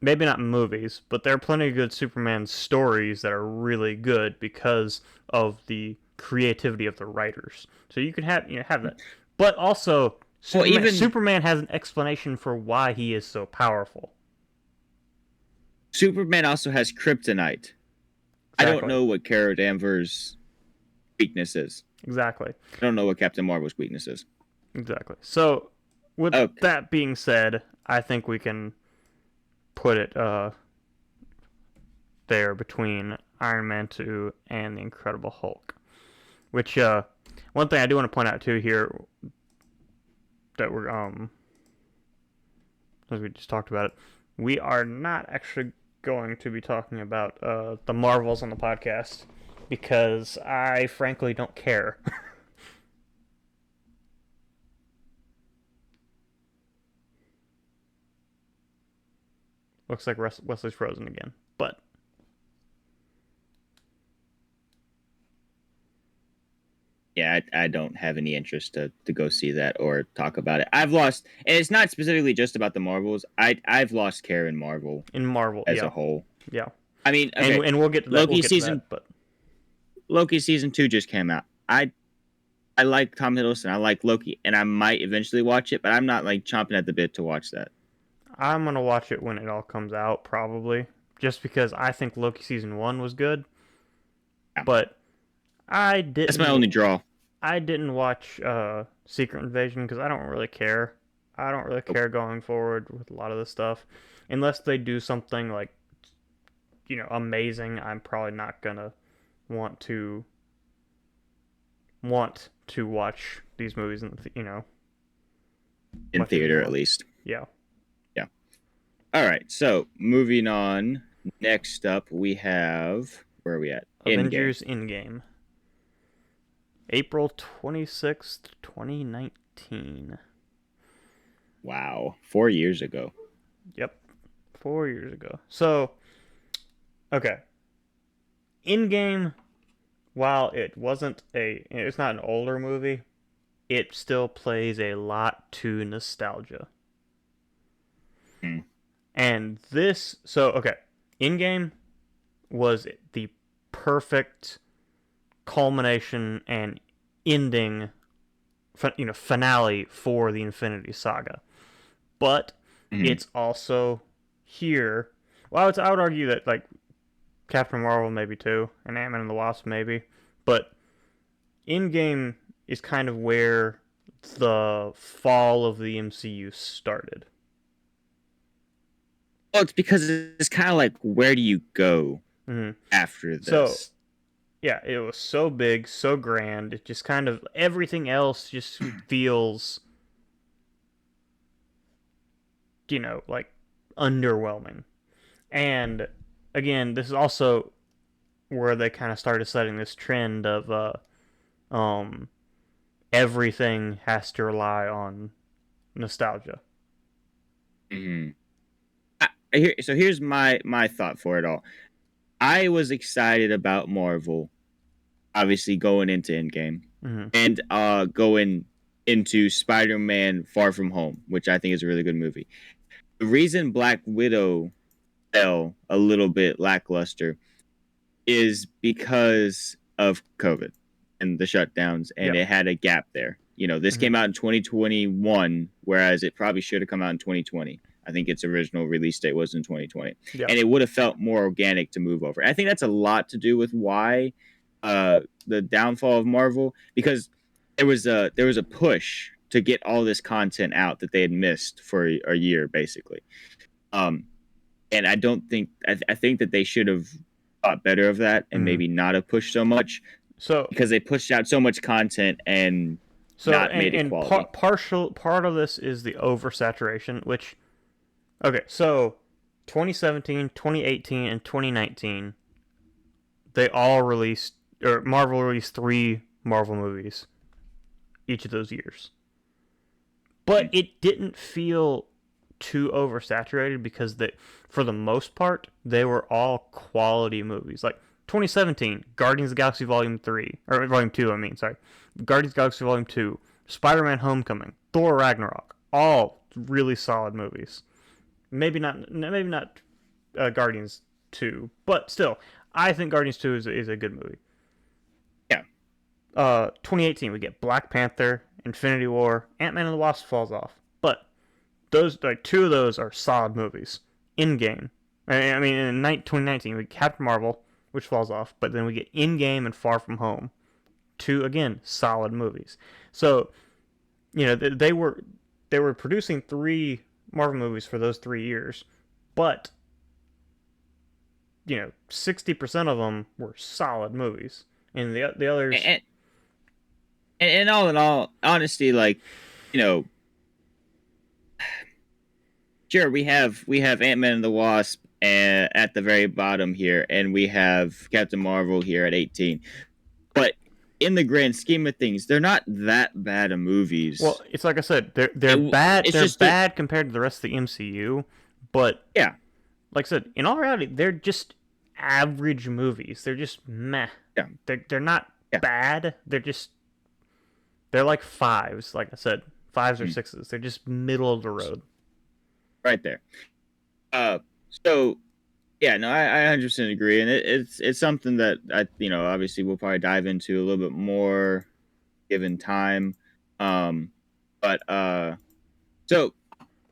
maybe not movies, but there are plenty of good Superman stories that are really good because of the creativity of the writers. So you can have that, but also Superman has an explanation for why he is so powerful. Superman also has kryptonite. Exactly. I don't know what Carol Danvers' weakness is. Exactly. I don't know what Captain Marvel's weakness is. Exactly. So, with that being said, I think we can put it there between Iron Man 2 and the Incredible Hulk. Which, one thing I do want to point out too here, that we're, as we just talked about it, we are not actually going to be talking about the Marvels on the podcast, because I frankly don't care. Looks like Wesley's frozen again, but yeah, I don't have any interest to go see that or talk about it. I've lost, and it's not specifically just about the Marvels. I've lost care in Marvel as a whole. Yeah, I mean, okay, and we'll get to that. Loki season 2 just came out. I like Tom Hiddleston. I like Loki, and I might eventually watch it, but I'm not like chomping at the bit to watch that. I'm gonna watch it when it all comes out, probably, just because I think Loki season 1 was good. Yeah. But I didn't. That's my only draw. I didn't watch Secret Invasion because I don't really care. I don't really care going forward with a lot of this stuff, unless they do something like, amazing. I'm probably not gonna want to watch these movies in theater at least. Yeah. All right, so moving on. Next up, we have, where are we at? Avengers Endgame. April 26th, 2019. Wow, 4 years ago. Yep, 4 years ago. So, okay. Endgame, while it's not an older movie, it still plays a lot to nostalgia. Mm. And this, so okay, in-game was the perfect culmination and ending, finale for the Infinity Saga. But Mm-hmm. it's also here. Well, I would argue that like Captain Marvel maybe too, and Ant-Man and the Wasp maybe, but in-game is kind of where the fall of the MCU started. Well, it's because it's kind of like, where do you go Mm-hmm. after So this? yeah, it was so big, so grand. It just kind of everything else just feels, like underwhelming. And again, this is also where they kind of started setting this trend of um everything has to rely on nostalgia. Mm-hmm. So here's my thought for it all. I was excited about Marvel, obviously going into Endgame, Mm-hmm. and going into Spider-Man: Far From Home, which I think is a really good movie. The reason Black Widow fell a little bit lackluster is because of COVID and the shutdowns, and Yep. it had a gap there. This Mm-hmm. came out in 2021, whereas it probably should have come out in 2020. I think its original release date was in 2020, Yep. and it would have felt more organic to move over. I think that's a lot to do with why the downfall of Marvel, because there was a push to get all this content out that they had missed for a year, basically. Um, and I don't think I think that they should have thought better of that and Mm-hmm. maybe not have pushed so much, So because they pushed out so much content and so not and made it and quality. partial part of this is the oversaturation, which okay, so 2017, 2018, and 2019, they all released, or Marvel released three Marvel movies each of those years. But it didn't feel too oversaturated because for the most part, they were all quality movies. Like 2017, Guardians of the Galaxy Volume 3, or Volume 2, I mean, sorry. Guardians of the Galaxy Volume 2, Spider-Man Homecoming, Thor Ragnarok, all really solid movies. Maybe not Guardians 2, but still, I think Guardians 2 is a good movie. Yeah, 2018, we get Black Panther, Infinity War, Ant-Man and the Wasp falls off. But those, like, two of those are solid movies in game. I mean, in 2019, we get Captain Marvel, which falls off, but then we get In Game and Far From Home, two again solid movies. So they were producing three Marvel movies for those 3 years, but 60% of them were solid movies, and the others. and, and all in all, honesty, like, you know, sure, we have Ant-Man and the Wasp at the very bottom here, and we have Captain Marvel here at 18. But in the grand scheme of things, they're not that bad of movies. Well, it's like I said, they're It, bad. it's They're just that, bad compared to the rest of the MCU, but yeah, like I said, in all reality, they're just average movies. They're just meh. yeah, They're not yeah, bad. They're like fives. Like I said, fives or mm, sixes. They're just middle of the road. right there. Uh, so yeah, no, I 100% agree, and it's something that obviously we'll probably dive into a little bit more given time. Um, but so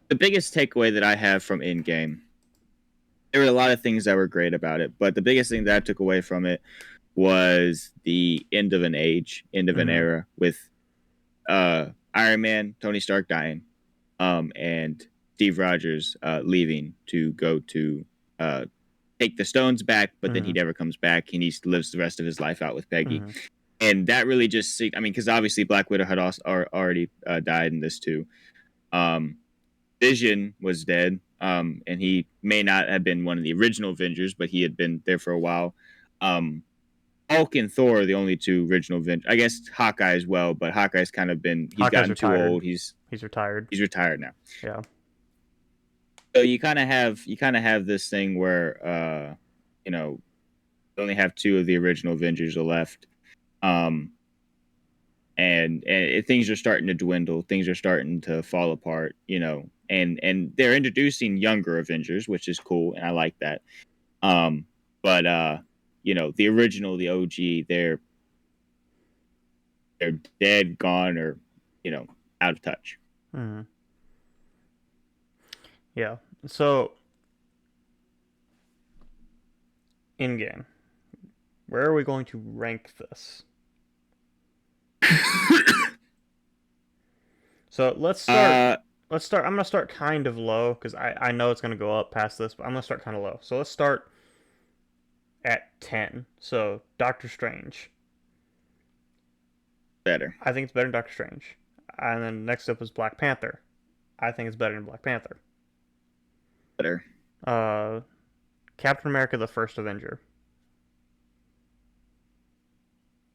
the biggest takeaway that I have from Endgame, there were a lot of things that were great about it, but the biggest thing that I took away from it was the end of an age, end of an Mm-hmm. era, with Iron Man, Tony Stark dying, and Steve Rogers leaving to go to uh, take the stones back, but then he Mm-hmm. never comes back, and he lives the rest of his life out with Peggy. Mm-hmm. And that really just, I mean, because obviously Black Widow had also already died in this too. Um, Vision was dead, and he may not have been one of the original Avengers, but he had been there for a while. Um, Hulk and Thor are the only two original Avengers. I guess Hawkeye as well, but Hawkeye's kind of he's Hawkeye's gotten too retired. old. He's He's retired. he's retired now. Yeah. So you kind of have this thing where you only have two of the original Avengers left. Um, and things are starting to dwindle, things are starting to fall apart, and they're introducing younger Avengers, which is cool, and I like that. um but the original, the OG, they're dead, gone, or out of touch. Mhm. Yeah. So, in game, where are we going to rank this? So let's start. uh Let's start. I'm gonna start kind of low because I know it's gonna go up past this, but I'm gonna start kind of low. So let's start at 10. So Doctor Strange. Better. I think it's better than Doctor Strange. And then next up was Black Panther. I think it's better than Black Panther. Better. Uh, Captain America: The First Avenger.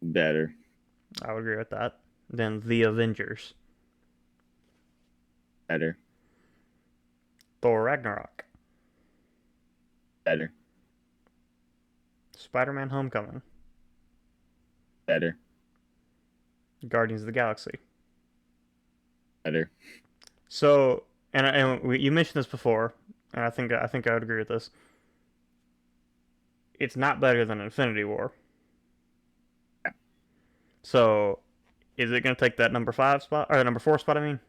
Better. I would agree with that. Then The Avengers. Better. Thor: Ragnarok. Better. Spider-Man: Homecoming. Better. Guardians of the Galaxy. Better. So, you mentioned this before, and I think I would agree with this. It's not better than Infinity War. So, is it going to take that number 5 spot or number 4 spot? I mean,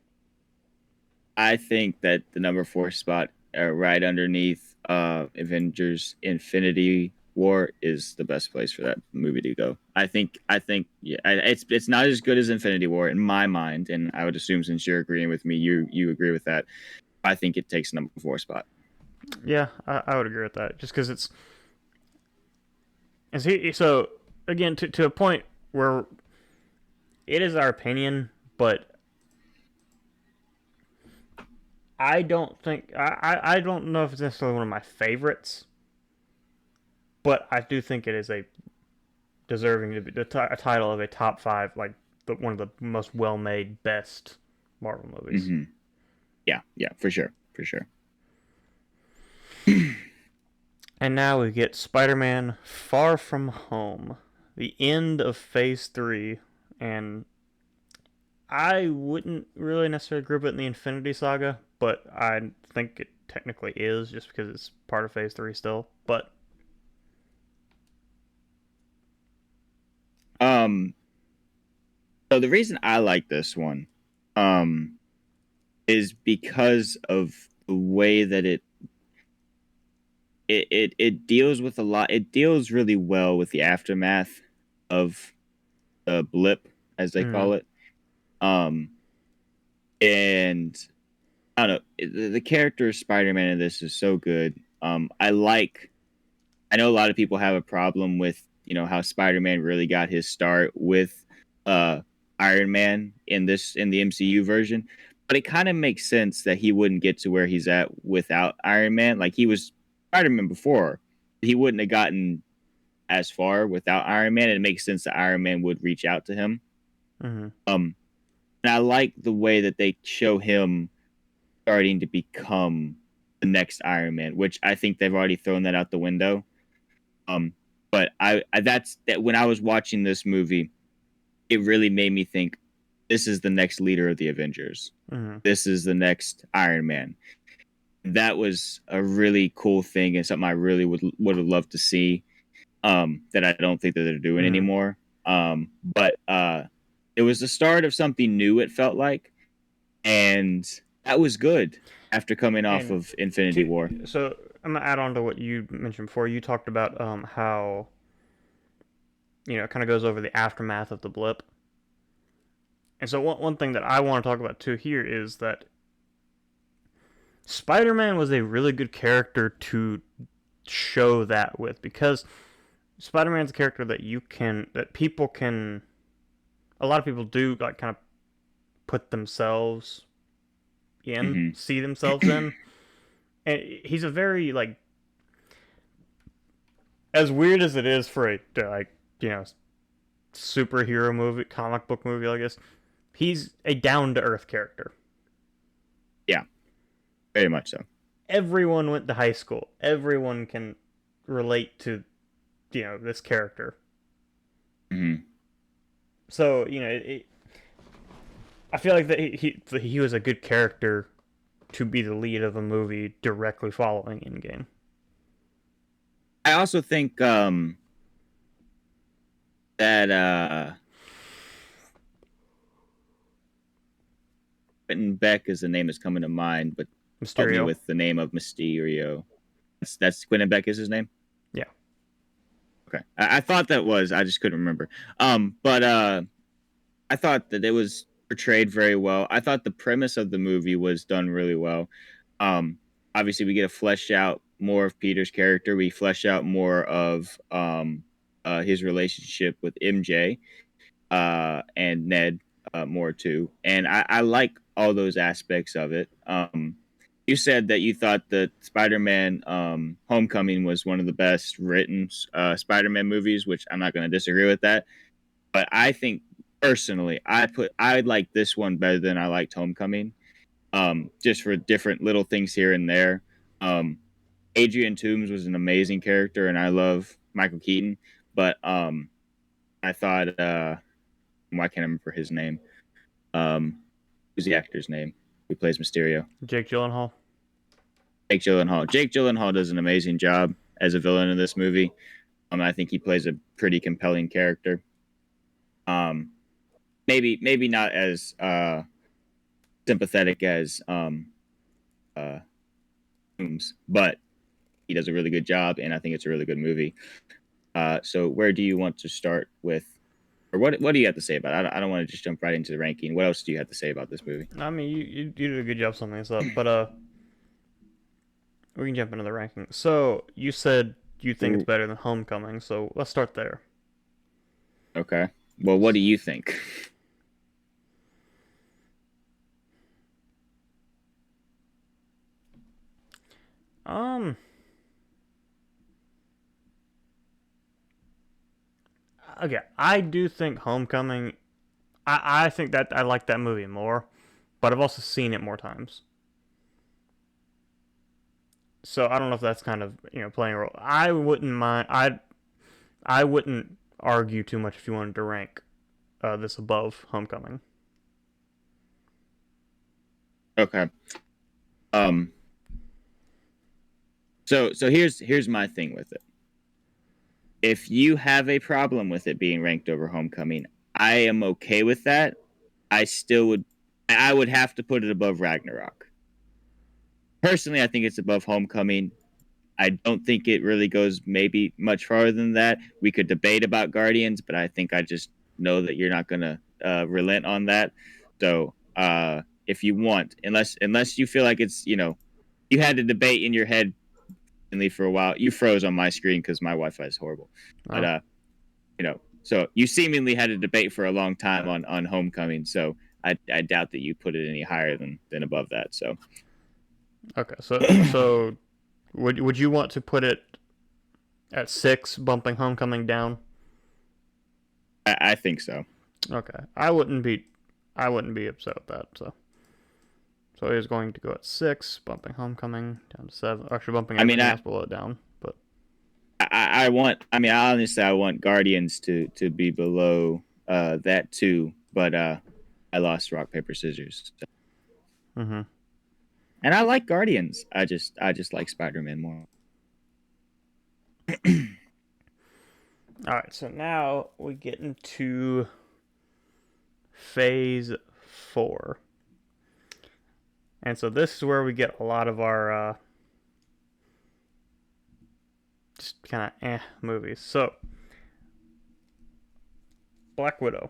I think that the number 4 spot, right underneath Avengers Infinity War, is the best place for that movie to go. I think yeah, it's not as good as Infinity War in my mind, and I would assume, since you're agreeing with me, you agree with that. I think it takes number 4 spot. yeah, I would agree with that. Just because so again to a point where it is our opinion, but I don't know if it's necessarily one of my favorites, but I do think it is a deserving to be a title of a top 5, like one of the most well-made, best Marvel movies. Mm-hmm. Yeah, for sure, for sure. And now we get Spider-Man: Far From Home, the end of Phase 3, and I wouldn't really necessarily group it in the Infinity Saga, but I think it technically is just because it's part of Phase 3 still. But um so the reason I like this one um is because of the way that it deals with a lot. It deals really well with the aftermath of the blip, as they mm, call it. Um, and I don't know, the character of Spider-Man in this is so good. I know a lot of people have a problem with, how Spider-Man really got his start with uh Iron Man in the MCU version, but it kind of makes sense that he wouldn't get to where he's at without Iron Man. Like, he was Spider-Man before, he wouldn't have gotten as far without Iron Man. And it makes sense that Iron Man would reach out to him. mm, Um, and I like the way that they show him starting to become the next Iron Man, which I think they've already thrown that out the window. Um, but I that's that when I was watching this movie, it really made me think, this is the next leader of the Avengers. mm, This is the next Iron Man. That was a really cool thing, and something I really would have loved to see. That I don't think that they're doing mm. anymore. But it was the start of something new. It felt like, and that was good after coming off And of Infinity War. so I'm gonna add on to what you mentioned before. You talked about how it kind of goes over the aftermath of the blip. And so one thing that I want to talk about too here is that Spider-Man was a really good character to show that with, because Spider-Man's a character that people can, a lot of people do like kind of put themselves in, Hmm. see themselves in. And he's a very like, as weird as it is for a like, you know, superhero movie, comic book movie, I guess, he's a down to earth character. Yeah, very much so. Everyone went to high school. Everyone can relate to, this character. Hmm. So, I feel like that he was a good character to be the lead of a movie directly following Endgame. I also think that Quentin Beck is the name that's coming to mind, but help me Mysterio. with the name of Mysterio. That's Quentin Beck is his name. Yeah. Okay, I thought that was. I just couldn't remember. But I thought that it was portrayed very well. I thought the premise of the movie was done really well. Um, Obviously, we get to flesh out more of Peter's character. We flesh out more of his relationship with MJ and Ned more too. And I like all those aspects of it. You said that you thought that Spider-Man Homecoming was one of the best written Spider-Man movies, which I'm not going to disagree with that. But I think personally, I like this one better than I liked Homecoming. Just for different little things here and there. Um, Adrian Toomes was an amazing character, and I love Michael Keaton. But I thought, why can't I remember his name? Who's the actor's name? Who plays Mysterio? Jake Gyllenhaal. Jake Gyllenhaal. Jake Gyllenhaal does an amazing job as a villain in this movie. I think he plays a pretty compelling character. Um, maybe not as sympathetic as Toomes, but he does a really good job, and I think it's a really good movie. So where do you want to start with, or what do you have to say about it? I don't want to just jump right into the ranking. What else do you have to say about this movie? I mean, you did a good job summing this up, but we can jump into the ranking. So you said you think it's Ooh, better than Homecoming, so let's start there. okay. Well, what do you think? Um, okay, I do think Homecoming. I think that I like that movie more, but I've also seen it more times. So I don't know if that's kind of playing a role. I wouldn't mind. I wouldn't argue too much if you wanted to rank this above Homecoming. Okay. Um. So here's my thing with it. If you have a problem with it being ranked over Homecoming, I am okay with that. I still would. I would have to put it above Ragnarok. Personally, I think it's above Homecoming. I don't think it really goes maybe much farther than that. We could debate about Guardians, but I think I just know that you're not going to relent on that. So if you want, unless you feel like it's you had a debate in your head for a while. You froze on my screen because my Wi-Fi is horrible. But Oh, so you seemingly had a debate for a long time on Homecoming. So I doubt that you put it any higher than above that. So okay. So would you want to put it at 6, bumping Homecoming down? I think so. Okay, I wouldn't be upset with that. So it is going to go at 6, bumping Homecoming down to 7. Actually, bumping I mean, everything else below it down. But I want. I mean, honestly, I want Guardians to be below that too. But I lost rock paper scissors, so. mm-hmm. And I like Guardians. I just like Spider Man more. All right. So now we get into Phase 4, and so this is where we get a lot of our just kind of movies. So Black Widow.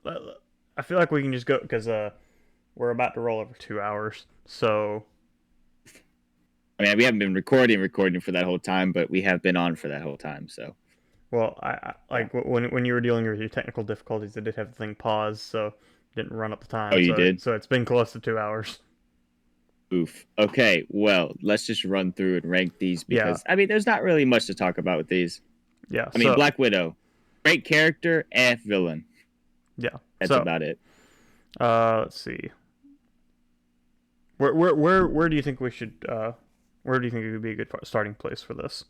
I feel like we can just go because we're about to roll over 2 hours. So I mean, we haven't been recording for that whole time, but we have been on for that whole time. So well, I yeah. like when you were dealing with your technical difficulties, I did have the thing paused, so it didn't run up the Oh, time. you So did? so it's been close to 2 hours. Oof. Okay. Well, let's just run through and rank these Yeah, because I mean, there's not really much to talk about with these. yeah. I mean, So Black Widow, great character, villain. yeah. That's So about it. let's see. Where do you think we should where do you think it would be a good starting place for this?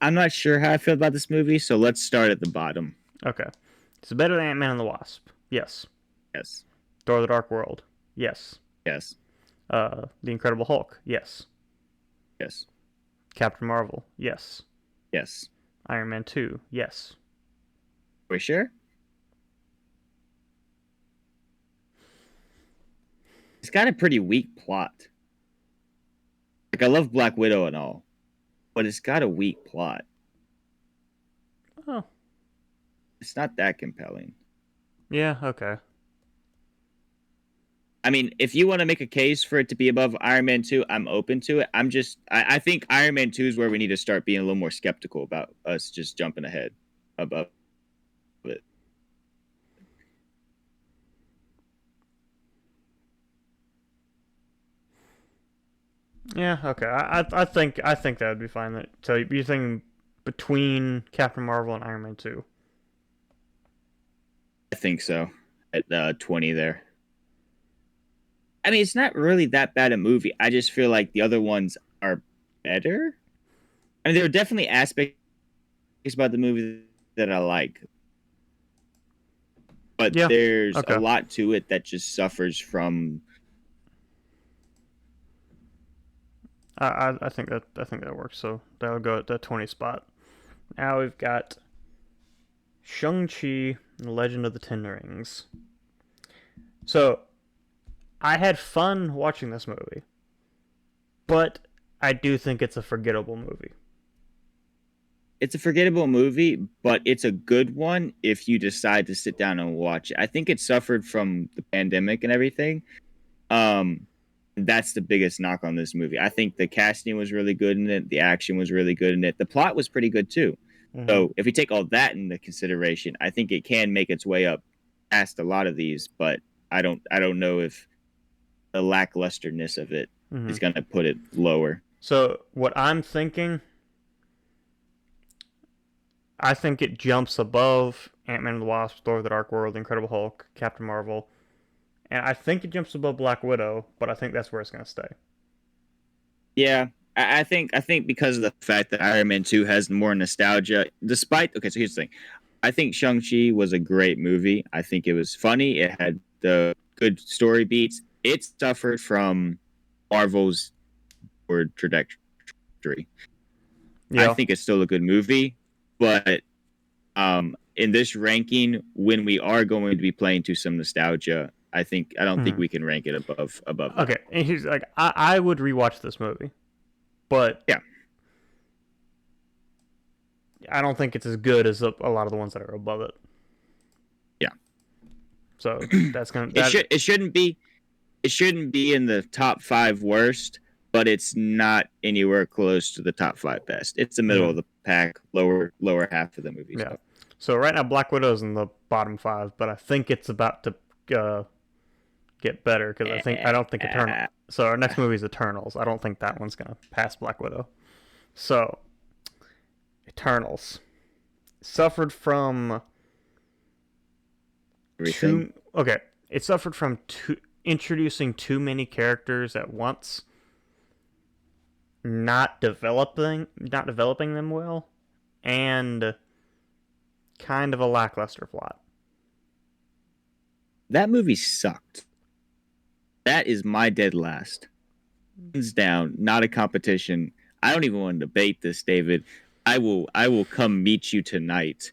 I'm not sure how I feel about this movie, so let's start at the bottom. Okay. It's better than Ant-Man and the Wasp. Yes. Yes. Thor: The Dark World. Yes. Yes. The Incredible Hulk. Yes. Yes. Captain Marvel. Yes. Yes. Iron Man 2. Yes. For sure. It's got a pretty weak plot. Like I love Black Widow and all, but it's got a weak plot. Oh. It's not that compelling. Yeah, okay. I mean, if you want to make a case for it to be above Iron Man 2, I'm open to it. I think Iron Man 2 is where we need to start being a little more skeptical about us just jumping ahead above it. Yeah, okay. I think that would be fine. So you think between Captain Marvel and Iron Man 2. I think so. At 20 there. I mean, it's not really that bad a movie. I just feel like the other ones are better. I mean, there are definitely aspects about the movie that I like, but Yeah. there's a Okay. lot to it that just suffers from. I think that works. So that'll go at the 20 spot. Now we've got Shang-Chi and the Legend of the Ten Rings. So I had fun watching this movie, but I do think it's a forgettable movie. It's a forgettable movie, but it's a good one if you decide to sit down and watch it. I think it suffered from the pandemic and everything. Um, that's the biggest knock on this movie. I think the casting was really good in it. The action was really good in it. The plot was pretty good too. Mm-hmm. So if we take all that into consideration, I think it can make its way up past a lot of these. But I don't know if the lacklusterness of it Mm-hmm. is going to put it lower. So what I'm thinking, I think it jumps above Ant-Man and the Wasp, Thor: The Dark World, Incredible Hulk, Captain Marvel, and I think it jumps above Black Widow. But I think that's where it's gonna stay. Yeah, I think because of the fact that Iron Man 2 has more nostalgia, despite okay, so here's the thing. I think Shang-Chi was a great movie. I think it was funny. It had the good story beats. It suffered from Marvel's forward trajectory. I Yeah. think it's still a good movie, but in this ranking, when we are going to be playing to some nostalgia, I don't think Mm-hmm. we can rank it above that. Okay. And he's like, I would rewatch this movie, but Yeah, I don't think it's as good as a lot of the ones that are above it. yeah. So that's gonna it that. should it shouldn't be it shouldn't be in the top five worst, but it's not anywhere close to the top five best. It's the middle Mm-hmm. of the pack, lower half of the movie Yeah. stuff. So right now Black Widow's in the bottom five, but I think it's about to get better because I don't think Eternal. So our next movie is Eternals. I don't think that one's gonna pass Black Widow. So Eternals suffered from Everything. too. Okay, it suffered from introducing too many characters at once, not developing them well, and kind of a lackluster plot. That movie sucked. That is my dead last. Hands down, not a competition. I don't even want to debate this, David. I will come meet you tonight.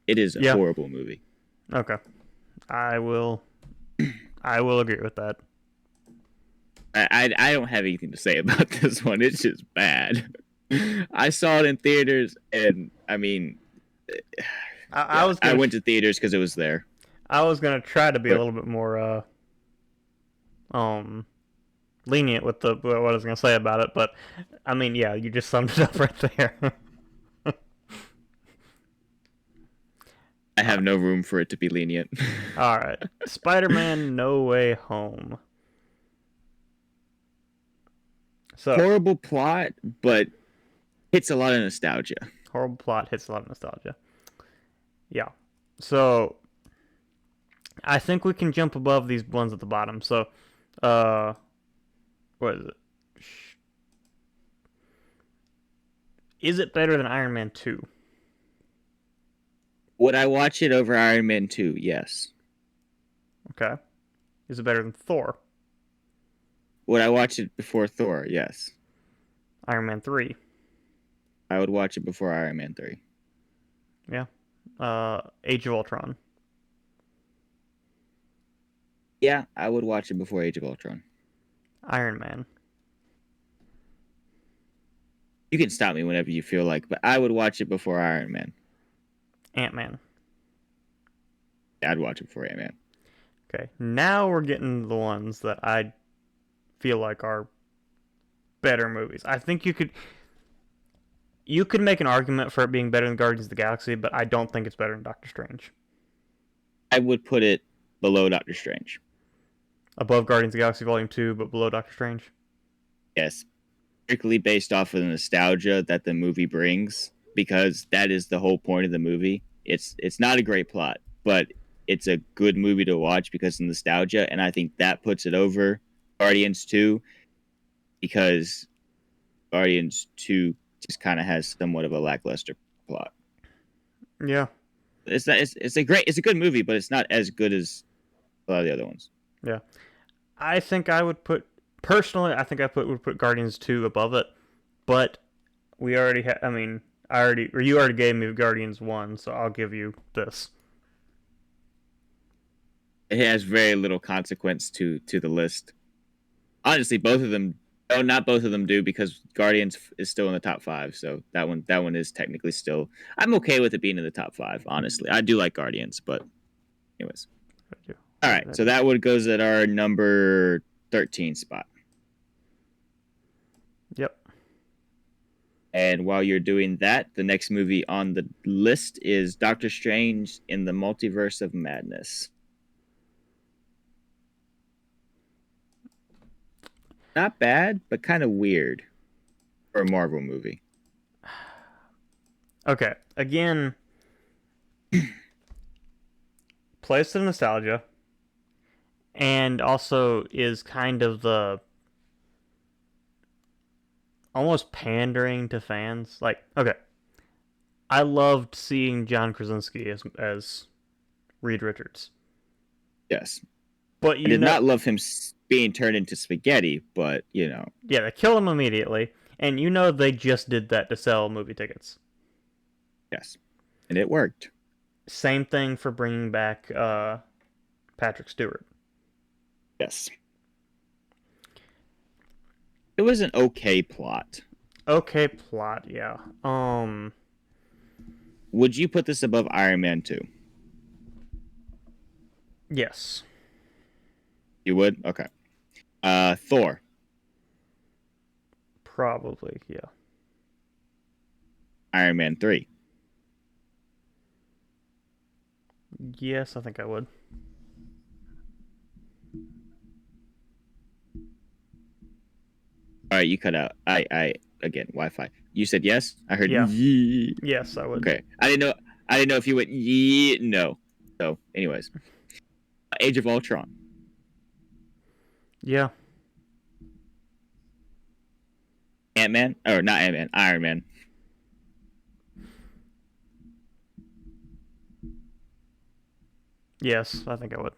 It is a Yeah. horrible movie. Okay. I will. I will agree with that. I don't have anything to say about this one. It's just bad. I saw it in theaters, and I mean, I yeah, was I gonna. went to theaters because it was there. I was gonna try to be a But little bit more um lenient with the what I was gonna say about it, but I mean, yeah, you just summed it up right there. I All have right. no room for it to be lenient. All right. Spider-Man: No Way Home. So Horrible plot, but hits a lot of nostalgia. horrible plot hits a lot of nostalgia. Yeah. So I think we can jump above these ones at the bottom. So, uh, what is it? Is it better than Iron Man 2? Would I watch it over Iron Man 2? Yes. Okay. Is it better than Thor? Would I watch it before Thor? Yes. Iron Man 3? I would watch it before Iron Man 3. Yeah. Age of Ultron? Yeah, I would watch it before Age of Ultron. Iron Man? You can stop me whenever you feel like, but I would watch it before Iron Man. Ant-Man? I'd watch it before Ant Man. Okay, now we're getting the ones that I feel like are better movies. I think you could make an argument for it being better than Guardians of the Galaxy, but I don't think it's better than Doctor Strange. I would put it below Doctor Strange. Above Guardians of the Galaxy Volume 2, but below Doctor Strange? Yes, strictly based off of the nostalgia that the movie brings, because that is the whole point of the movie. It's not a great plot, but it's a good movie to watch because of nostalgia, and I think that puts it over Guardians 2, because Guardians 2 just kind of has somewhat of a lackluster plot. Yeah. It's a good movie, but it's not as good as a lot of the other ones. Yeah. I think I would put personally. I think would put Guardians 2 above it, but we already I mean, you already gave me Guardians 1, so I'll give you this. It has very little consequence to the list. Honestly, both of them. Oh, not both of them do, because Guardians is still in the top 5. So that one is technically still. I'm okay with it being in the top 5. Honestly, I do like Guardians, but anyways. All right, so that one goes at our number 13 spot. Yep. And while you're doing that, the next movie on the list is Doctor Strange in the Multiverse of Madness. Not bad, but kind of weird for a Marvel movie. Okay. Again, plays to the nostalgia, and also is kind of the almost pandering to fans. Like, okay, I loved seeing John Krasinski as Reed Richards. Yes. But I did not love him being turned into spaghetti, but yeah, they kill him immediately, and they just did that to sell movie tickets. Yes, and it worked. Same thing for bringing back Patrick Stewart. Yes, it was an okay plot. Okay plot, yeah. Would you put this above Iron Man 2? Yes. You would? Okay. Thor. Probably, yeah. Iron Man 3. Yes, I think I would. All right, you cut out. Again, Wi-Fi. You said yes. I heard yeah. Yee. Yes, I would. Okay, I didn't know if you went yee. No. So, anyways, Age of Ultron. Yeah. Ant-Man, or not Ant-Man, Iron Man. Yes, I think I would.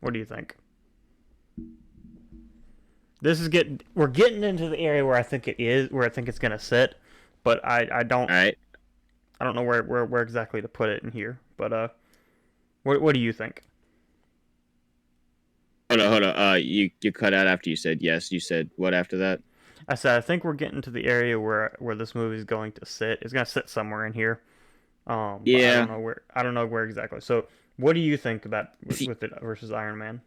What do you think? We're getting into the area where I think it's gonna sit, but I don't. All right. I don't know where exactly to put it in here. But what do you think? Hold on. You cut out after you said yes. You said what after that? I said I think we're getting to the area where this movie is going to sit. It's gonna sit somewhere in here. But I Yeah. don't know where. I don't know where exactly. So, what do you think about with it versus Iron Man?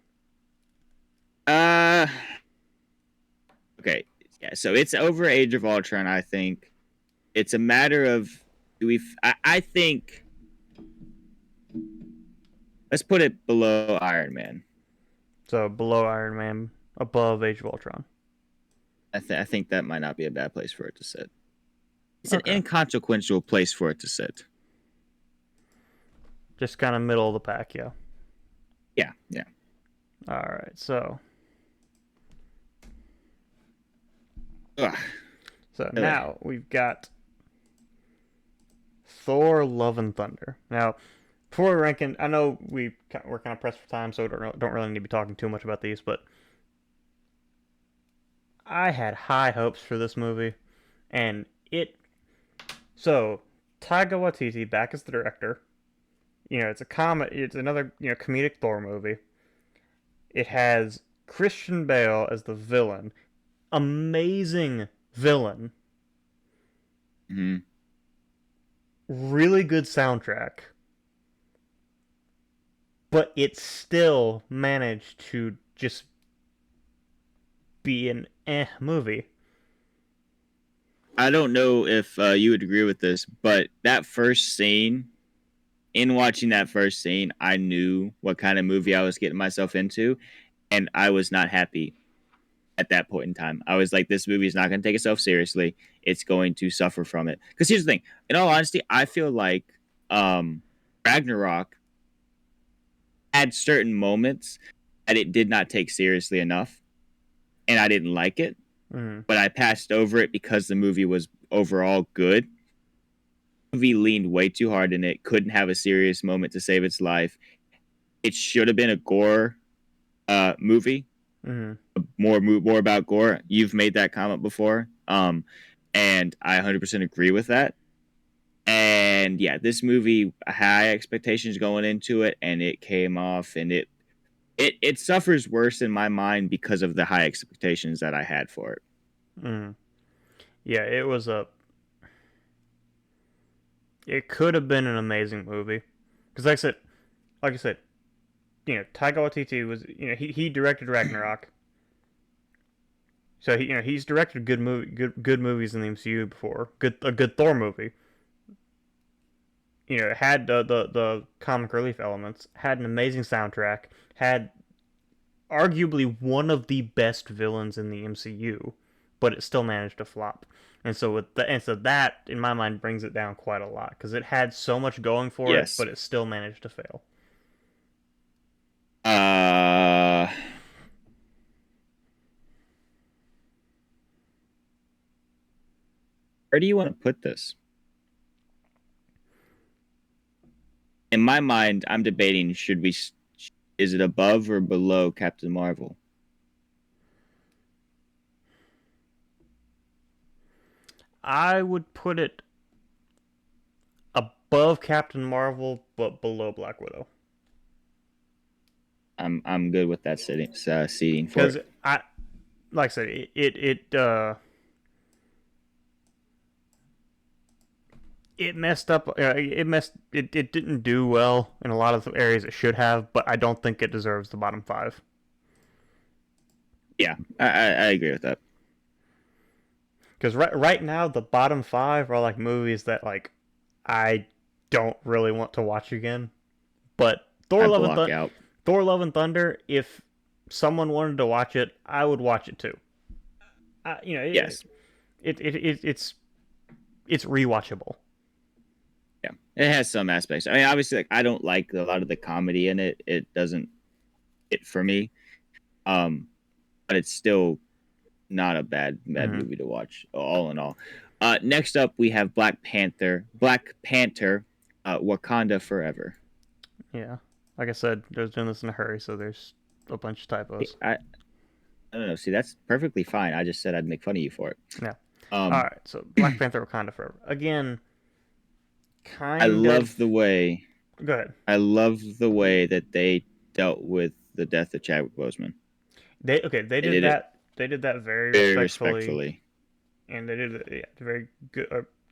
Okay. Yeah. So it's over Age of Ultron. I think it's a matter of I think let's put it below Iron Man. So below Iron Man, above Age of Ultron. I think that might not be a bad place for it to sit. It's an inconsequential place for it to sit. Just kind of middle of the pack, yeah. Yeah, yeah. All right, so. Ugh. So now we've got Thor: Love and Thunder. Now, before we rank in, I know we're kind of pressed for time, so don't really need to be talking too much about these, but I had high hopes for this movie, and it so Taika Waititi back as the director. It's a comedy. It's another comedic Thor movie. It has Christian Bale as the villain. Amazing villain. Hmm. Really good soundtrack. But it still managed to just be an movie. I don't know if you would agree with this, but that first scene, in watching that first scene, I knew what kind of movie I was getting myself into, and I was not happy at that point in time. I was like, this movie is not going to take itself seriously. It's going to suffer from it. Because here's the thing: in all honesty, I feel like um, Ragnarok had certain moments that it did not take seriously enough, and I didn't like it. Mm. But I passed over it because the movie was overall good. The movie leaned way too hard in it. Couldn't have a serious moment to save its life. It should have been a gore movie, Mm. more about gore. You've made that comment before, and I 100% agree with that. And yeah, this movie high expectations going into it, and it came off, and it suffers worse in my mind because of the high expectations that I had for it. Mm. Yeah, it was a. It could have been an amazing movie, because like I said, Taika Waititi was, he directed Ragnarok, so he's directed good movies in the MCU before. A good Thor movie. It had the comic relief elements, had an amazing soundtrack, had arguably one of the best villains in the MCU, but it still managed to flop. And so that in my mind brings it down quite a lot because it had so much going for it, Yes. but it still managed to fail. Uh, where do you want to put this? In my mind, I'm debating is it above or below Captain Marvel? I would put it above Captain Marvel, but below Black Widow. I'm good with that seating for Because it. like I said, it messed up. It didn't do well in a lot of areas it should have, but I don't think it deserves the bottom five. Yeah, I agree with that. Because right now the bottom five are like movies that like I don't really want to watch again. But I block out. Thor: Love and Thunder, if someone wanted to watch it, I would watch it too. Uh, you know, it, Yes. it's rewatchable. Yeah, it has some aspects. I mean, obviously, like I don't like a lot of the comedy in it. It doesn't fit for me. Um, but it's still not a bad Mm-hmm. movie to watch. All in all, next up we have Black Panther. Wakanda Forever. Yeah, like I said, I was doing this in a hurry, so there's a bunch of typos. I don't know. See, that's perfectly fine. I just said I'd make fun of you for it. Yeah. All Um, right. So Black Panther: Wakanda Forever. Again, I kind love the of. way Go ahead. I love the way that they dealt with the death of Chadwick Boseman. They They did did it that. They did that very very respectfully, respectfully. and they did it a very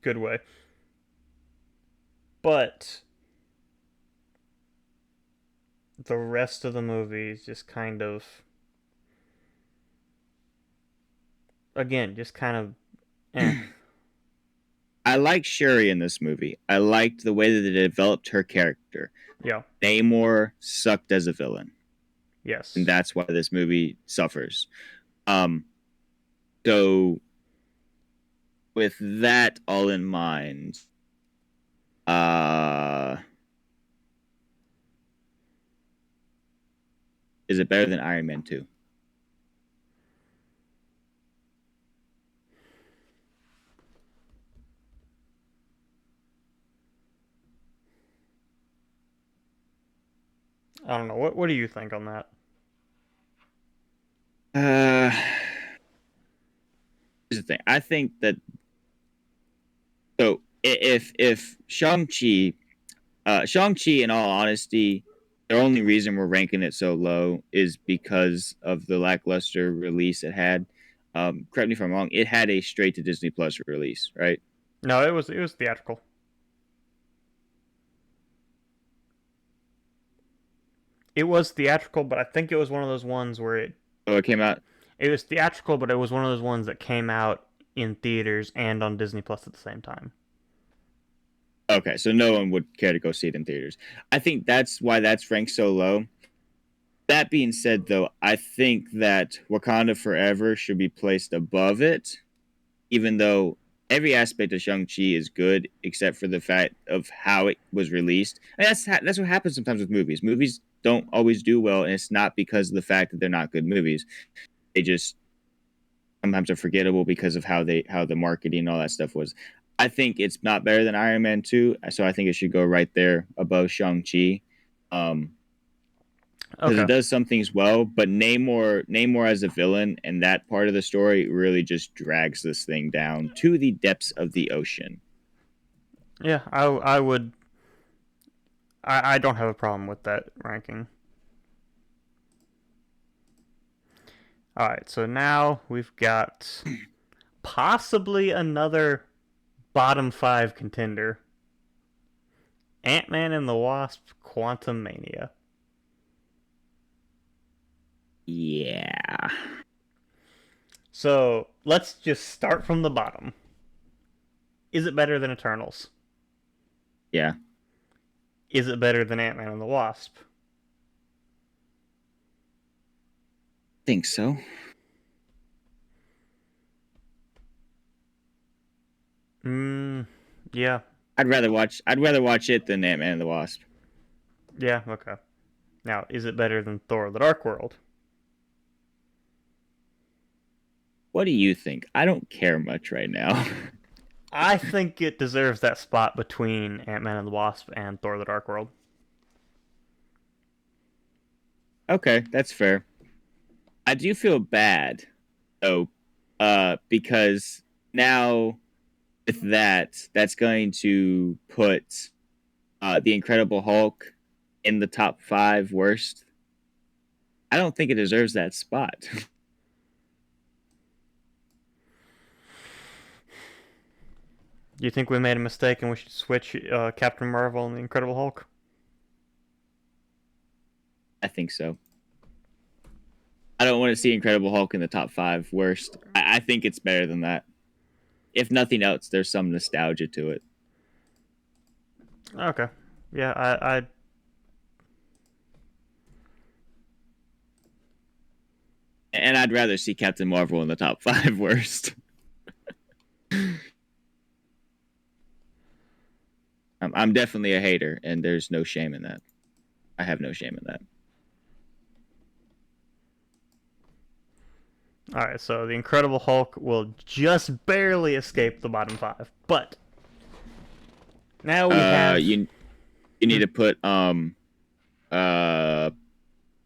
good way. But the rest of the movie is just kind of, again, just kind of, eh. I like Shuri in this movie. I liked the way that they developed her character. Yeah. Namor sucked as a villain, and Yes. that's why this movie suffers. Um, so with that all in mind, uh, is it better than Iron Man 2? I don't know. What do you think on that? Uh, here's the thing. I think that so if Shang-Chi, in all honesty, the only reason we're ranking it so low is because of the lackluster release it had. Correct me if I'm wrong. It had a straight to Disney Plus release, right? No, it was theatrical. It was theatrical, but I think it was one of those ones where Oh, it came out. it was theatrical, but it was one of those ones that came out in theaters and on Disney Plus at the same time. Okay, so no one would care to go see it in theaters. I think that's why that's ranked so low. That being said, though, I think that Wakanda Forever should be placed above it, even though every aspect of Shang-Chi is good except for the fact of how it was released. And that's what happens sometimes with movies. Movies don't always do well, and it's not because of the fact that they're not good movies. They just sometimes are forgettable because of how the marketing and all that stuff was. I think it's not better than Iron Man 2, so I think it should go right there above Shang-Chi. Because it Okay. does some things well, but Namor as a villain and that part of the story really just drags this thing down to the depths of the ocean. Yeah, I would. I don't have a problem with that ranking. All right, so now we've got possibly another bottom five contender: Ant-Man and the Wasp: Quantum Mania. Yeah. So let's just start from the bottom. Is it better than Eternals? Yeah. Is it better than Ant-Man and the Wasp? Think so. Mm, yeah, I'd rather watch it than Ant-Man and the Wasp. yeah, okay. Now, is it better than Thor: The Dark World? What do you think? I don't care much right now. I think it deserves that spot between Ant-Man and the Wasp and Thor: The Dark World. Okay, that's fair. I do feel bad though, because now with that's going to put the Incredible Hulk in the top five worst. I don't think it deserves that spot. Do you think we made a mistake and we should switch Captain Marvel and the Incredible Hulk? I think so. I don't want to see Incredible Hulk in the top five worst. I think it's better than that. If nothing else, there's some nostalgia to it. Okay. Yeah, I And I'd rather see Captain Marvel in the top five worst. I'm definitely a hater, and there's no shame in that. I have no shame in that. All right, so the Incredible Hulk will just barely escape the bottom five, but now we Uh, have. you you need to put uh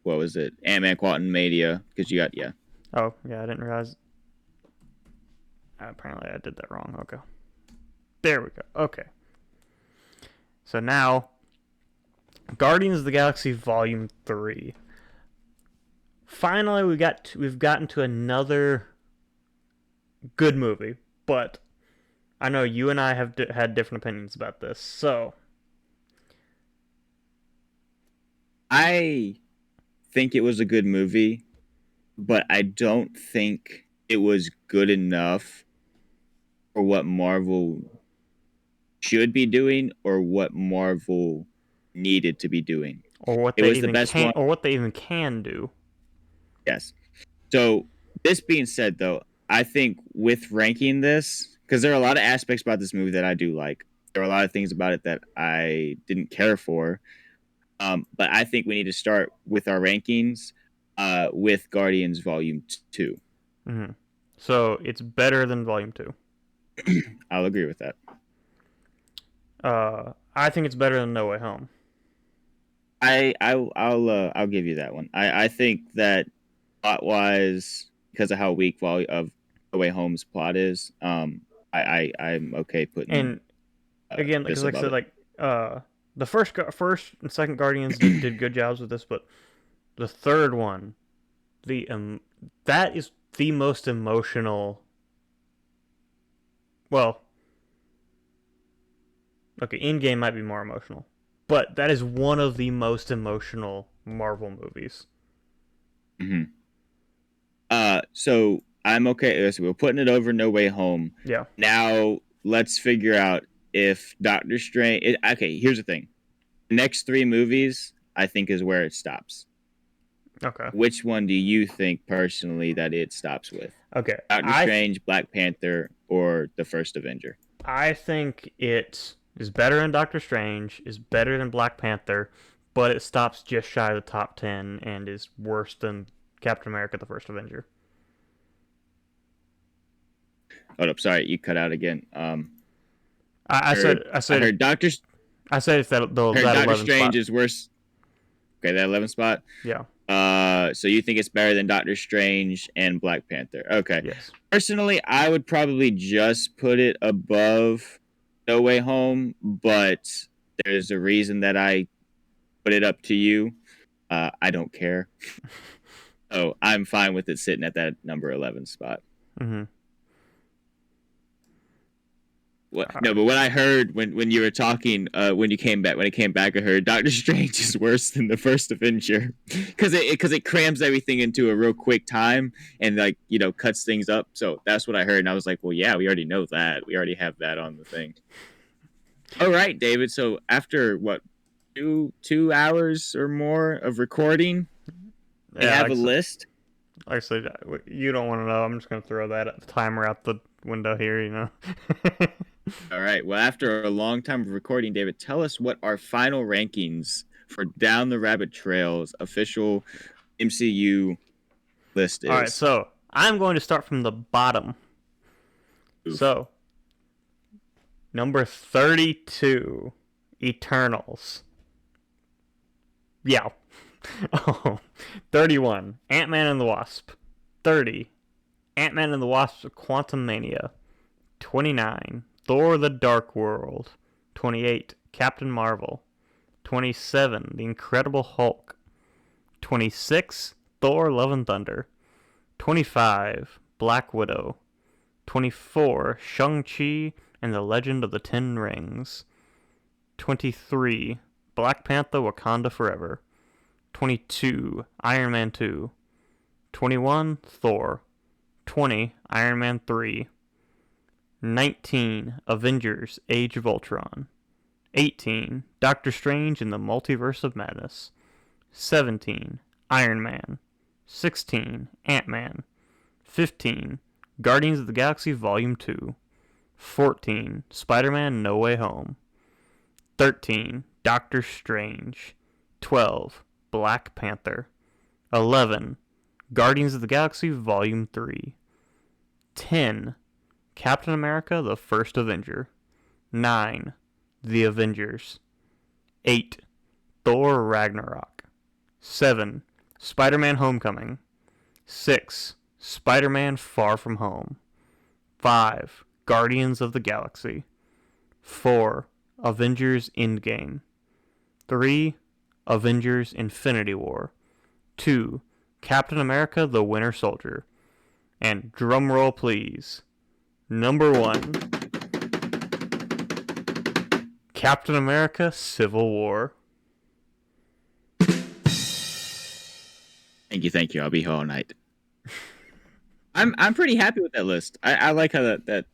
what was it? Ant-Man Quantum Mania, because you got, yeah. Oh yeah, I didn't realize. Apparently, I did that wrong. Okay, there we go. Okay, so now Guardians of the Galaxy Volume 3. Finally, we've gotten to another good movie, but I know you and I have had different opinions about this. So, I think it was a good movie, but I don't think it was good enough for what Marvel should be doing or what Marvel needed to be doing. It was the best one. or what they even can do. Yes. So, this being said, though, I think with ranking this, because there are a lot of aspects about this movie that I do like, there are a lot of things about it that I didn't care for. But I think we need to start with our rankings with Guardians Volume 2. Mm-hmm. So it's better than Volume 2. I'll agree with that. I think it's better than No Way Home. I'll give you that one. I think that plot wise, because of how weak of No Way Home's plot is, I'm okay putting And again, because this like I above said, it. like the first and second Guardians did good jobs with this, but the third one, the that is the most emotional. Well, okay, Endgame might be more emotional, but that is one of the most emotional Marvel movies. Hmm. So I'm okay. So we're putting it over No Way Home. Yeah. Now let's figure out if Doctor Strange. Okay, here's the thing. The next three movies, I think, is where it stops. Okay. Which one do you think personally that it stops with? Okay. Doctor Strange, Black Panther, or the first Avenger? I think it is better than Doctor Strange, is better than Black Panther, but it stops just shy of the top 10 and is worse than Captain America: The First Avenger. Hold up, sorry, you cut out again. I, I said I I said heard Doctor I said it's heard that Doctor 11 Strange spot. is worse. Okay, that 11 spot. Yeah. So you think it's better than Doctor Strange and Black Panther? Okay. Yes. Personally, I would probably just put it above No Way Home, but there's a reason that I put it up to you. I don't care. So I'm fine with it sitting at that number 11 spot. Mhm. What? All No, right. but what I heard when you were talking, when it came back, I heard Doctor Strange is worse than the first Avenger because it crams everything into a real quick time and like cuts things up. So that's what I heard, and I was like, well, yeah, we already know that. We already have that on the thing. All right, David. So after what 2 hours or more of recording, we Yeah, have a list. like I said, you don't want to know. I'm just gonna throw that timer out the window here. All right. Well, after a long time of recording, David, tell us what our final rankings for Down the Rabbit Trail's official MCU list All right. is. So I'm going to start from the bottom. Oof. So number 32, Eternals. Yeah. Oh, 31, Ant-Man and the Wasp. 30, Ant-Man and the Wasp: Quantumania. 29, Thor: The Dark World. 28, Captain Marvel. 27, The Incredible Hulk. 26, Thor: Love and Thunder. 25, Black Widow. 24, Shang-Chi and the Legend of the Ten Rings. 23, Black Panther: Wakanda Forever. 22, Iron Man 2. 21, Thor. 20, Iron Man 3. 19, Avengers: Age of Ultron. 18, Doctor Strange in the Multiverse of Madness. 17, Iron Man. 16, Ant-Man. 15, Guardians of the Galaxy Volume 2. 14, Spider-Man: No Way Home. 13, Doctor Strange. 12, Black Panther. 11, Guardians of the Galaxy Volume 3. 10, Captain America: The First Avenger. 9, The Avengers. 8, Thor: Ragnarok. 7, Spider-Man: Homecoming. 6, Spider-Man: Far From Home. 5, Guardians of the Galaxy. 4, Avengers: Endgame. 3, Avengers: Infinity War. 2, Captain America: The Winter Soldier. And drumroll please, number 1, Captain America: Civil War. Thank you. I'll be here all night. I'm pretty happy with that list. I like how that the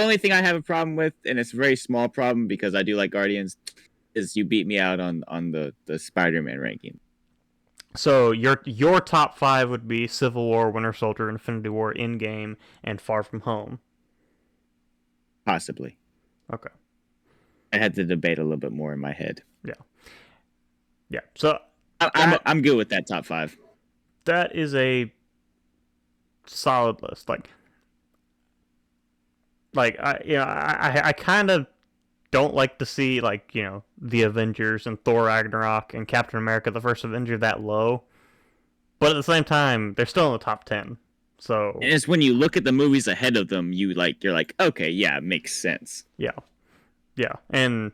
only thing I have a problem with, and it's a very small problem because I do like Guardians, is you beat me out on the Spider-Man ranking. So your top 5 would be Civil War, Winter Soldier, Infinity War, Endgame, and Far From Home. Possibly. Okay. I had to debate a little bit more in my head. Yeah. Yeah. So I'm good with that top 5. that is a solid list. Like I kind of don't like to see like the Avengers and Thor Ragnarok and Captain America: The First Avenger that low, but at the same time they're still in the top 10. So And it's when you look at the movies ahead of them, you're like, okay, yeah, it makes sense. yeah, yeah, and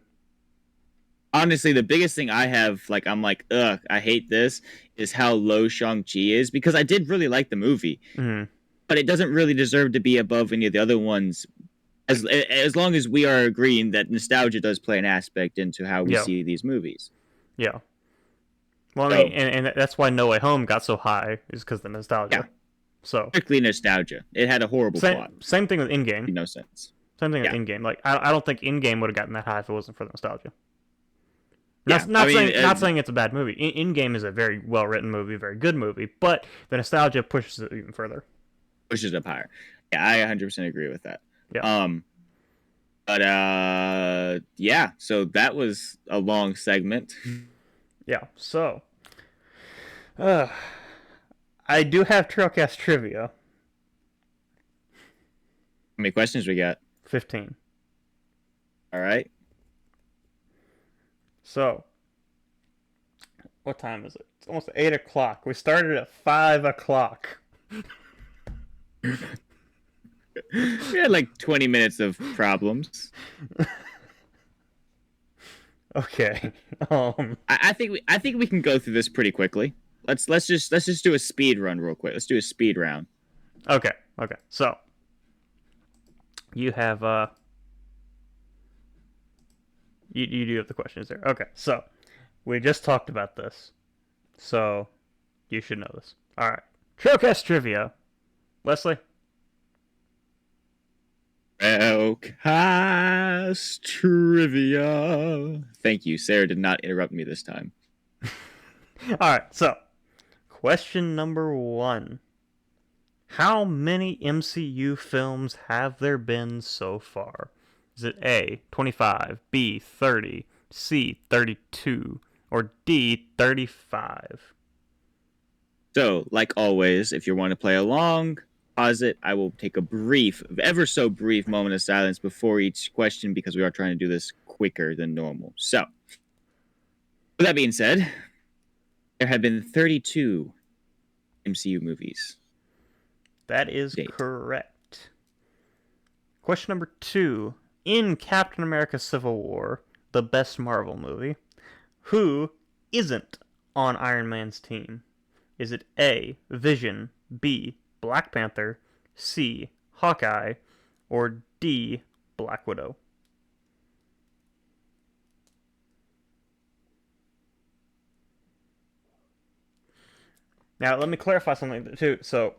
Honestly, the biggest thing I have, like, I'm like, ugh, I hate this, is how low Shang-Chi is, because I did really like the movie, mm, but it doesn't really deserve to be above any of the other ones. As long as we are agreeing that nostalgia does play an aspect into how we yeah, see these movies. yeah. Well, I mean, So and that's why No Way Home got so high is because of the yeah, nostalgia. So strictly nostalgia. It had a horrible plot. same thing with Endgame. Made no sense. Same thing with Yeah, Endgame. Like I don't think Endgame would have gotten that high if it wasn't for the nostalgia. yeah. I Not mean, saying not saying it's a bad movie. Endgame is a very well written movie, very good movie, but the nostalgia pushes it even further. pushes up higher. Yeah, I 100% agree with that. Yeah. But yeah. So that was a long segment. Yeah. So, uh, I do have Trailcast trivia. How many questions we got? 15. All right. So, what time is it? It's almost 8 o'clock. We started at 5 o'clock. We had like 20 minutes of problems. Okay. I think we can go through this pretty quickly. Let's just do a speed run real quick. Let's do a speed round. Okay. Okay. So, you have you do have the questions there. Okay. So, we just talked about this. So, you should know this. All right. Trailcast trivia. Leslie. Railcast trivia. Thank you. Sarah did not interrupt me this time. All right. So, question number 1. How many MCU films have there been so far? Is it A, 25, B, 30, C, 32, or D, 35? So, like always, if you want to play along, pause it. I will take a brief, ever so brief moment of silence before each question because we are trying to do this quicker than normal. So, with that being said, there have been 32 MCU movies. That is Date. correct. Question number 2. In Captain America Civil War, the best Marvel movie, who isn't on Iron Man's team? Is it A, Vision, B, Black Panther, C, Hawkeye, or D, Black Widow? Now, let me clarify something too. So,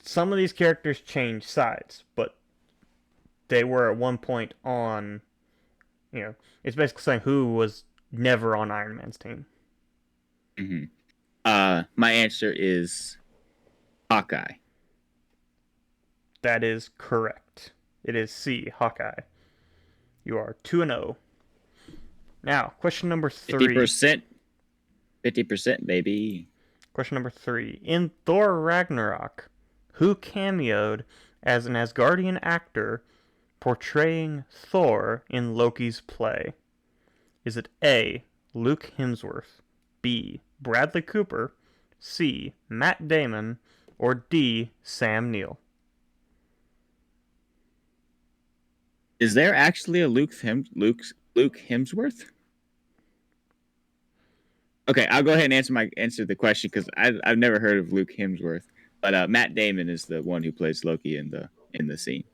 some of these characters change sides, but they were at one point on, it's basically saying who was never on Iron Man's team. Mm-hmm. My answer is Hawkeye. That is correct. It is C, Hawkeye. You are 2-0. Now, question number 3. 50%. 50%, baby. Question number 3. In Thor Ragnarok, who cameoed as an Asgardian actor portraying Thor in Loki's play? Is it A, Luke Hemsworth, B, Bradley Cooper, C, Matt Damon, or D, Sam Neill? Is there actually a Luke Hemsworth? Okay, I'll go ahead and answer the question because I've never heard of Luke Hemsworth, but Matt Damon is the one who plays Loki in the scene.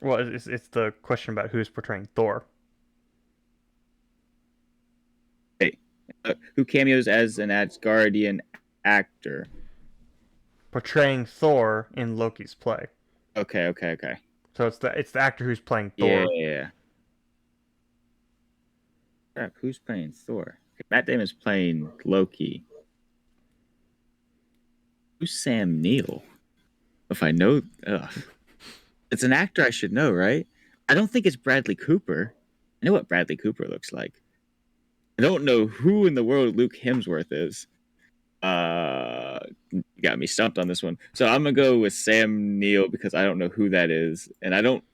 Well, it's the question about who's portraying Thor. Hey, who cameos as an Asgardian actor? Portraying Thor in Loki's play. Okay. So it's the actor who's playing Thor. Yeah. Crap, who's playing Thor? Matt Damon's playing Loki. Who's Sam Neill? If I know, it's an actor I should know, right? I don't think it's Bradley Cooper. I know what Bradley Cooper looks like. I don't know who in the world Luke Hemsworth is. You got me stumped on this one. So I'm gonna go with Sam Neill because I don't know who that is, and I don't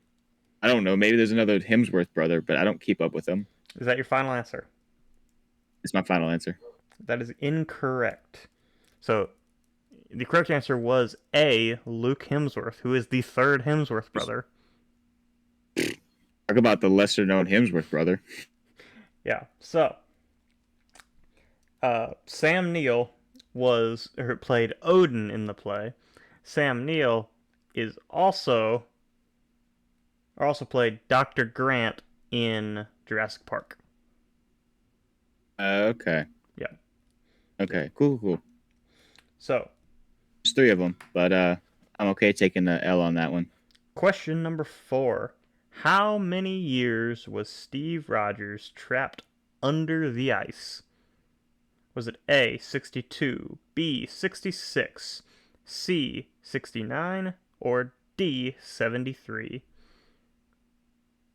know. Maybe there's another Hemsworth brother, but I don't keep up with them. Is that your final answer? It's my final answer. That is incorrect. So the correct answer was A. Luke Hemsworth, who is the third Hemsworth brother. Talk about the lesser known Hemsworth brother. Yeah. So Sam Neill played Odin in the play. Sam Neill is also played Dr. Grant in Jurassic Park. Okay. Yeah. Okay. Cool. So, There's three of them, but I'm okay taking the L on that one. question number 4. How many years was Steve Rogers trapped under the ice? Was it A, 62, B, 66, C, 69, or D, 73?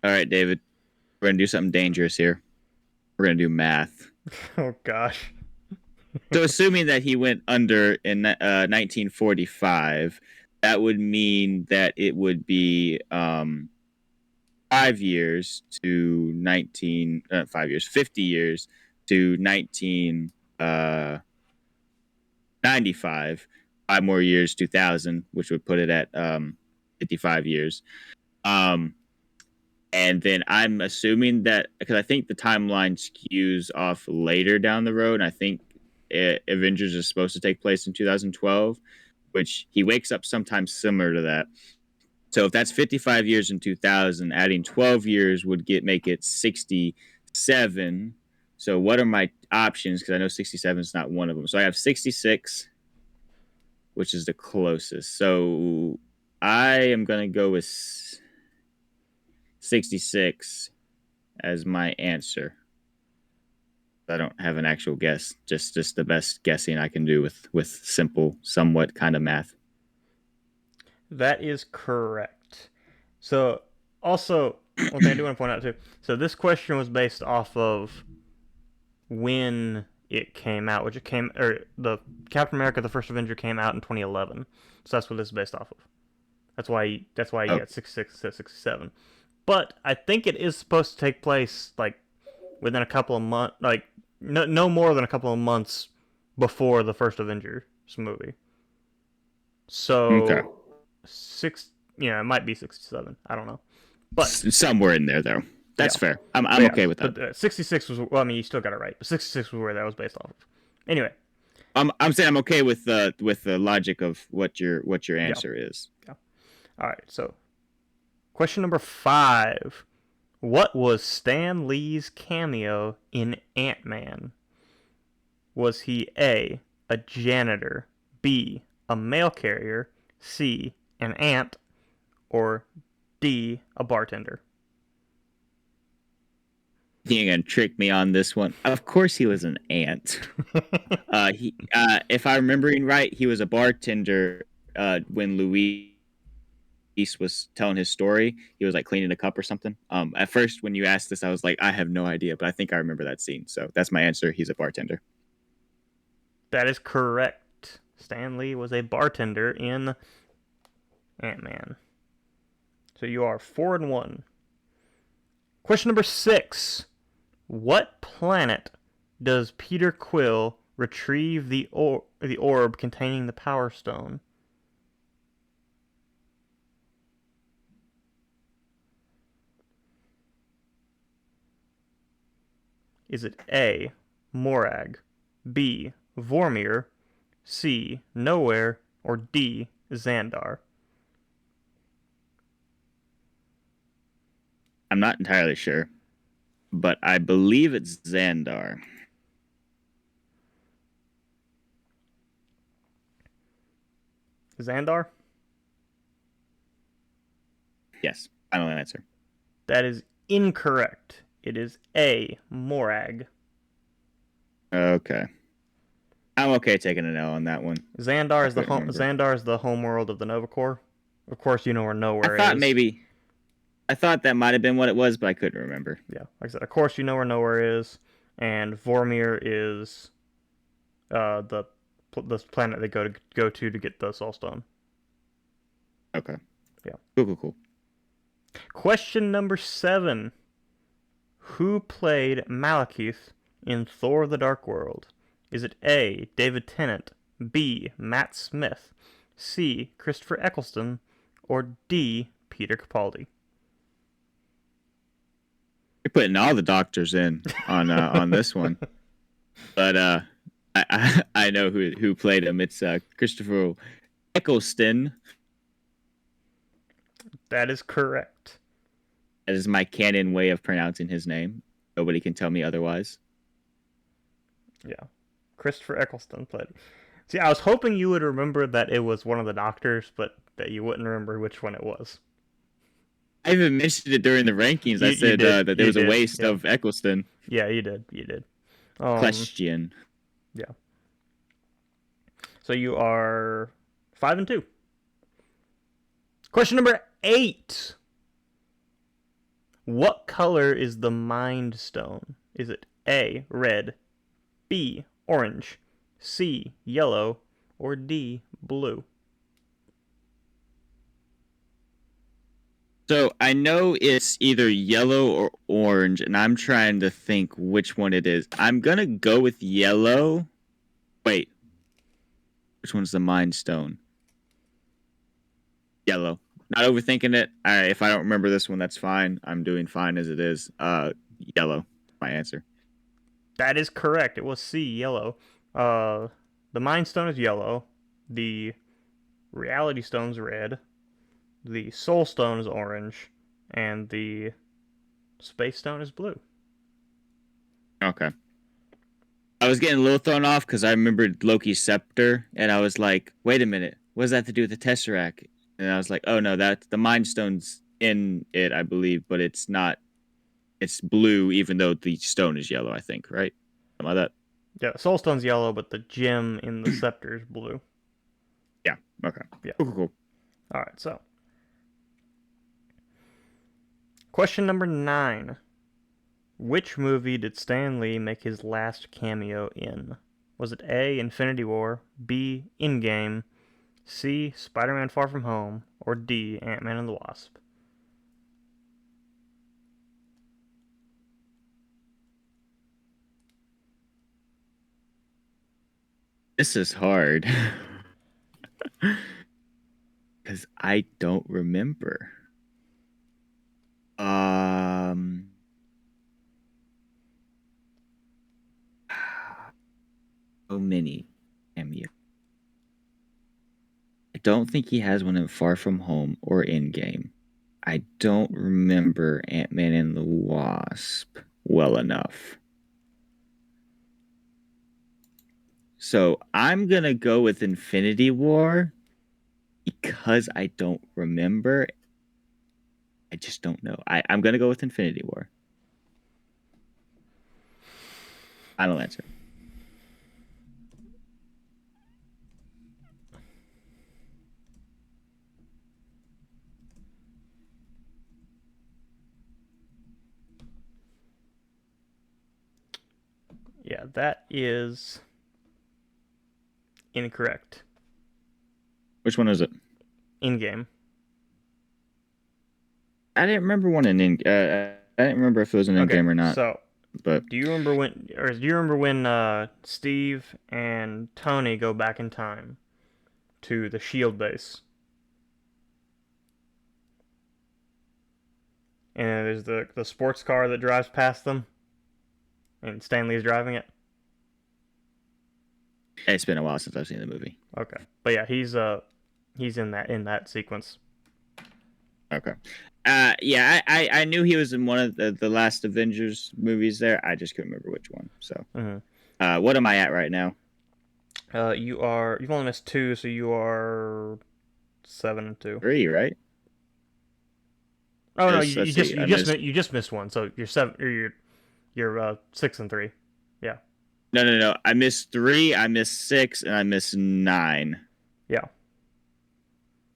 All right, David. We're gonna do something dangerous here. We're gonna do math. Oh gosh. So, assuming that he went under in 1945, that would mean that it would be 5 years to 5 years, 50 years to 1995. 5 more years, 2000, which would put it at 55 years. And then I'm assuming that because I think the timeline skews off later down the road. I think Avengers is supposed to take place in 2012, which he wakes up sometime similar to that. So if that's 55 years in 2000, adding 12 years would make it 67. So what are my options? Because I know 67 is not one of them. So I have 66, which is the closest. So I am going to go with 66 as my answer. I don't have an actual guess, just the best guessing I can do with simple, somewhat kind of math. That is correct. So, also, one thing I do want to point out too. So, this question was based off of when it came out, the Captain America: The First Avenger came out in 2011. So that's what this is based off of. That's why you Oh, got 66 to 67. But I think it is supposed to take place like within a couple of months, like no more than a couple of months before the first Avengers movie. okay. So it might be 67. I don't know, but Somewhere in there, though. That's yeah, fair. but I'm yeah, okay with that. but 66 was well. I mean, you still got it right, but 66 was where that was based off of. Anyway, I'm saying I'm okay with the logic of what your yeah, answer is. yeah. All right, so question number 5. What was Stan Lee's cameo in Ant-Man? Was he a janitor, B, a mail carrier, C, an ant, or D, a bartender? You gonna trick me on this one? Of course, he was an ant. If I'm remembering right, he was a bartender when Luis was telling his story. He was like cleaning a cup or something. At first, when you asked this, I was like, I have no idea, but I think I remember that scene. So that's my answer. He's a bartender. That is correct. Stan Lee was a bartender in Ant-Man. So you are 4-1. Question number 6. What planet does Peter Quill retrieve the orb containing the Power Stone? Is it A, Morag, B, Vormir, C, Nowhere, or D, Xandar? I'm not entirely sure, but I believe it's Xandar. Xandar? Yes, final answer. That is incorrect. It is A, Morag. Okay, I'm okay taking an L on that one. Xandar I is the couldn't home. remember. Xandar is the home world of the Nova Corps. Of course, you know where I Nowhere thought is. maybe I thought that might have been what it was, but I couldn't remember. Yeah, like I said, of course you know where Nowhere is, and Vormir is the the planet they go to get the Soul Stone. Okay. Yeah. Cool. Question number 7. Who played Malekith in Thor: The Dark World? Is it A. David Tennant, B. Matt Smith, C. Christopher Eccleston, or D. Peter Capaldi? You're putting all the doctors in on this one, but I know who played him. It's Christopher Eccleston. That is correct. That is my canon way of pronouncing his name. Nobody can tell me otherwise. Yeah. Christopher Eccleston played. See, I was hoping you would remember that it was one of the doctors, but that you wouldn't remember which one it was. I even mentioned it during the rankings. I said that there was a waste of Eccleston. Yeah, you did. Question. Yeah. So you are 5-2. Question number 8. What color is the Mind Stone? Is it A, red, B, orange, C, yellow, or D, blue? So I know it's either yellow or orange, and I'm trying to think which one it is. I'm gonna go with yellow. Wait, which one's the Mind Stone? Yellow. Not overthinking it. If I don't remember this one, that's fine. I'm doing fine as it is. Yellow. My answer. That is correct. It was C, yellow. The Mind Stone is yellow. The Reality Stone's red. The Soul Stone is orange. And the Space Stone is blue. Okay. I was getting a little thrown off because I remembered Loki's scepter, and I was like, wait a minute. What does that have to do with the Tesseract? And I was like, oh no, that's the Mind Stone's in it, I believe, but it's not. It's blue, even though the stone is yellow, I think, right? Something like that. Yeah, Soul Stone's yellow, but the gem in the scepter is blue. Yeah, okay. Yeah. Cool. Alright, so. Question number 9. Which movie did Stan Lee make his last cameo in? Was it A, Infinity War, B, Endgame, C, Spider-Man Far From Home, or D, Ant-Man and the Wasp? This is hard. Because I don't remember. So many cameos. I don't think he has one in Far From Home or Endgame. I don't remember Ant-Man and the Wasp well enough. So I'm going to go with Infinity War because I don't remember. I just don't know. I'm going to go with Infinity War. Final answer. Yeah, that is incorrect. Which one is it? Endgame. I didn't remember one in I didn't remember if it was an Endgame or not. So, but do you remember when Steve and Tony go back in time to the Shield base? And there's the sports car that drives past them, and Stanley's driving it. It's been a while since I've seen the movie. Okay, but yeah, he's in that sequence. Okay. Yeah, I knew he was in one of the last Avengers movies there. I just couldn't remember which one. So, what am I at right now? You've only missed 2, so you are 7-2. 3, right? Oh no, you just missed one, so you're 7. Or you're 6-3. Yeah. No. I missed 3. I missed 6, and I missed 9. Yeah.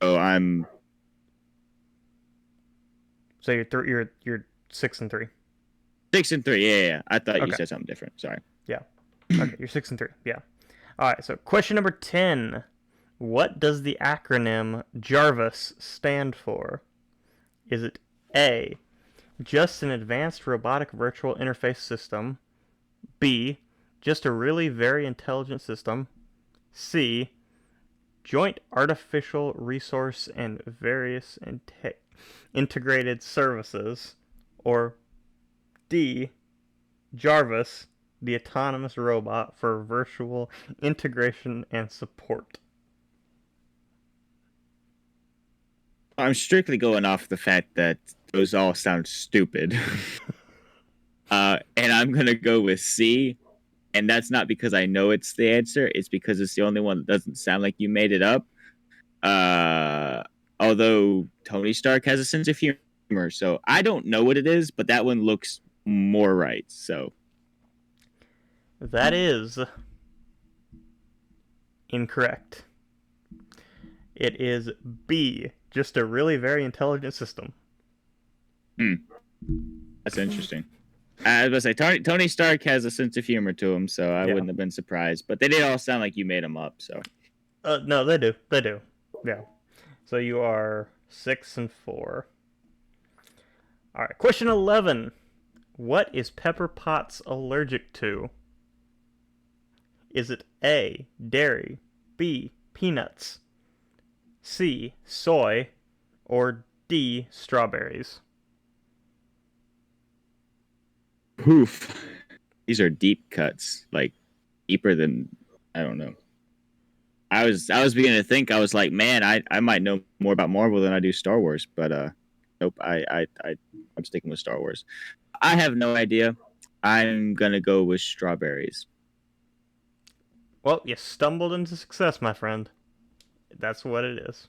So I'm. So you're 6-3. 6-3. Yeah. I thought you said something different. Sorry. Yeah. Okay, you're 6-3. Yeah. Alright, so question number 10. What does the acronym JARVIS stand for? Is it A, just an advanced robotic virtual interface system? B, just a really very intelligent system? C, joint artificial resource and various integrated services? Or D, Jarvis, the autonomous robot for virtual integration and support? I'm strictly going off the fact that those all sound stupid. And I'm gonna go with C. And that's not because I know it's the answer. It's because it's the only one that doesn't sound like you made it up. Uh, Although Tony Stark has a sense of humor, so I don't know what it is, but that one looks more right. So That is incorrect. It is B, just a really very intelligent system. That's interesting. I was going to say Tony Stark has a sense of humor to him, so I wouldn't have been surprised. But they did all sound like you made them up. So No, they do. They do. Yeah. So you are 6 and 4. All right. Question 11. What is Pepper Potts allergic to? Is it A, dairy, B, peanuts, C, soy, or D, strawberries? poof, these are deep cuts, like deeper than I don't know. I was beginning to think I was like, man, I might know more about Marvel than I do Star Wars, but nope, I'm sticking with Star Wars. I have no idea. I'm gonna go with strawberries. Well, you stumbled into success, my friend. That's what it is.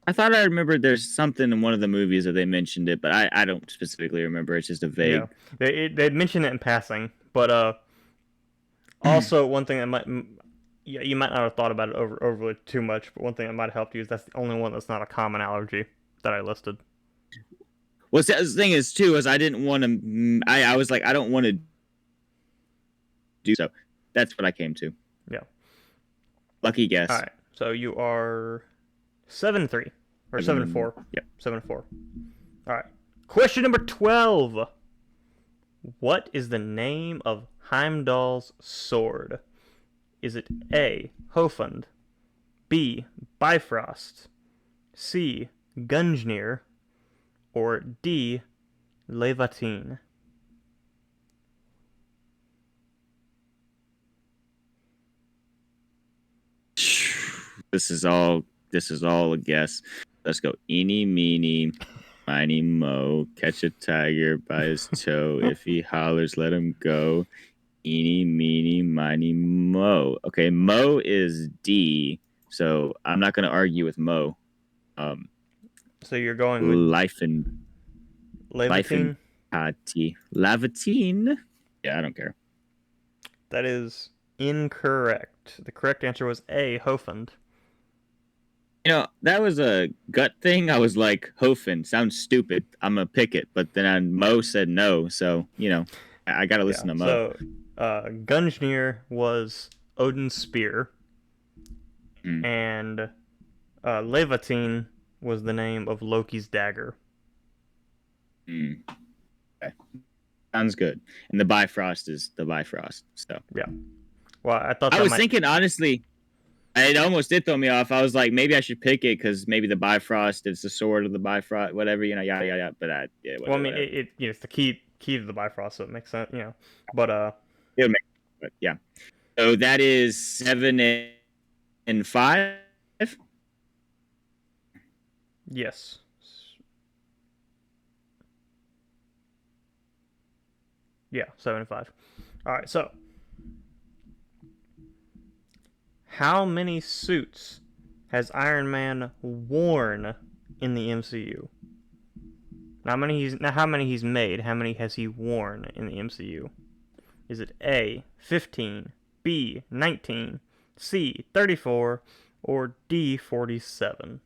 I thought I remembered there's something in one of the movies that they mentioned it, but I don't specifically remember. It's just a vague. Yeah, they mentioned it in passing, but also one thing that might yeah, you might not have thought about it overly too much, but one thing that might have helped you is that's the only one that's not a common allergy that I listed. Well, the thing is too is I didn't want to. I was like I don't want to do so. That's what I came to. Yeah. Lucky guess. All right. So you are 7-3 or 7-4. Yep. 7-4. All right. Question number 12. What is the name of Heimdall's sword? Is it A, Hofund, B, Bifrost, C, Gungnir, or D, Levatine? This is all a guess. Let's go. Eeny, meeny, miny, mo. Catch a tiger by his toe. If he hollers, let him go. Eeny, meeny, miny, mo. Okay, mo is D, so I'm not going to argue with mo. So you're going with Life and Levatine? Lavatine. Yeah, I don't care. That is incorrect. The correct answer was A, Hofund. You know, that was a gut thing. I was like, Hofen sounds stupid. I'm gonna pick it, but then Mo said no, so you know, I got to listen to Mo. So Gungnir was Odin's spear, and Levatine was the name of Loki's dagger. Okay. Sounds good. And the Bifrost is the Bifrost. So yeah. Well, I was thinking honestly, it almost did throw me off. I was like, maybe I should pick it because maybe the Bifrost is the sword of the Bifrost, whatever, you know, yada yada. But whatever, well, I mean, it's the key to the Bifrost, so it makes sense, you know. But it'll make, but yeah. So that is 7 and 5. Yes. Yeah, 7 and 5. All right, so how many suits has Iron Man worn in the MCU? Not how many he's made. How many has he worn in the MCU? Is it A, 15, B, 19, C, 34, or D, 47?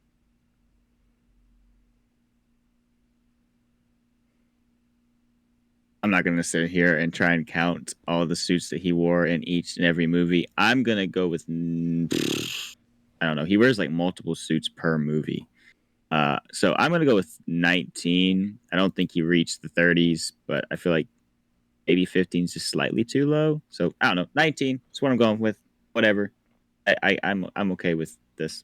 I'm not gonna sit here and try and count all the suits that he wore in each and every movie. I'm gonna go with I don't know. He wears like multiple suits per movie. So I'm gonna go with 19. I don't think he reached the 30s, but I feel like maybe 15 is just slightly too low. So I don't know. 19. That's what I'm going with. Whatever. I'm okay with this.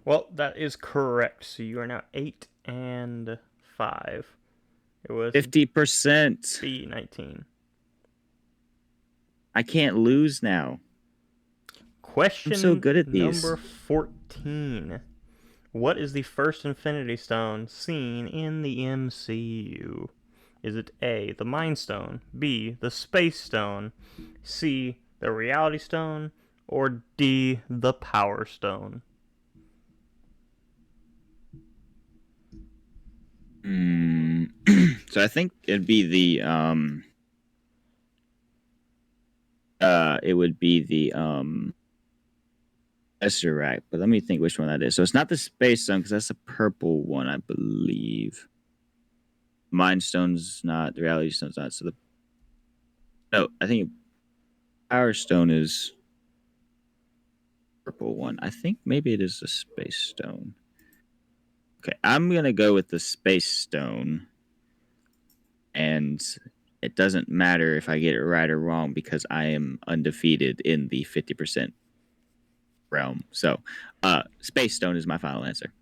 Well, that is correct. So you are now 8-5. It was 50%. B 19. I can't lose now. I'm so Question good at number these. 14. What is the first Infinity Stone seen in the MCU? Is it A, the Mind Stone, B, the Space Stone, C, the Reality Stone, or D, the Power Stone? So I think it'd be the Tesseract, but let me think which one that is. So it's not the Space Stone because that's a purple one, I believe. Mind Stone's not, the Reality Stone's not. So no, I think Power Stone is purple one. I think maybe it is the Space Stone. Okay, I'm gonna go with the Space Stone, and it doesn't matter if I get it right or wrong because I am undefeated in the 50% realm. So, Space Stone is my final answer.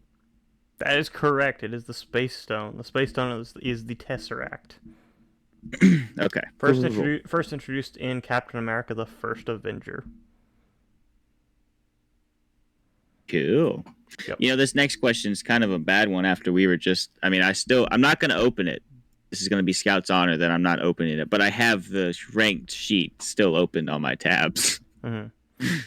That is correct. It is the Space Stone. The Space Stone is the Tesseract. Okay. First introduced in Captain America: The First Avenger. Cool. Yep. You know, this next question is kind of a bad one after we were just, I'm not going to open it. This is going to be Scout's honor that I'm not opening it, but I have the ranked sheet still open on my tabs. Mm-hmm.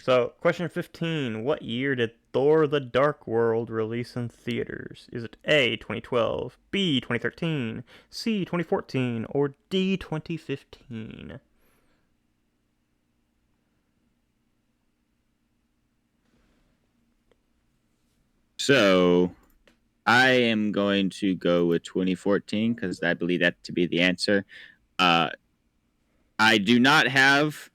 So, question 15. What year did Thor the Dark World release in theaters? Is it A, 2012, B, 2013, C, 2014, or D, 2015? So I am going to go with 2014 because I believe that to be the answer. I do not have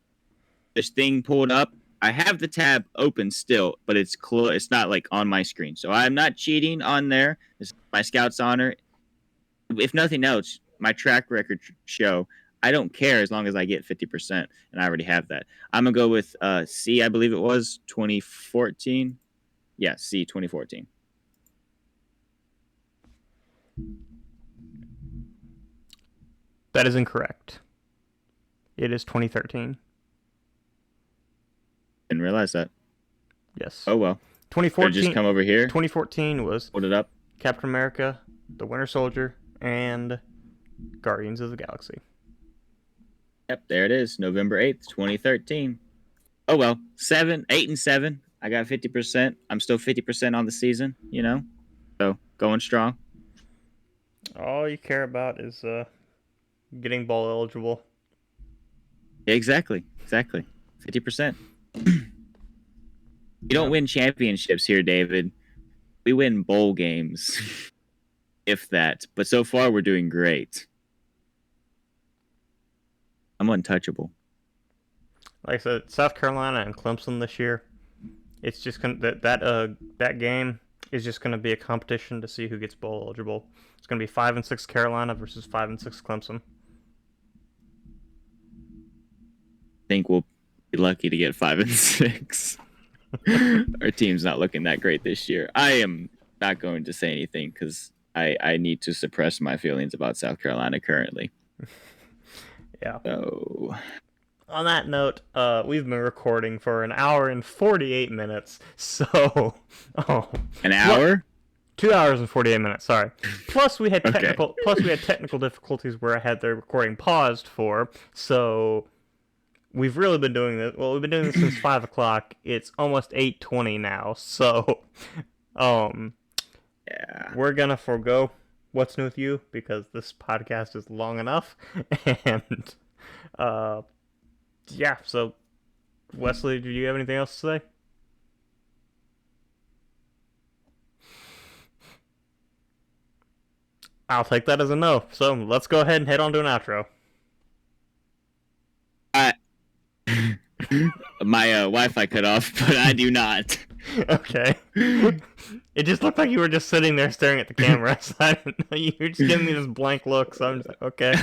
this thing pulled up. I have the tab open still, but it's close. It's not like on my screen, so I'm not cheating on there. This is my Scout's honor. If nothing else, my track record show I don't care as long as I get 50%, and I already have that. I'm gonna go with C. I believe it was 2014. Yeah, C 2014. That is incorrect. It is 2013. Didn't realize that. Yes. Oh well. 2014. Just come over here. 2014 was Hold it up. Captain America, The Winter Soldier, and Guardians of the Galaxy. Yep, there it is. November 8th, 2013. Oh well. 8 and 7. I got 50%. I'm still 50% on the season, you know? So going strong. All you care about is getting ball eligible. Exactly. 50%. You don't win championships here, David. We win bowl games. If that. But so far we're doing great. I'm untouchable. Like I said, South Carolina and Clemson this year. It's just that game is just gonna be a competition to see who gets bowl eligible. It's gonna be 5-6 Carolina versus 5-6 Clemson. I think we'll be lucky to get 5 and 6. Our team's not looking that great this year. I am not going to say anything because I need to suppress my feelings about South Carolina currently. Yeah. So, on that note, we've been recording for an hour and 48 minutes. So, an hour? 2 hours and 48 minutes. Sorry. Plus we had Okay. technical difficulties where I had the recording paused for. So we've really been doing this. Well, we've been doing this since 5 o'clock. It's almost 8:20 now. So, Yeah. we're gonna forego what's new with you because this podcast is long enough. And yeah. So, Wesley, do you have anything else to say? I'll take that as a no. So let's go ahead and head on to an outro. My Wi-Fi cut off, but I do not. Okay. It just looked like you were just sitting there staring at the camera. So I didn't know. You were just giving me this blank look. So I'm just like, okay.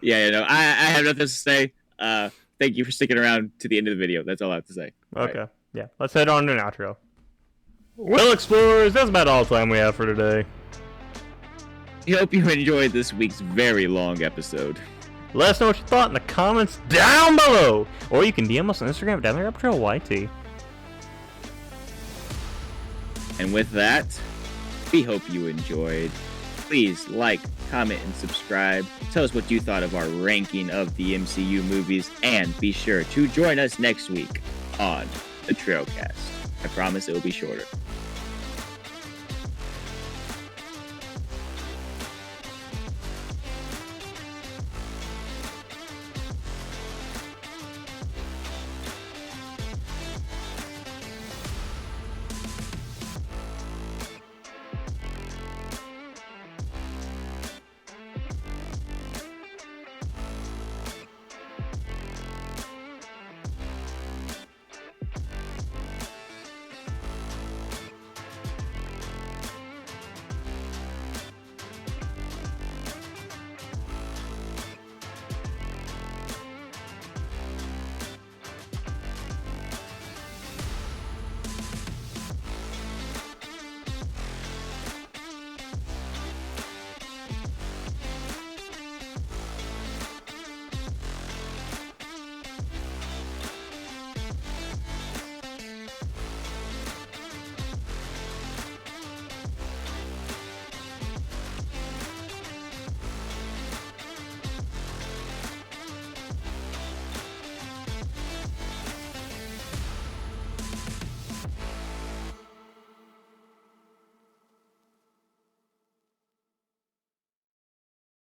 Yeah, you know, I have nothing to say. Thank you for sticking around to the end of the video. That's all I have to say. Okay. Right. Yeah. Let's head on to an outro. Well, explorers, that's about all the time we have for today. I hope you enjoyed this week's very long episode. Let us know what you thought in the comments down below. Or you can DM us on Instagram at DownTheRabbitTrailYT. And with that, we hope you enjoyed. Please like, comment, and subscribe. Tell us what you thought of our ranking of the MCU movies. And be sure to join us next week on the Trailcast. I promise it will be shorter.